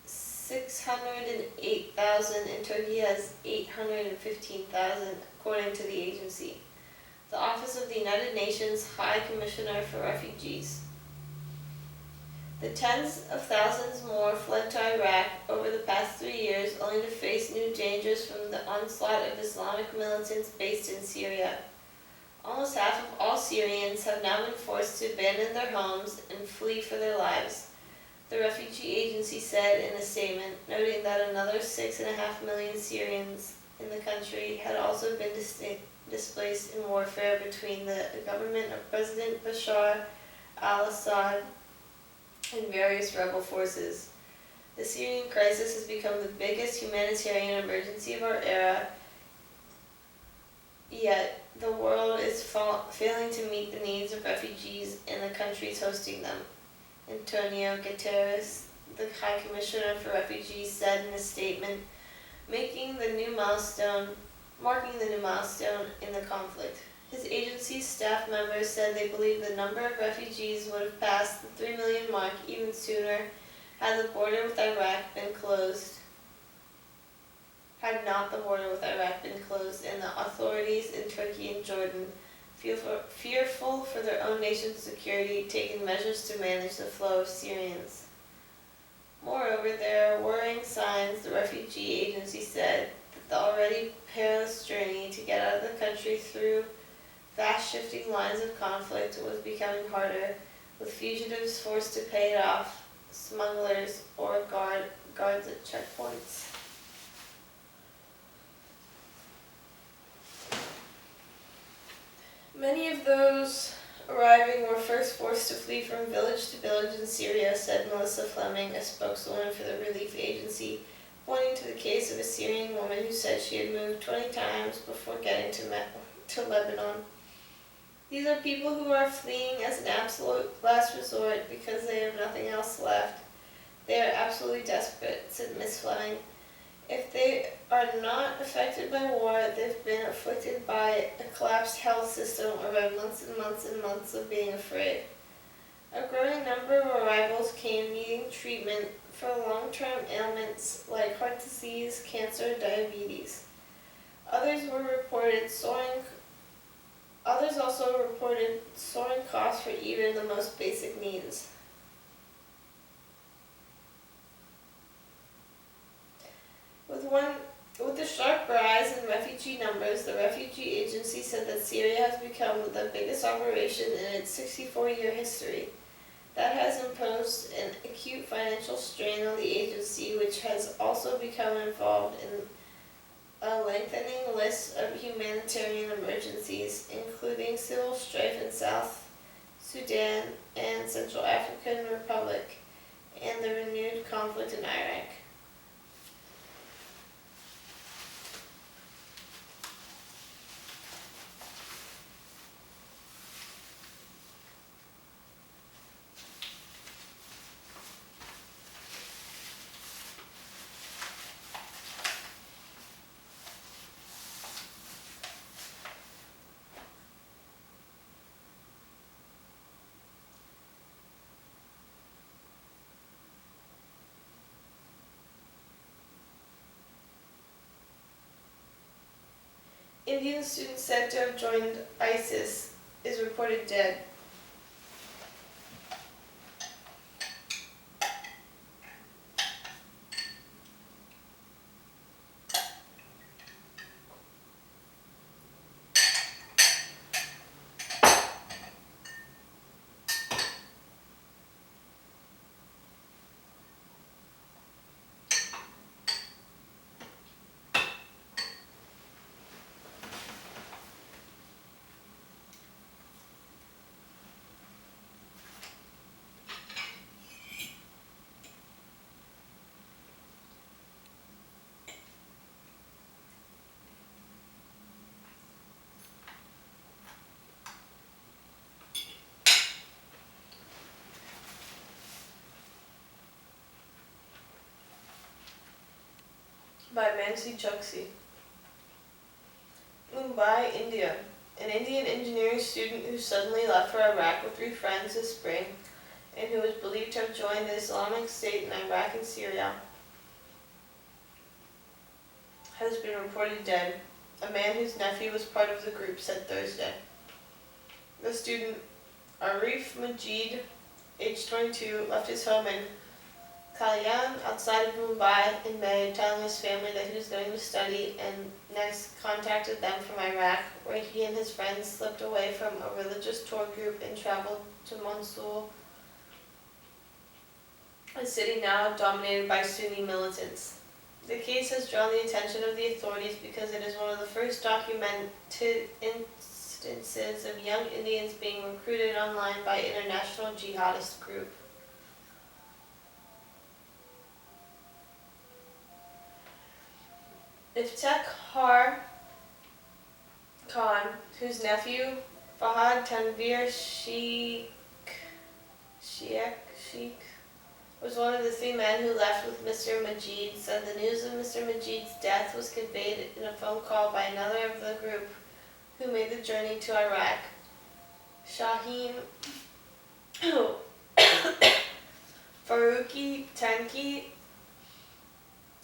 608,000 and Turkey has 815,000, according to the agency. The Office of the United Nations High Commissioner for Refugees. The tens of thousands more fled to Iraq over the past 3 years only to face new dangers from the onslaught of Islamic militants based in Syria. Almost half of all Syrians have now been forced to abandon their homes and flee for their lives, the refugee agency said in a statement, noting that another 6.5 million Syrians in the country had also been displaced in warfare between the government of President Bashar al-Assad and various rebel forces. The Syrian crisis has become the biggest humanitarian emergency of our era, yet the world is failing to meet the needs of refugees in the countries hosting them. Antonio Guterres, the High Commissioner for Refugees, said in a statement, marking the new milestone in the conflict. His agency's staff members said they believe the number of refugees would have passed the 3 million mark even sooner had the border with Iraq been closed. Had not the border with Iraq been closed and the authorities in Turkey and Jordan, fearful for their own nation's security, taken measures to manage the flow of Syrians. Moreover, there are worrying signs, the refugee agency said, that the already perilous journey to get out of the country through fast-shifting lines of conflict was becoming harder, with fugitives forced to pay it off, smugglers, or guards at checkpoints. Many of those arriving were first forced to flee from village to village in Syria, said Melissa Fleming, a spokeswoman for the relief agency, pointing to the case of a Syrian woman who said she had moved 20 times before getting to Lebanon. These are people who are fleeing as an absolute last resort because they have nothing else left. They are absolutely desperate, said Ms. Fleming. If they are not affected by war, they've been afflicted by a collapsed health system or by months and months and months of being afraid. A growing number of arrivals came needing treatment for long-term ailments like heart disease, cancer, diabetes. Others also reported soaring costs for even the most basic needs. With the sharp rise in refugee numbers, the refugee agency said that Syria has become the biggest operation in its 64-year history. That has imposed an acute financial strain on the agency, which has also become involved in a lengthening list of humanitarian emergencies, including civil strife in South Sudan and Central African Republic, and the renewed conflict in Iraq. Indian students said to have joined ISIS is reported dead. by Mansi Choksi. Mumbai, India. An Indian engineering student who suddenly left for Iraq with 3 friends this spring and who was believed to have joined the Islamic State in Iraq and Syria has been reported dead. A man whose nephew was part of the group said Thursday. The student, Arif Majid, age 22, left his home in Kalyan outside of Mumbai in May, telling his family that he was going to study, and next contacted them from Iraq, where he and his friends slipped away from a religious tour group and traveled to Mosul, a city now dominated by Sunni militants. The case has drawn the attention of the authorities because it is one of the first documented instances of young Indians being recruited online by an international jihadist group. Iftekhar Khan, whose nephew Fahad Tanvir Sheikh was one of the 3 men who left with Mr. Majid, said the news of Mr. Majid's death was conveyed in a phone call by another of the group who made the journey to Iraq. Shaheen Faruqi Tanki.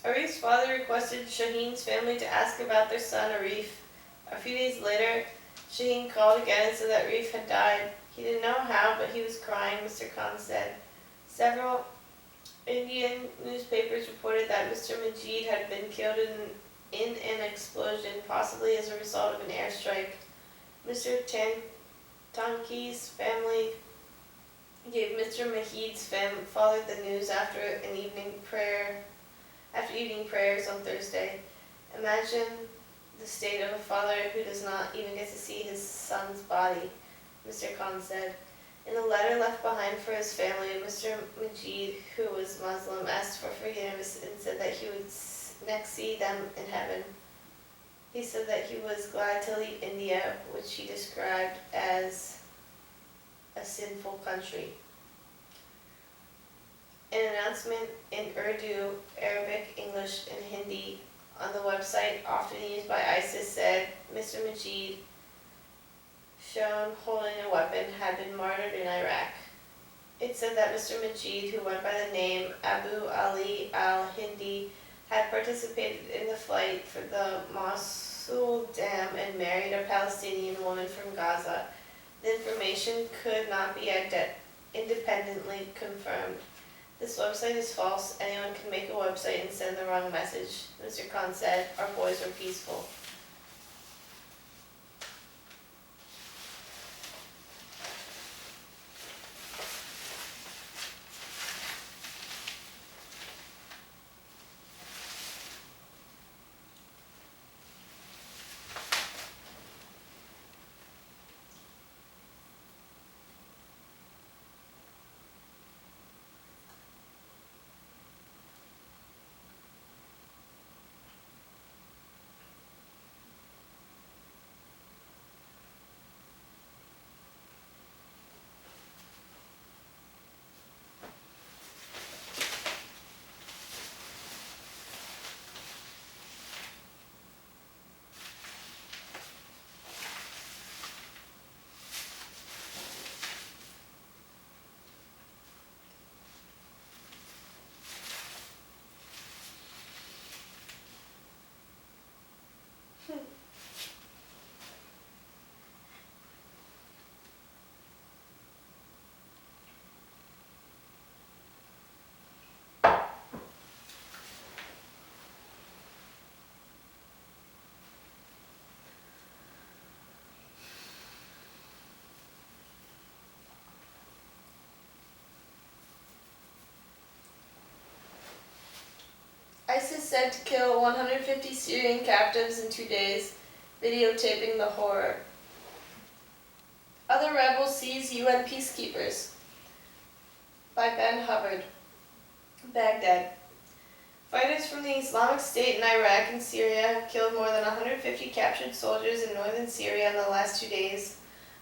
Arif's father requested Shaheen's family to ask about their son Arif. A few days later, Shaheen called again and said that Arif had died. He didn't know how, but he was crying, Mr. Khan said. Several Indian newspapers reported that Mr. Majid had been killed in an explosion, possibly as a result of an airstrike. Mr. Tanki's family gave Mr. Majid's father the news after evening prayers on Thursday. Imagine the state of a father who does not even get to see his son's body, Mr. Khan said. In a letter left behind for his family, Mr. Majid, who was Muslim, asked for forgiveness and said that he would next see them in heaven. He said that he was glad to leave India, which he described as a sinful country. An announcement in Urdu, Arabic, English, and Hindi on the website often used by ISIS said Mr. Majid, shown holding a weapon, had been martyred in Iraq. It said that Mr. Majid, who went by the name Abu Ali al-Hindi, had participated in the fight for the Mosul Dam and married a Palestinian woman from Gaza. The information could not be independently confirmed. This website is false. Anyone can make a website and send the wrong message. Mr. Khan said, our boys were peaceful. ISIS said to kill 150 Syrian captives in 2 days, videotaping the horror. Other rebels seize UN peacekeepers. By Ben Hubbard. Baghdad. Fighters from the Islamic State in Iraq and Syria have killed more than 150 captured soldiers in northern Syria in the last 2 days,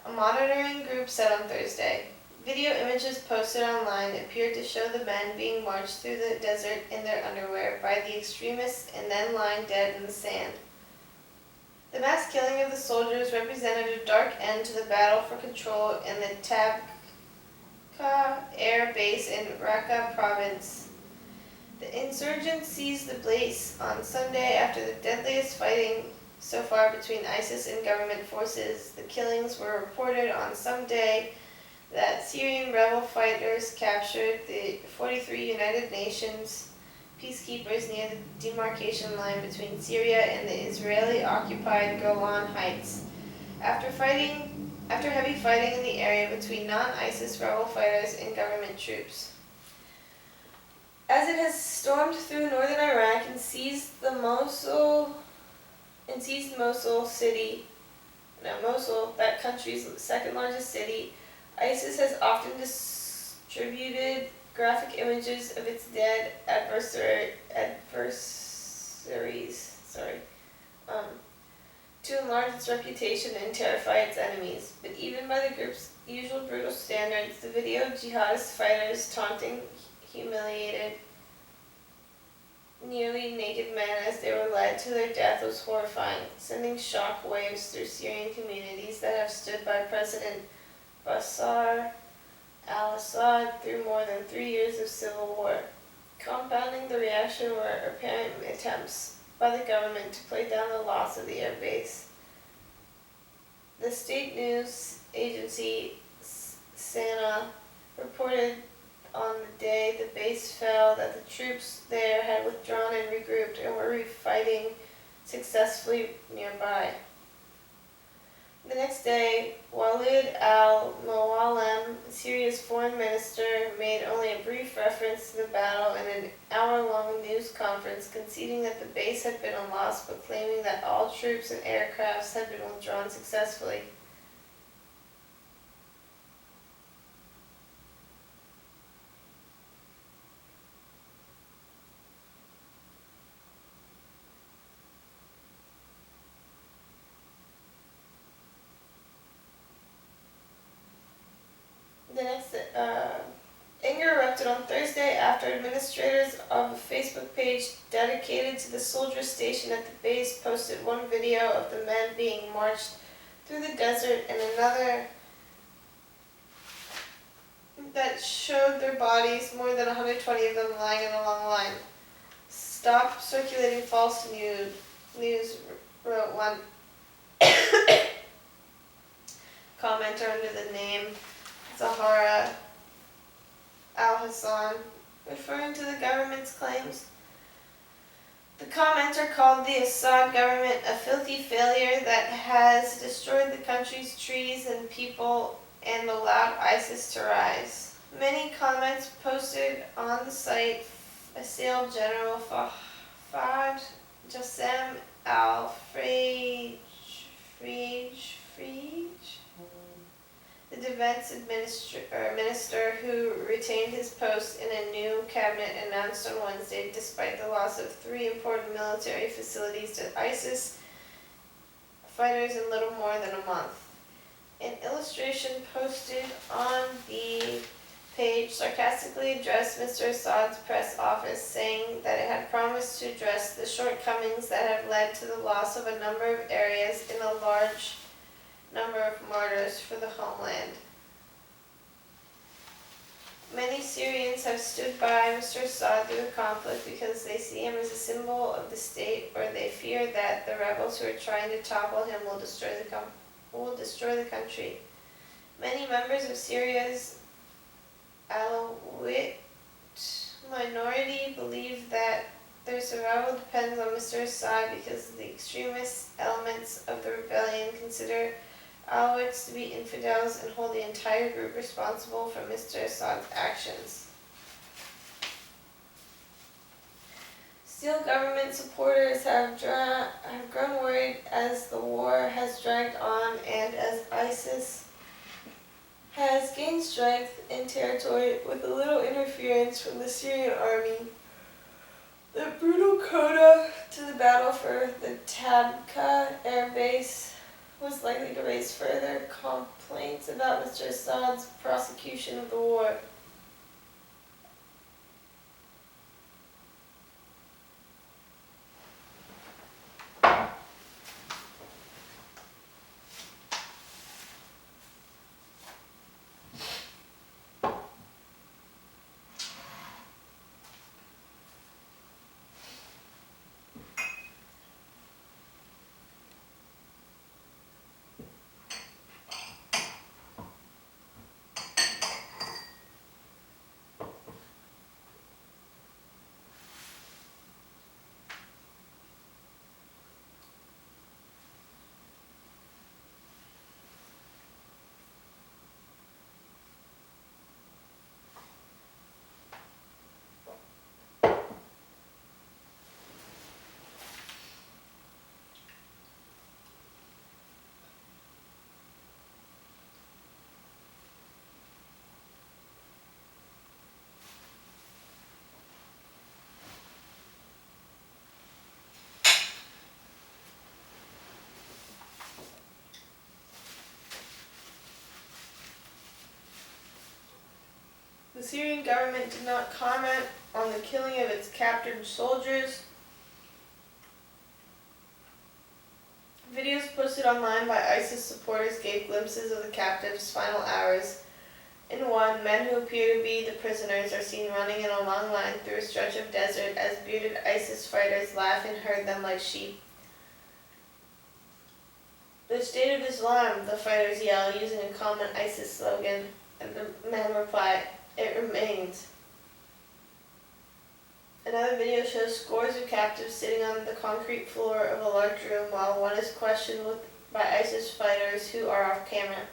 a monitoring group said on Thursday. Video images posted online appeared to show the men being marched through the desert in their underwear by the extremists and then lying dead in the sand. The mass killing of the soldiers represented a dark end to the battle for control in the Tabqa air base in Raqqa province. The insurgents seized the base on Sunday after the deadliest fighting so far between ISIS and government forces. The killings were reported on some day that Syrian rebel fighters captured the 43 United Nations peacekeepers near the demarcation line between Syria and the Israeli-occupied Golan Heights. After heavy fighting in the area between non-ISIS rebel fighters and government troops. As it has stormed through northern Iraq and seized Mosul, that country's second largest city, ISIS has often distributed graphic images of its dead adversaries, to enlarge its reputation and terrify its enemies. But even by the group's usual brutal standards, the video of jihadist fighters taunting humiliated, nearly naked men as they were led to their death was horrifying, sending shock waves through Syrian communities that have stood by President Bashar al-Assad through more than 3 years of civil war. Compounding the reaction were apparent attempts by the government to play down the loss of the air base. The state news agency SANA reported on the day the base fell that the troops there had withdrawn and regrouped and were fighting successfully nearby. The next day, Walid al-Muallem, Syria's foreign minister, made only a brief reference to the battle in an hour-long news conference, conceding that the base had been a loss but claiming that all troops and aircrafts had been withdrawn successfully. Anger erupted on Thursday after administrators of a Facebook page dedicated to the soldiers stationed at the base posted one video of the men being marched through the desert and another that showed their bodies, more than 120 of them lying in a long line. Stop circulating false news, wrote one commenter under the name Zahara Al-Hassan, referring to the government's claims. The commenter called the Assad government a filthy failure that has destroyed the country's trees and people and allowed ISIS to rise. Many comments posted on the site assailed General Fahd Jassem al-Frij, the defense minister who retained his post in a new cabinet, announced on Wednesday despite the loss of 3 important military facilities to ISIS fighters in little more than a month. An illustration posted on the page sarcastically addressed Mr. Assad's press office, saying that it had promised to address the shortcomings that have led to the loss of a number of areas in a large number of martyrs for the homeland. Many Syrians have stood by Mr. Assad through the conflict because they see him as a symbol of the state, or they fear that the rebels who are trying to topple him will destroy the country. Many members of Syria's Alawite minority believe that their survival depends on Mr. Assad because the extremist elements of the rebellion consider Alawites to be infidels and hold the entire group responsible for Mr. Assad's actions. Still, government supporters have grown worried as the war has dragged on and as ISIS has gained strength in territory with a little interference from the Syrian army. The brutal coda to the battle for the Tabqa air base was likely to raise further complaints about Mr. Assad's prosecution of the war. The Syrian government did not comment on the killing of its captured soldiers. Videos posted online by ISIS supporters gave glimpses of the captives' final hours. In one, men who appear to be the prisoners are seen running in a long line through a stretch of desert as bearded ISIS fighters laugh and herd them like sheep. "The State of Islam," the fighters yell using a common ISIS slogan, and the men reply, "It remains." Another video shows scores of captives sitting on the concrete floor of a large room while one is questioned by ISIS fighters who are off camera.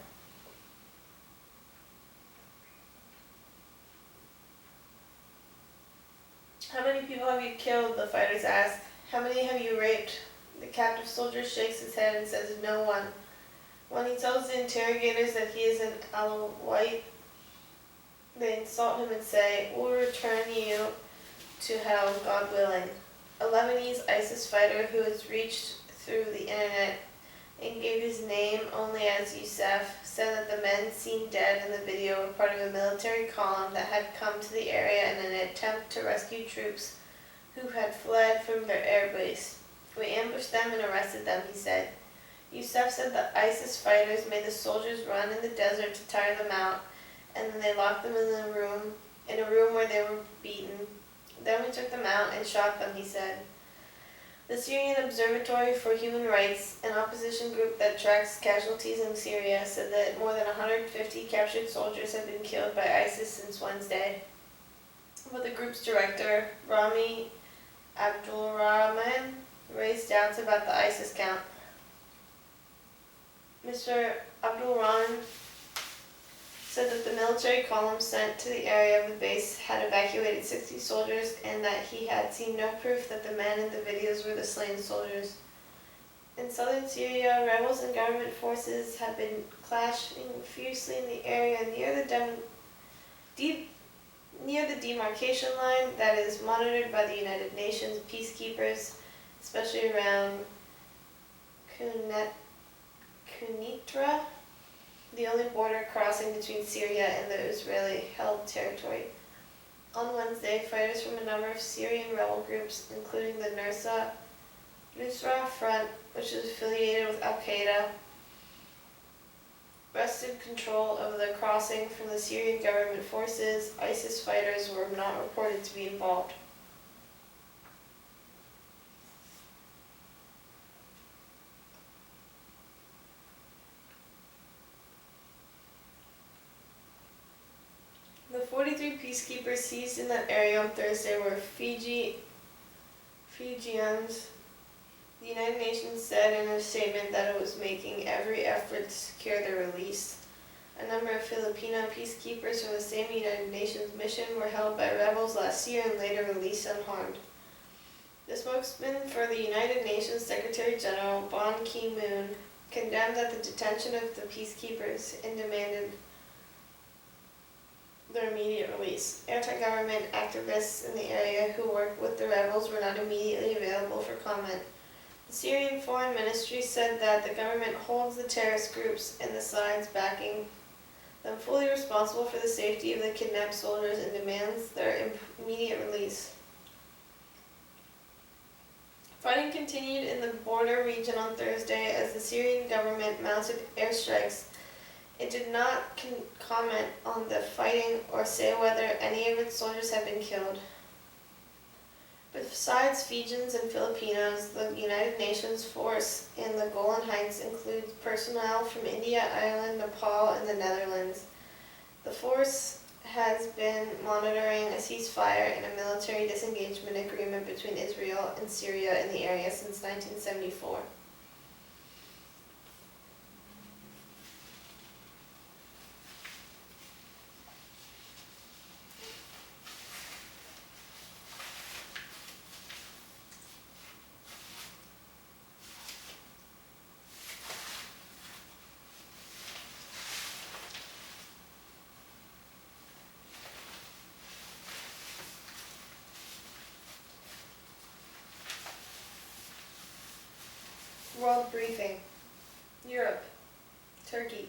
"How many people have you killed?" the fighters ask. "How many have you raped?" The captive soldier shakes his head and says, "No one." When he tells the interrogators that he is an Alawite, they insult him and say, "We'll return you to hell, God willing." A Lebanese ISIS fighter who has reached through the internet and gave his name only as Youssef said that the men seen dead in the video were part of a military column that had come to the area in an attempt to rescue troops who had fled from their air base. "We ambushed them and arrested them," he said. Youssef said the ISIS fighters made the soldiers run in the desert to tire them out, and then they locked them in a room where they were beaten. "Then we took them out and shot them," he said. The Syrian Observatory for Human Rights, an opposition group that tracks casualties in Syria, said that more than 150 captured soldiers have been killed by ISIS since Wednesday. But the group's director, Rami Abdulrahman, raised doubts about the ISIS count. Mr. Abdulrahman said that the military column sent to the area of the base had evacuated 60 soldiers and that he had seen no proof that the men in the videos were the slain soldiers. In southern Syria, rebels and government forces have been clashing fiercely in the area near the demarcation line that is monitored by the United Nations peacekeepers, especially around Quneitra, the only border crossing between Syria and the Israeli-held territory. On Wednesday, fighters from a number of Syrian rebel groups, including the Nusra Front, which is affiliated with Al-Qaeda, wrested control of the crossing from the Syrian government forces. ISIS fighters were not reported to be involved. The 43 peacekeepers seized in that area on Thursday were Fijians. The United Nations said in a statement that it was making every effort to secure their release. A number of Filipino peacekeepers from the same United Nations mission were held by rebels last year and later released unharmed. The spokesman for the United Nations Secretary General Ban Ki-moon condemned that the detention of the peacekeepers and demanded their immediate release. Anti-government activists in the area who worked with the rebels were not immediately available for comment. The Syrian Foreign Ministry said that the government holds the terrorist groups and the sides backing them fully responsible for the safety of the kidnapped soldiers and demands their immediate release. Fighting continued in the border region on Thursday as the Syrian government mounted airstrikes. It did not comment on the fighting or say whether any of its soldiers have been killed. Besides Fijians and Filipinos, the United Nations force in the Golan Heights includes personnel from India, Ireland, Nepal, and the Netherlands. The force has been monitoring a ceasefire and a military disengagement agreement between Israel and Syria in the area since 1974. World Briefing. Europe. Turkey.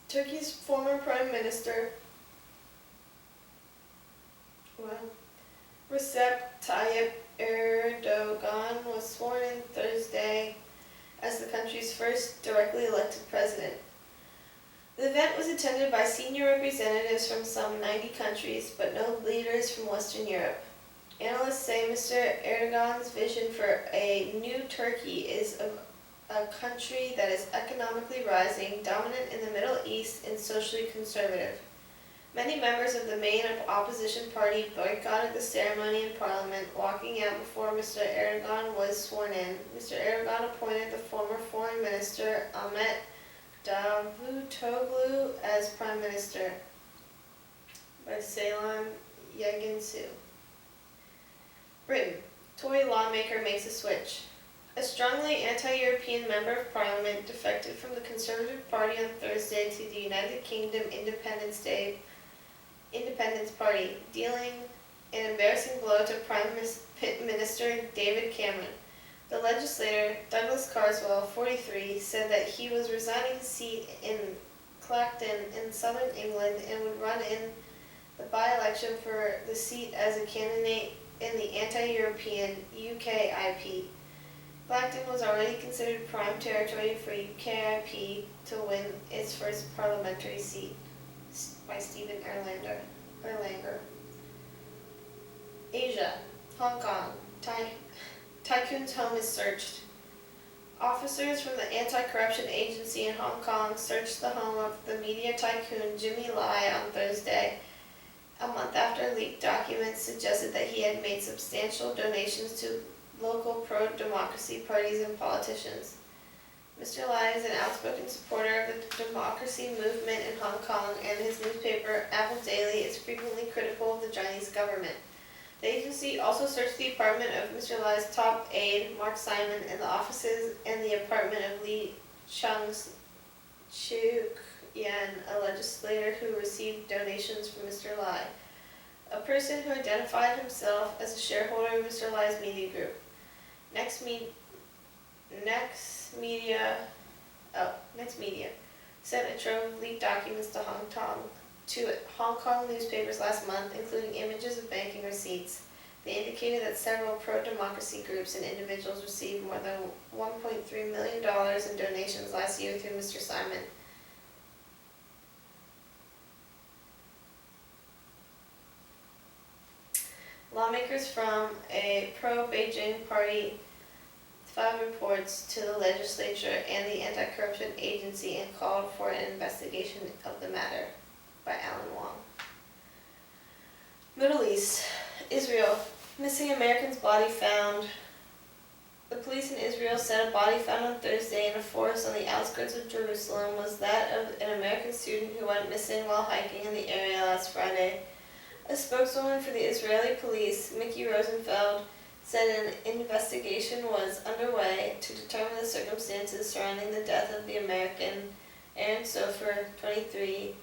Turkey's former Prime Minister, Recep Tayyip Erdogan, was sworn in Thursday as the country's first directly elected president. The event was attended by senior representatives from some 90 countries, but no leaders from Western Europe. Analysts say Mr. Erdogan's vision for a new Turkey is a country that is economically rising, dominant in the Middle East, and socially conservative. Many members of the main opposition party boycotted the ceremony in parliament, walking out before Mr. Erdogan was sworn in. Mr. Erdogan appointed the former foreign minister Ahmet Davutoglu as prime minister by Seylan Yeginsu. Britain. Tory lawmaker makes a switch. A strongly anti-European member of parliament defected from the Conservative Party on Thursday to the United Kingdom Independence Party, dealing an embarrassing blow to Prime Minister David Cameron. The legislator, Douglas Carswell, 43, said that he was resigning his seat in Clacton in southern England and would run in the by-election for the seat as a candidate in the anti-European UKIP. Clacton was already considered prime territory for UKIP to win its first parliamentary seat. By Stephen Erlanger. Asia. Hong Kong. Tycoon's home is searched. Officers from the Anti-Corruption Agency in Hong Kong searched the home of the media tycoon Jimmy Lai on Thursday, a month after leaked documents suggested that he had made substantial donations to local pro-democracy parties and politicians. Mr. Lai is an outspoken supporter of the democracy movement in Hong Kong, and his newspaper, Apple Daily, is frequently critical of the Chinese government. The agency also searched the apartment of Mr. Lai's top aide, Mark Simon, and the offices and the apartment of Lee Chung-Yan, a legislator who received donations from Mr. Lai, a person who identified himself as a shareholder of Mr. Lai's media group. Next Media sent a trove of leaked documents to Hong Kong newspapers last month, including images of banking receipts. They indicated that several pro-democracy groups and individuals received more than $1.3 million in donations last year through Mr. Simon. Lawmakers from a pro-Beijing party filed reports to the legislature and the Anti-Corruption Agency and called for an investigation of the matter. By Alan Wong. Middle East. Israel. Missing American's body found. The police in Israel said a body found on Thursday in a forest on the outskirts of Jerusalem was that of an American student who went missing while hiking in the area last Friday. A spokeswoman for the Israeli police, Mickey Rosenfeld, said an investigation was underway to determine the circumstances surrounding the death of the American Aaron Sofer, 23,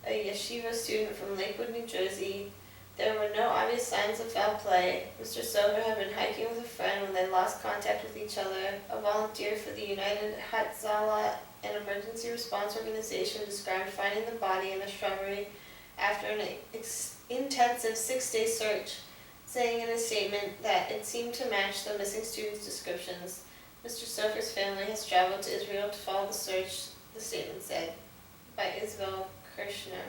a yeshiva student from Lakewood, New Jersey, There were no obvious signs of foul play. Mr. Silver had been hiking with a friend when they lost contact with each other. A volunteer for the United Hatzalah, an emergency response organization, described finding the body in a shrubbery after an intensive 6-day search, saying in a statement that it seemed to match the missing students' descriptions. Mr. Silver's family has traveled to Israel to follow the search, the statement said, by Isabel Kirshner.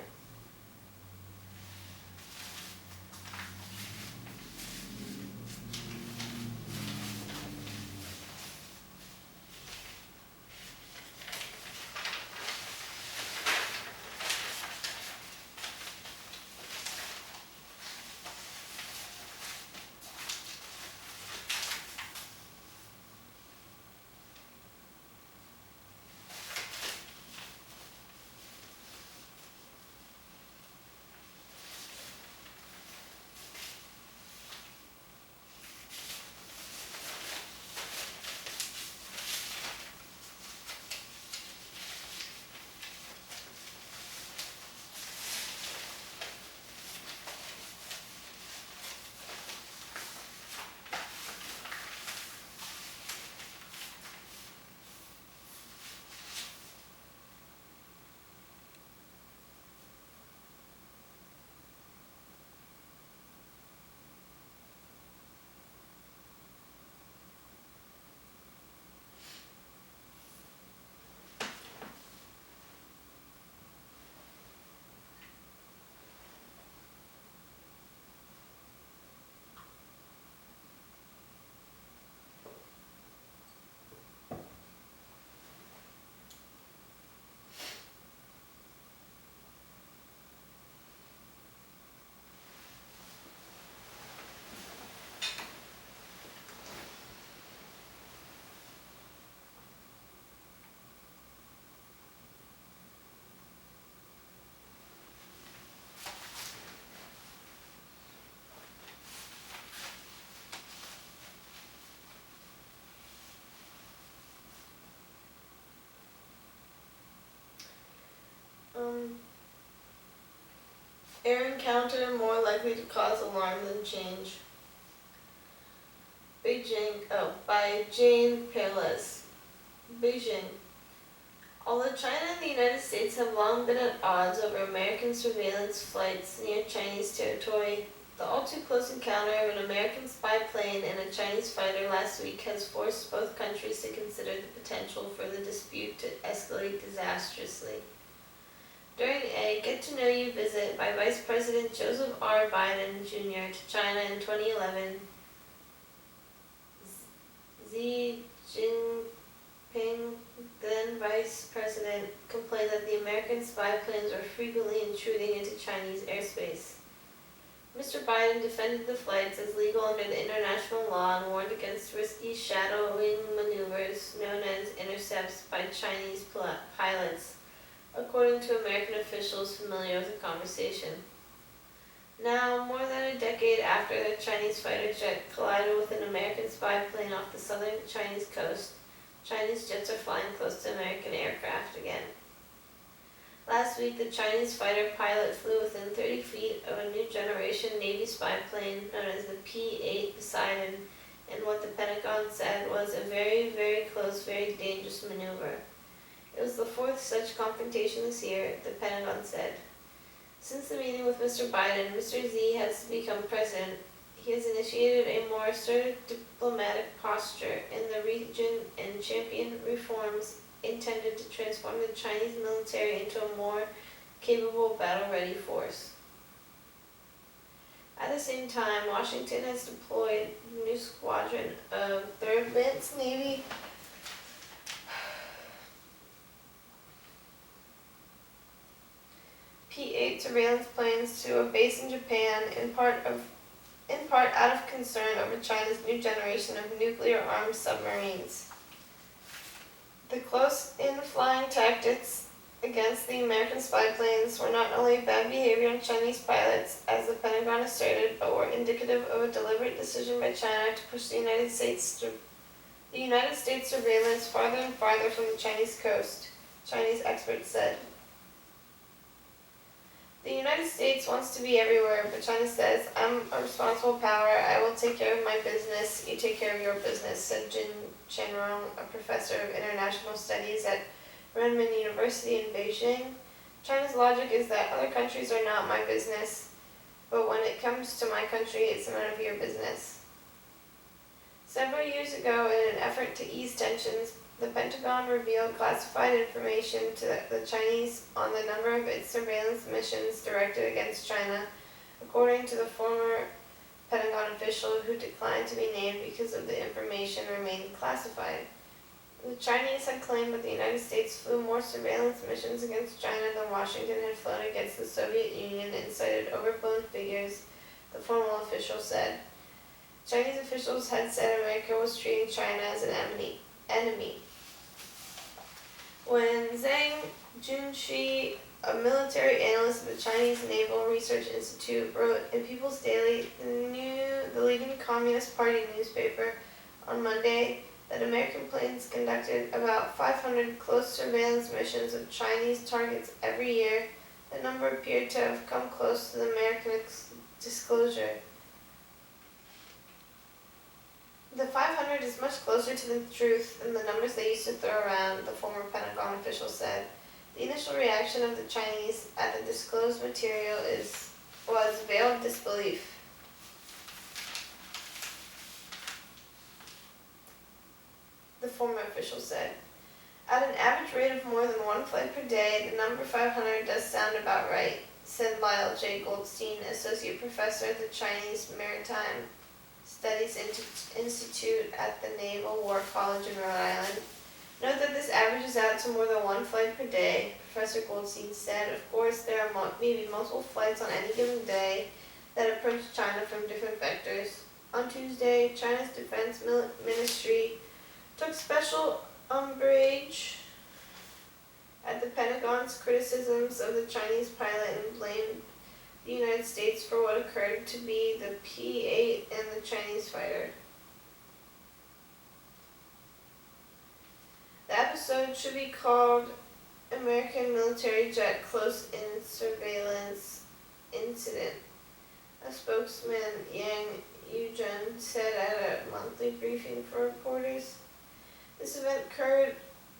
Air encounter more likely to cause alarm than change. By Jane Perles. Beijing. Although China and the United States have long been at odds over American surveillance flights near Chinese territory, the all-too-close encounter of an American spy plane and a Chinese fighter last week has forced both countries to consider the potential for the dispute to escalate disastrously. During a get-to-know-you visit by Vice President Joseph R. Biden Jr. to China in 2011, Xi Jinping, then Vice President, complained that the American spy planes were frequently intruding into Chinese airspace. Mr. Biden defended the flights as legal under the international law and warned against risky shadowing maneuvers known as intercepts by Chinese pilots, according to American officials familiar with the conversation. Now, more than a decade after the Chinese fighter jet collided with an American spy plane off the southern Chinese coast, Chinese jets are flying close to American aircraft again. Last week, the Chinese fighter pilot flew within 30 feet of a new generation Navy spy plane known as the P-8 Poseidon in what the Pentagon said was a very, very close, very dangerous maneuver. It was the fourth such confrontation this year, the Pentagon said. Since the meeting with Mr. Biden, Mr. Xi has become president. He has initiated a more assertive diplomatic posture in the region and championed reforms intended to transform the Chinese military into a more capable, battle-ready force. At the same time, Washington has deployed a new squadron of 3rd Advanced Navy P-8 surveillance planes to a base in Japan, in part out of concern over China's new generation of nuclear-armed submarines. The close-in flying tactics against the American spy planes were not only bad behavior on Chinese pilots, as the Pentagon asserted, but were indicative of a deliberate decision by China to push the United States surveillance farther and farther from the Chinese coast, Chinese experts said. The United States wants to be everywhere, but China says, I'm a responsible power. I will take care of my business. You take care of your business, said Jin Chenrong, a professor of international studies at Renmin University in Beijing. China's logic is that other countries are not my business, but when it comes to my country, it's none of your business. Several years ago, in an effort to ease tensions, the Pentagon revealed classified information to the Chinese on the number of its surveillance missions directed against China, according to the former Pentagon official who declined to be named because of the information remained classified. The Chinese had claimed that the United States flew more surveillance missions against China than Washington had flown against the Soviet Union and cited overblown figures, the formal official said. Chinese officials had said America was treating China as an enemy. When Zhang Junshi, a military analyst at the Chinese Naval Research Institute, wrote in People's Daily, the leading Communist Party newspaper, on Monday, that American planes conducted about 500 close surveillance missions of Chinese targets every year, the number appeared to have come close to the American disclosure. The 500 is much closer to the truth than the numbers they used to throw around, the former Pentagon official said. The initial reaction of the Chinese at the disclosed material was veiled disbelief. The former official said. At an average rate of more than one flight per day, the number 500 does sound about right, said Lyle J. Goldstein, associate professor at the Chinese Maritime Studies Institute at the Naval War College in Rhode Island. Note that this averages out to more than one flight per day, Professor Goldstein said. Of course, there are maybe multiple flights on any given day that approach China from different vectors. On Tuesday, China's Defense Ministry took special umbrage at the Pentagon's criticisms of the Chinese pilot and blamed the United States for what occurred to be the P-8 and the Chinese fighter. The episode should be called American Military Jet Close-In Surveillance Incident, a spokesman, Yang Yujun, said at a monthly briefing for reporters. This event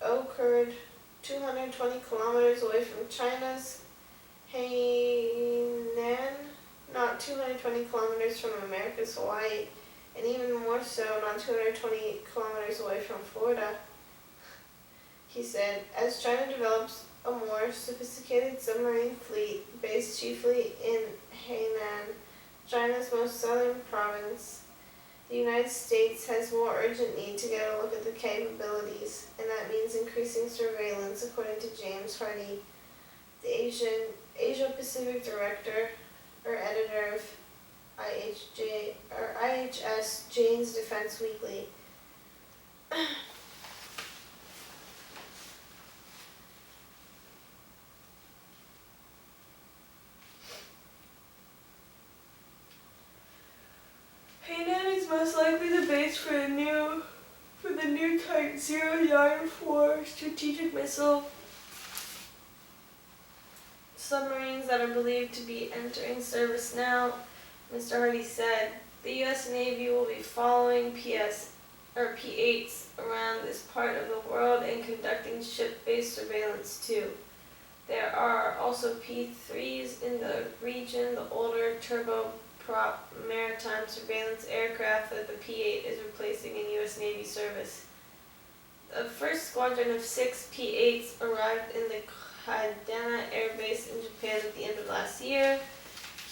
occurred 220 kilometers away from China's Hainan, not 220 kilometers from America's Hawaii, and even more so, not 220 kilometers away from Florida. He said, as China develops a more sophisticated submarine fleet based chiefly in Hainan, China's most southern province, the United States has more urgent need to get a look at the capabilities, and that means increasing surveillance, according to James Hardy, the Asia-Pacific director or editor of IHS Jane's Defense Weekly. Hainan is most likely the base for the new Type 0 Yarn 4 strategic missile submarines that are believed to be entering service now, Mr. Hardy said. The U.S. Navy will be following P-8s around this part of the world and conducting ship-based surveillance too. There are also P-3s in the region, the older turboprop maritime surveillance aircraft that the P-8 is replacing in U.S. Navy service. The first squadron of 6 P-8s arrived in the Kadena Air Base in Japan at the end of last year.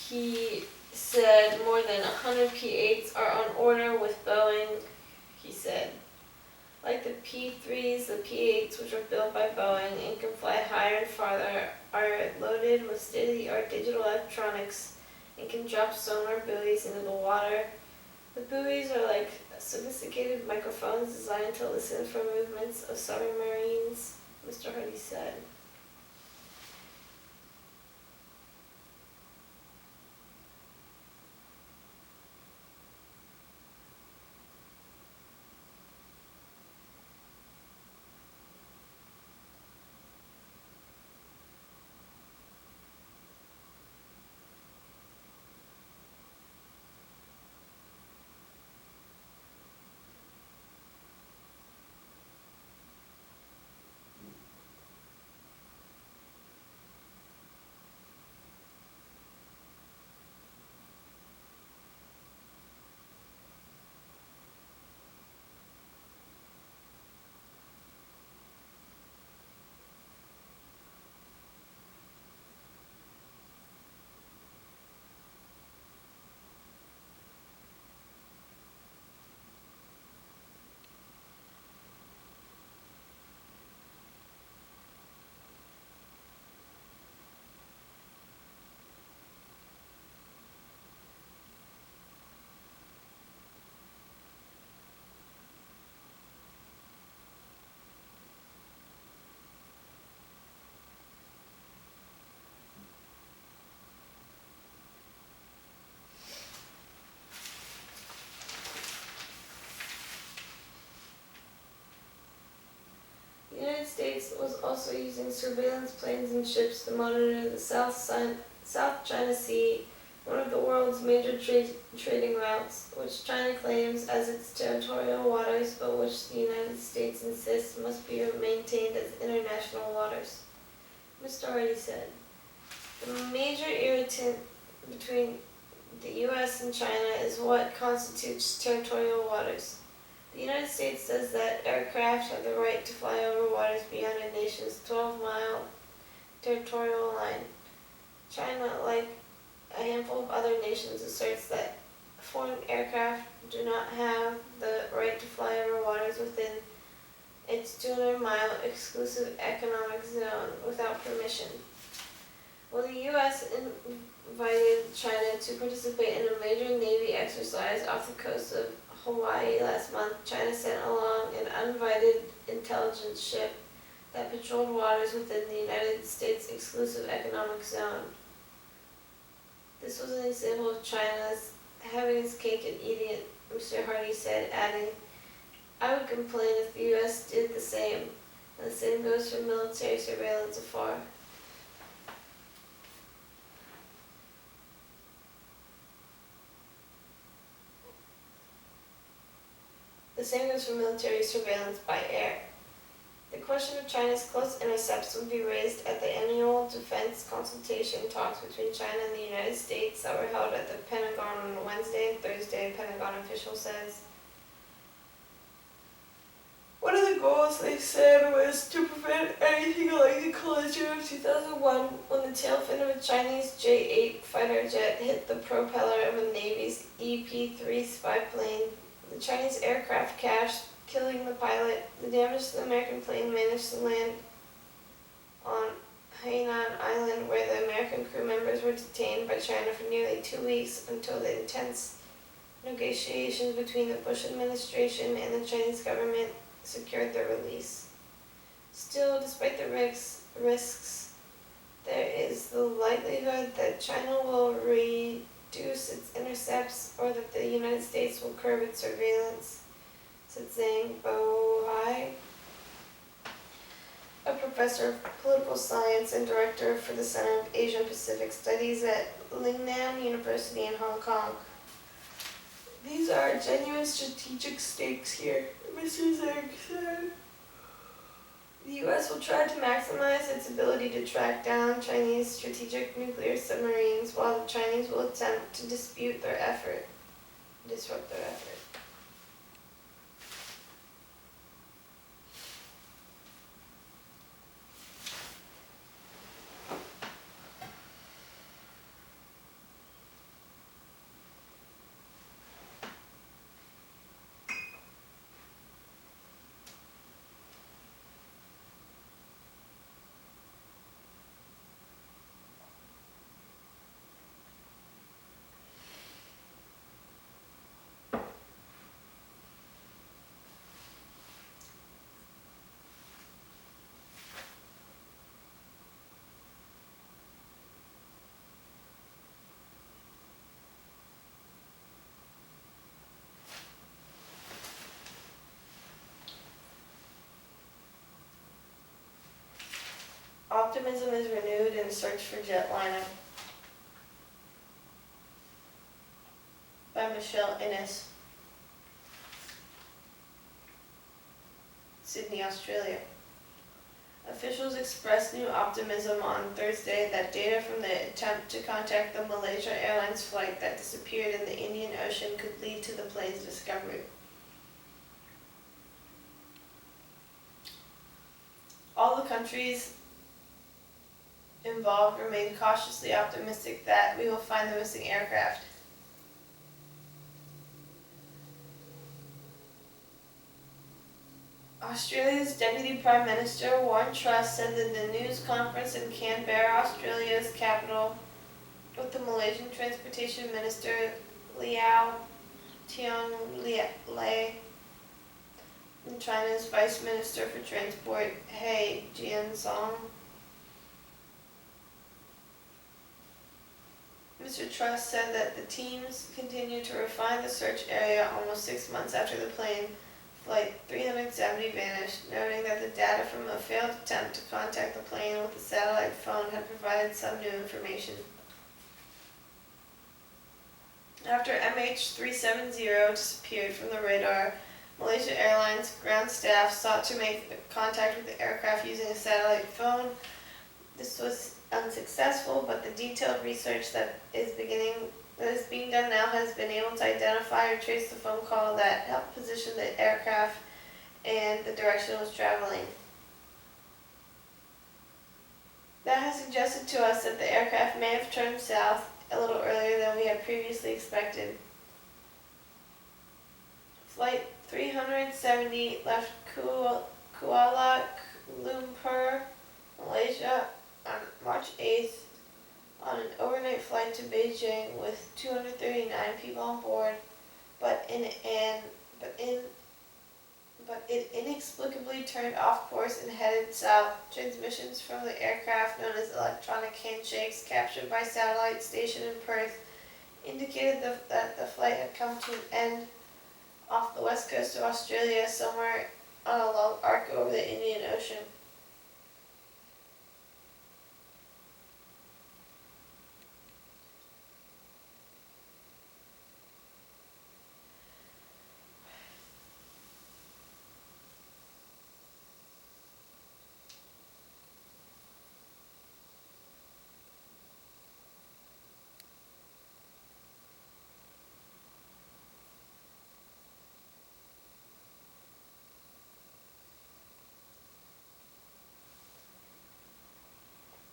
He said more than 100 P-8s are on order with Boeing, he said. Like the P-3s, the P-8s, which are built by Boeing and can fly higher and farther, are loaded with state-of-the-art digital electronics and can drop sonar buoys into the water. The buoys are like sophisticated microphones designed to listen for movements of submarines, Mr. Hardy said. also using surveillance planes and ships to monitor the South China Sea, one of the world's major trading routes, which China claims as its territorial waters, but which the United States insists must be maintained as international waters. Mr. Hardy said, the major irritant between the U.S. and China is what constitutes territorial waters. The United States says that aircraft have the right to fly over waters beyond a nation's 12-mile territorial line. China, like a handful of other nations, asserts that foreign aircraft do not have the right to fly over waters within its 200-mile exclusive economic zone without permission. Well, the U.S. invited China to participate in a major Navy exercise off the coast of Hawaii last month. China sent along an uninvited intelligence ship that patrolled waters within the United States exclusive economic zone. This was an example of China's having its cake and eating it, Mr. Hardy said, adding, I would complain if the U.S. did the same, and the same goes for military surveillance afar. The same goes for military surveillance by air. The question of China's close intercepts will be raised at the annual defense consultation talks between China and the United States that were held at the Pentagon on Wednesday and Thursday, a Pentagon official says. One of the goals, they said, was to prevent anything like the collision of 2001 when the tail fin of a Chinese J-8 fighter jet hit the propeller of a Navy's EP-3 spy plane. The Chinese aircraft crashed, killing the pilot. The damage to the American plane managed to land on Hainan Island, where the American crew members were detained by China for nearly 2 weeks until the intense negotiations between the Bush administration and the Chinese government secured their release. Still, despite the risks, there is the likelihood that China will reduce its intercepts or that the United States will curb its surveillance, said Zhang Bohai, a professor of political science and director for the Center of Asian Pacific Studies at Lingnan University in Hong Kong. These are genuine strategic stakes here, Mr. Zhang said. The U.S. will try to maximize its ability to track down Chinese strategic nuclear submarines, while the Chinese will attempt to disrupt their effort. Optimism is renewed in search for jetliner. By Michelle Innes. Sydney, Australia. Officials expressed new optimism on Thursday that data from the attempt to contact the Malaysia Airlines flight that disappeared in the Indian Ocean could lead to the plane's discovery. All the countries involved remain cautiously optimistic that we will find the missing aircraft. Australia's Deputy Prime Minister Warren Truss said that the news conference in Canberra, Australia's capital, with the Malaysian Transportation Minister Liao Tiong-Lei and China's Vice Minister for Transport He Jiansong. Mr. Truss said that the teams continue to refine the search area almost 6 months after the plane Flight 370 vanished, noting that the data from a failed attempt to contact the plane with a satellite phone had provided some new information. After MH370 disappeared from the radar, Malaysia Airlines ground staff sought to make contact with the aircraft using a satellite phone. This was unsuccessful, but the detailed research that is being done now has been able to identify or trace the phone call that helped position the aircraft and the direction it was traveling. That has suggested to us that the aircraft may have turned south a little earlier than we had previously expected. Flight 370 left Kuala Lumpur, Malaysia on March 8th on an overnight flight to Beijing with 239 people on board, but it inexplicably turned off course and headed south. Transmissions from the aircraft, known as electronic handshakes, captured by satellite station in Perth, indicated that the flight had come to an end off the west coast of Australia, somewhere on a long arc over the Indian Ocean.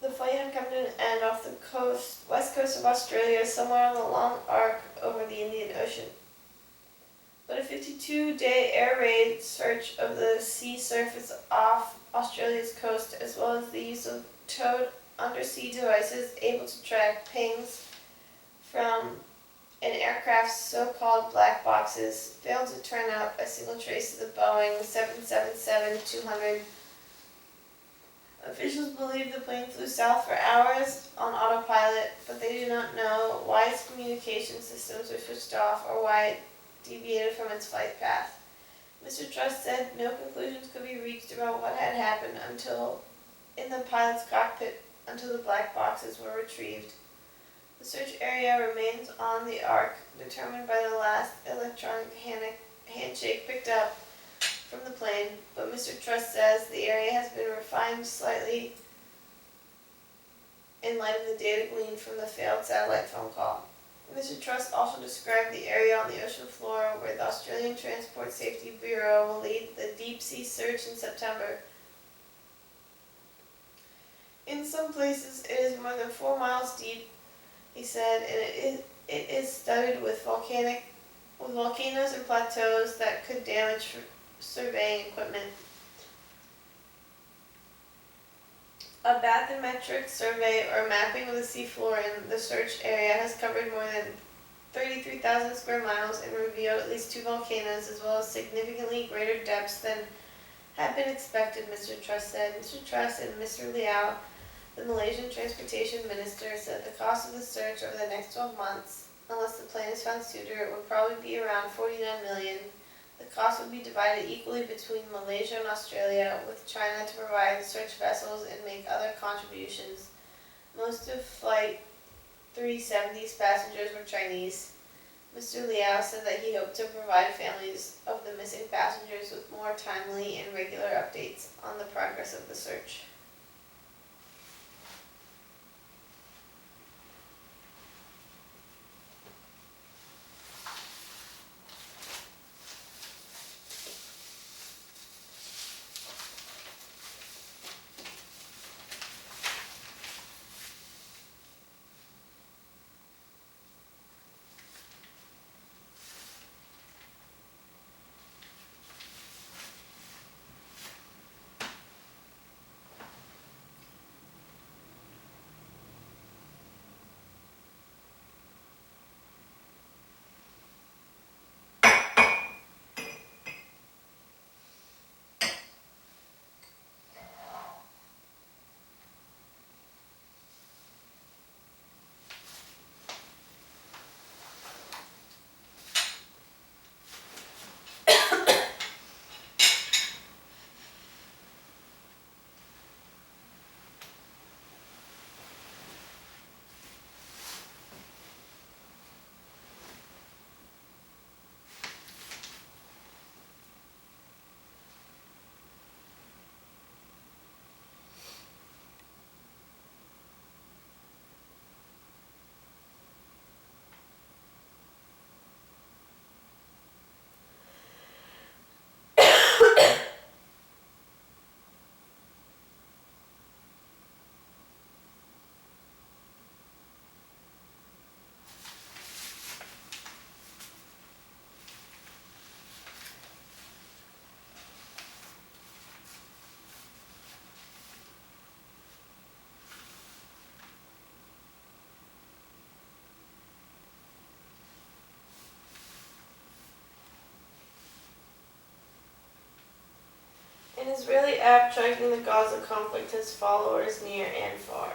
The flight had come to an end off the west coast of Australia, somewhere on the long arc over the Indian Ocean. But a 52-day air raid search of the sea surface off Australia's coast, as well as the use of towed undersea devices able to track pings from an aircraft's so-called black boxes, failed to turn up a single trace of the Boeing 777-200. Officials believe the plane flew south for hours on autopilot, but they do not know why its communication systems were switched off or why it deviated from its flight path. Mr. Truss said no conclusions could be reached about what had happened in the pilot's cockpit until the black boxes were retrieved. The search area remains on the arc, determined by the last electronic handshake picked up from the plane, but Mr. Truss says the area has been refined slightly in light of the data gleaned from the failed satellite phone call. Mr. Truss also described the area on the ocean floor where the Australian Transport Safety Bureau will lead the deep sea search in September. In some places it is more than 4 miles deep, he said, and it is studded with volcanoes and plateaus that could damage surveying equipment. A bathymetric survey or mapping of the seafloor in the search area has covered more than 33,000 square miles and revealed at least 2 volcanoes, as well as significantly greater depths than had been expected, Mr. Truss said. Mr. Truss and Mr. Liao, the Malaysian Transportation Minister, said the cost of the search over the next 12 months, unless the plane is found sooner, would probably be around 49 million. The cost would be divided equally between Malaysia and Australia, with China to provide search vessels and make other contributions. Most of Flight 370's passengers were Chinese. Mr. Liao said that he hoped to provide families of the missing passengers with more timely and regular updates on the progress of the search. app tracking the Gaza conflict has followers near and far.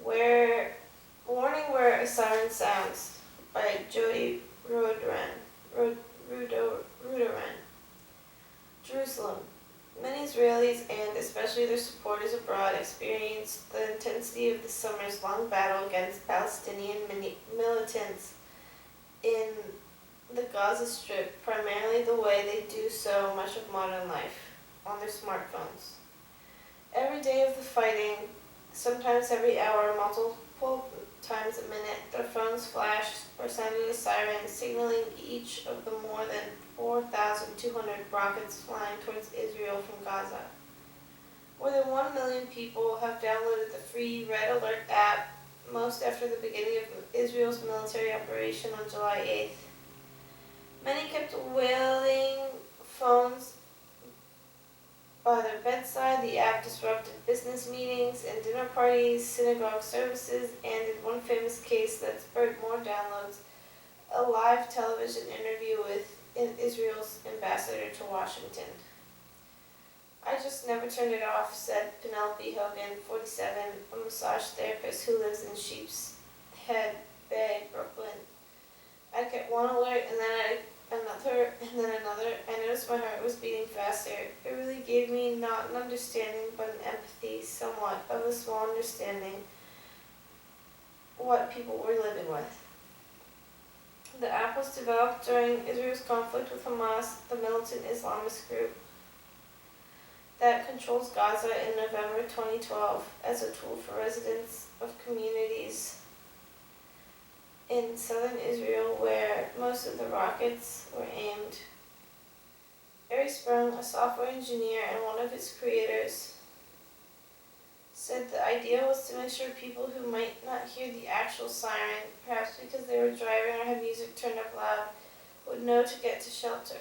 Warning where a siren sounds by Jody Rudoran. Jerusalem. Many Israelis and especially their supporters abroad experienced the intensity of the summer's long battle against Palestinian militants in the Gaza Strip, primarily the way they do so much of modern life, on their smartphones. Every day of the fighting, sometimes every hour, multiple times a minute, their phones flashed or sounded a siren, signaling each of the more than 4,200 rockets flying towards Israel from Gaza. More than 1 million people have downloaded the free Red Alert app, most after the beginning of Israel's military operation on July 8th. Many kept wailing phones by their bedside. The app disrupted business meetings and dinner parties, synagogue services, and in one famous case that spurred more downloads, a live television interview with Israel's ambassador to Washington. I just never turned it off, said Penelope Hogan, 47, a massage therapist who lives in Sheepshead Bay, Brooklyn. I'd get one alert and then another, I noticed my heart was beating faster. It really gave me not an understanding, but an empathy, somewhat, of a small understanding what people were living with. The app was developed during Israel's conflict with Hamas, the militant Islamist group that controls Gaza, in November 2012, as a tool for residents of communities in southern Israel where most of the rockets were aimed. Ari Sprung, a software engineer and one of its creators, said the idea was to make sure people who might not hear the actual siren, perhaps because they were driving or had music turned up loud, would know to get to shelter.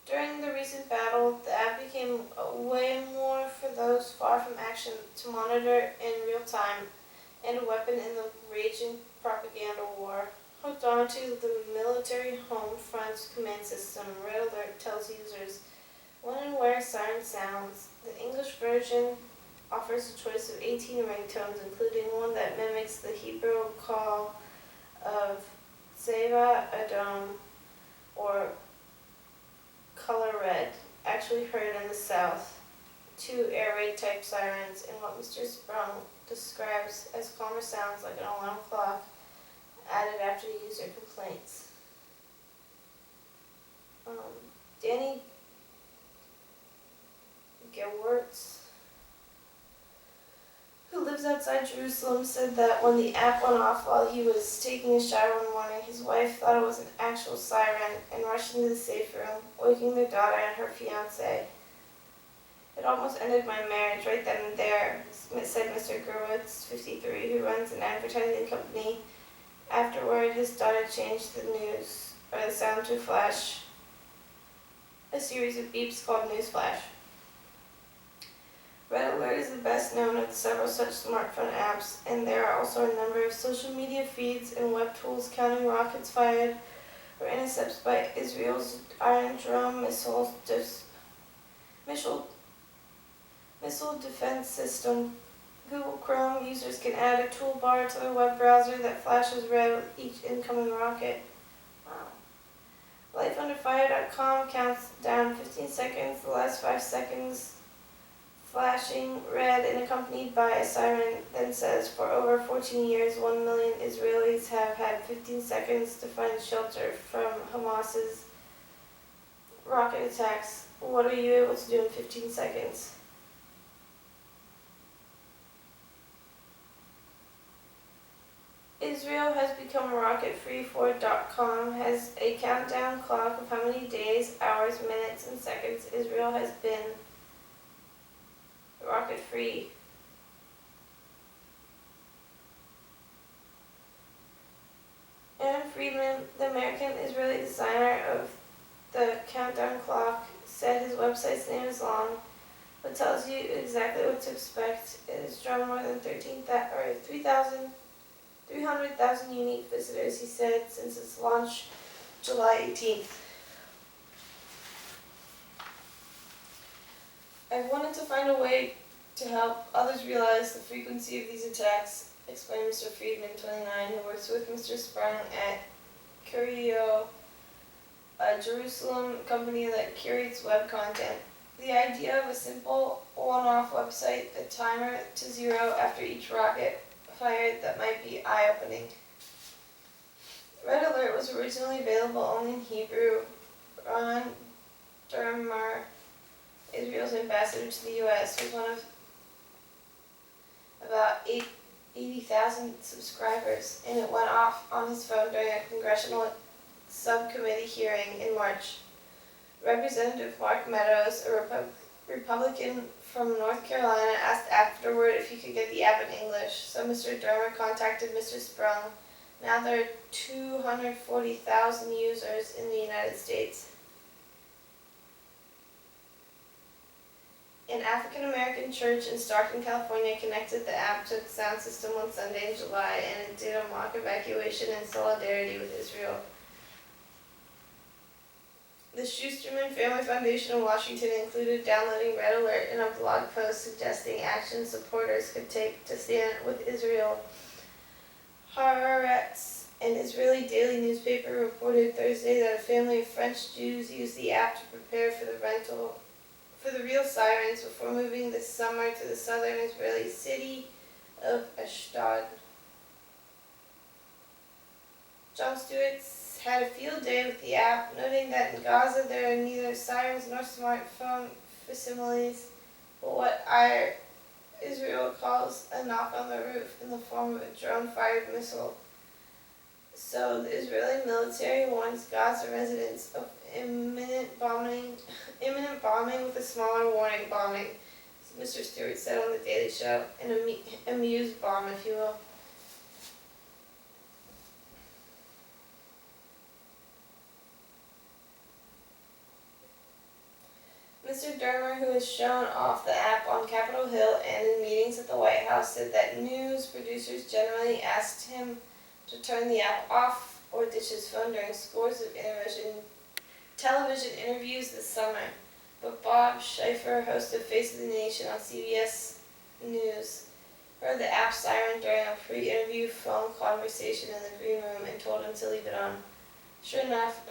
During the recent battle, the app became a way more for those far from action to monitor in real time, and a weapon in the raging propaganda war. Hooked onto the military home front's command system, Red Alert tells users when and where a siren sounds. The English version offers a choice of 18 ringtones, including one that mimics the Hebrew call of Tseva Adom, or color red, actually heard in the South. 2 air raid type sirens, and what Mr. Sprung describes as calmer sounds like an alarm clock added after user complaints. Danny Gewertz, who lives outside Jerusalem, said that when the app went off while he was taking a shower one morning, his wife thought it was an actual siren and rushed into the safe room, waking their daughter and her fiancé. It almost ended my marriage right then and there, said Mr. Gerwitz, 53, who runs an advertising company. Afterward, his daughter changed the sound to flash, a series of beeps called Newsflash. Red Alert is the best known of several such smartphone apps, and there are also a number of social media feeds and web tools counting rockets fired or intercepts by Israel's Iron Dome missile defense system. Google Chrome users can add a toolbar to their web browser that flashes red with each incoming rocket. Wow. LifeUnderFire.com counts down 15 seconds, the last 5 seconds flashing red and accompanied by a siren, then says, for over 14 years, 1 million Israelis have had 15 seconds to find shelter from Hamas's rocket attacks. What are you able to do in 15 seconds? Israel has become rocket-free. .com has a countdown clock of how many days, hours, minutes, and seconds Israel has been rocket-free. Aaron Friedman, the American-Israeli designer of the countdown clock, said his website's name is long, but tells you exactly what to expect. It has drawn more than 300,000 unique visitors, he said, since its launch July 18th. I've wanted to find a way to help others realize the frequency of these attacks, explained Mr. Friedman, 29, who works with Mr. Sprung at Curio, a Jerusalem company that curates web content. The idea of a simple one-off website, a timer to zero after each rocket fired that might be eye-opening. Red Alert was originally available only in Hebrew. Ron Dermer, Israel's ambassador to the U.S., was one of about 80,000 subscribers, and it went off on his phone during a congressional subcommittee hearing in March. Representative Mark Meadows, a Republican from North Carolina, asked afterward if he could get the app in English, so Mr. Dermer contacted Mr. Sprung. Now there are 240,000 users in the United States. An African-American church in Stockton, California connected the app to its sound system on Sunday in July, and it did a mock evacuation in solidarity with Israel. The Schusterman Family Foundation in Washington included downloading Red Alert in a blog post suggesting action supporters could take to stand with Israel. Haaretz, an Israeli daily newspaper, reported Thursday that a family of French Jews used the app to prepare for the real sirens before moving this summer to the southern Israeli city of Ashdod. Jon Stewart had a field day with the app, noting that in Gaza there are neither sirens nor smartphone facsimiles, but what Israel calls a knock on the roof in the form of a drone-fired missile. So the Israeli military warns Gaza residents of imminent bombing with a smaller warning bombing, Mr. Stewart said on The Daily Show, an amused bomb, if you will. Mr. Dermer, who has shown off the app on Capitol Hill and in meetings at the White House, said that news producers generally asked him to turn the app off or ditch his phone during scores of television interviews this summer. But Bob Schieffer, host of Face of the Nation on CBS News, heard the app siren during a pre-interview phone conversation in the green room and told him to leave it on. Sure enough,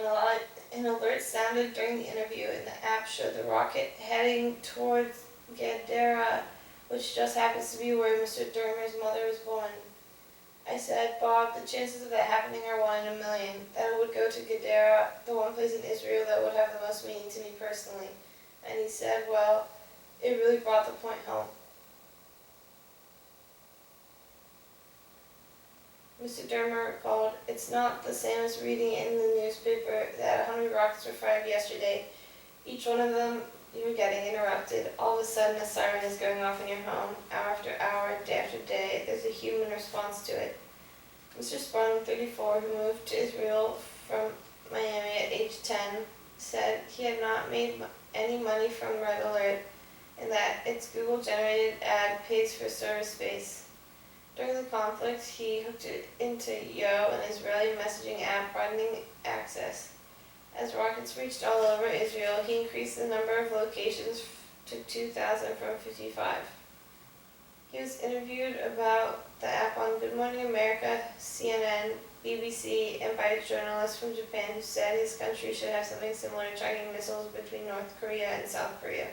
an alert sounded during the interview, and the app showed the rocket heading towards Gadara, which just happens to be where Mr. Dermer's mother was born. I said, Bob, the chances of that happening are 1 in a million. That it would go to Gadara, the one place in Israel that would have the most meaning to me personally. And he said, well, it really brought the point home. Mr. Dermer recalled, it's not the same as reading in the newspaper that 100 rockets were fired yesterday. Each one of them, you were getting interrupted. All of a sudden, a siren is going off in your home, hour after hour, day after day. There's a human response to it. Mr. Sprung, 34, who moved to Israel from Miami at age 10, said he had not made any money from Red Alert and that its Google-generated ad pays for server space. During the conflict, he hooked it into Yo, an Israeli messaging app broadening access. As rockets reached all over Israel, he increased the number of locations to 2,000 from 55. He was interviewed about the app on Good Morning America, CNN, BBC, and by a journalist from Japan who said his country should have something similar to tracking missiles between North Korea and South Korea.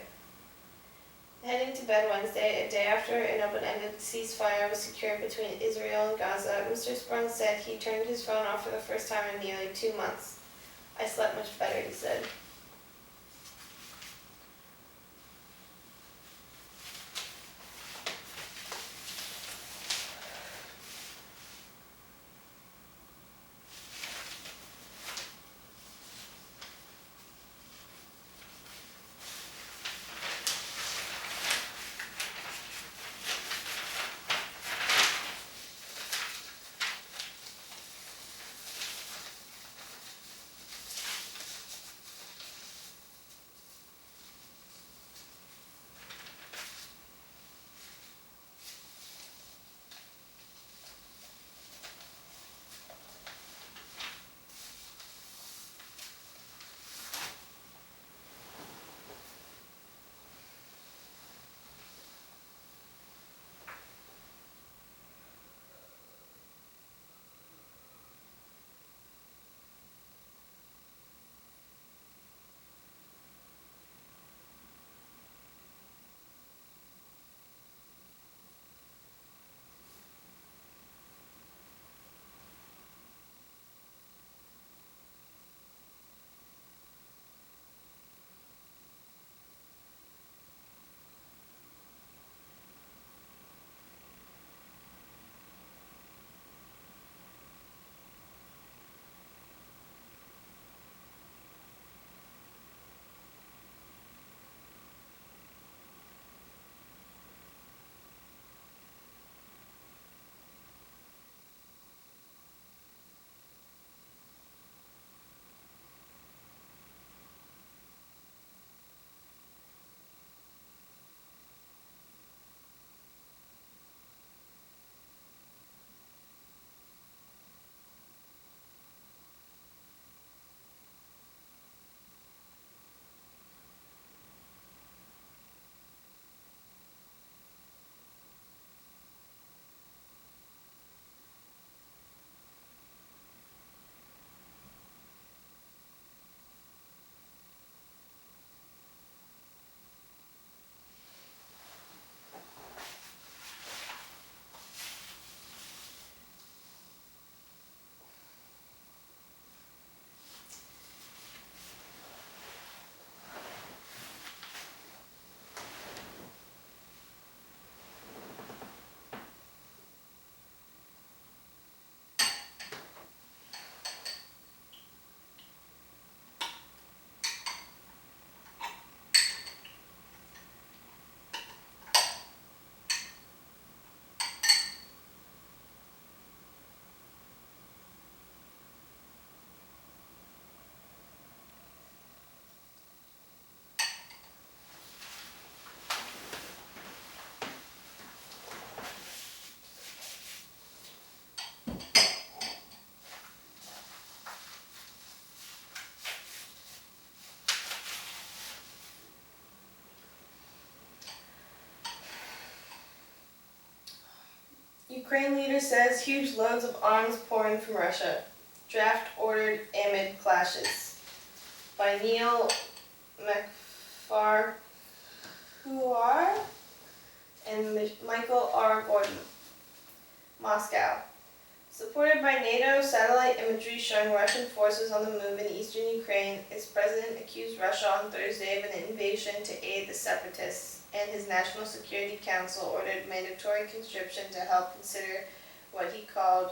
Heading to bed Wednesday, a day after an open-ended ceasefire was secured between Israel and Gaza, Mr. Sprung said he turned his phone off for the first time in nearly 2 months. I slept much better, he said. Ukraine leader says huge loads of arms pour in from Russia. Draft ordered amid clashes. By Neil McFarquhar and Michael R. Gordon. Moscow. Supported by NATO satellite imagery showing Russian forces on the move in eastern Ukraine, its president accused Russia on Thursday of an invasion to aid the separatists, and his National Security Council ordered mandatory conscription to help consider what he called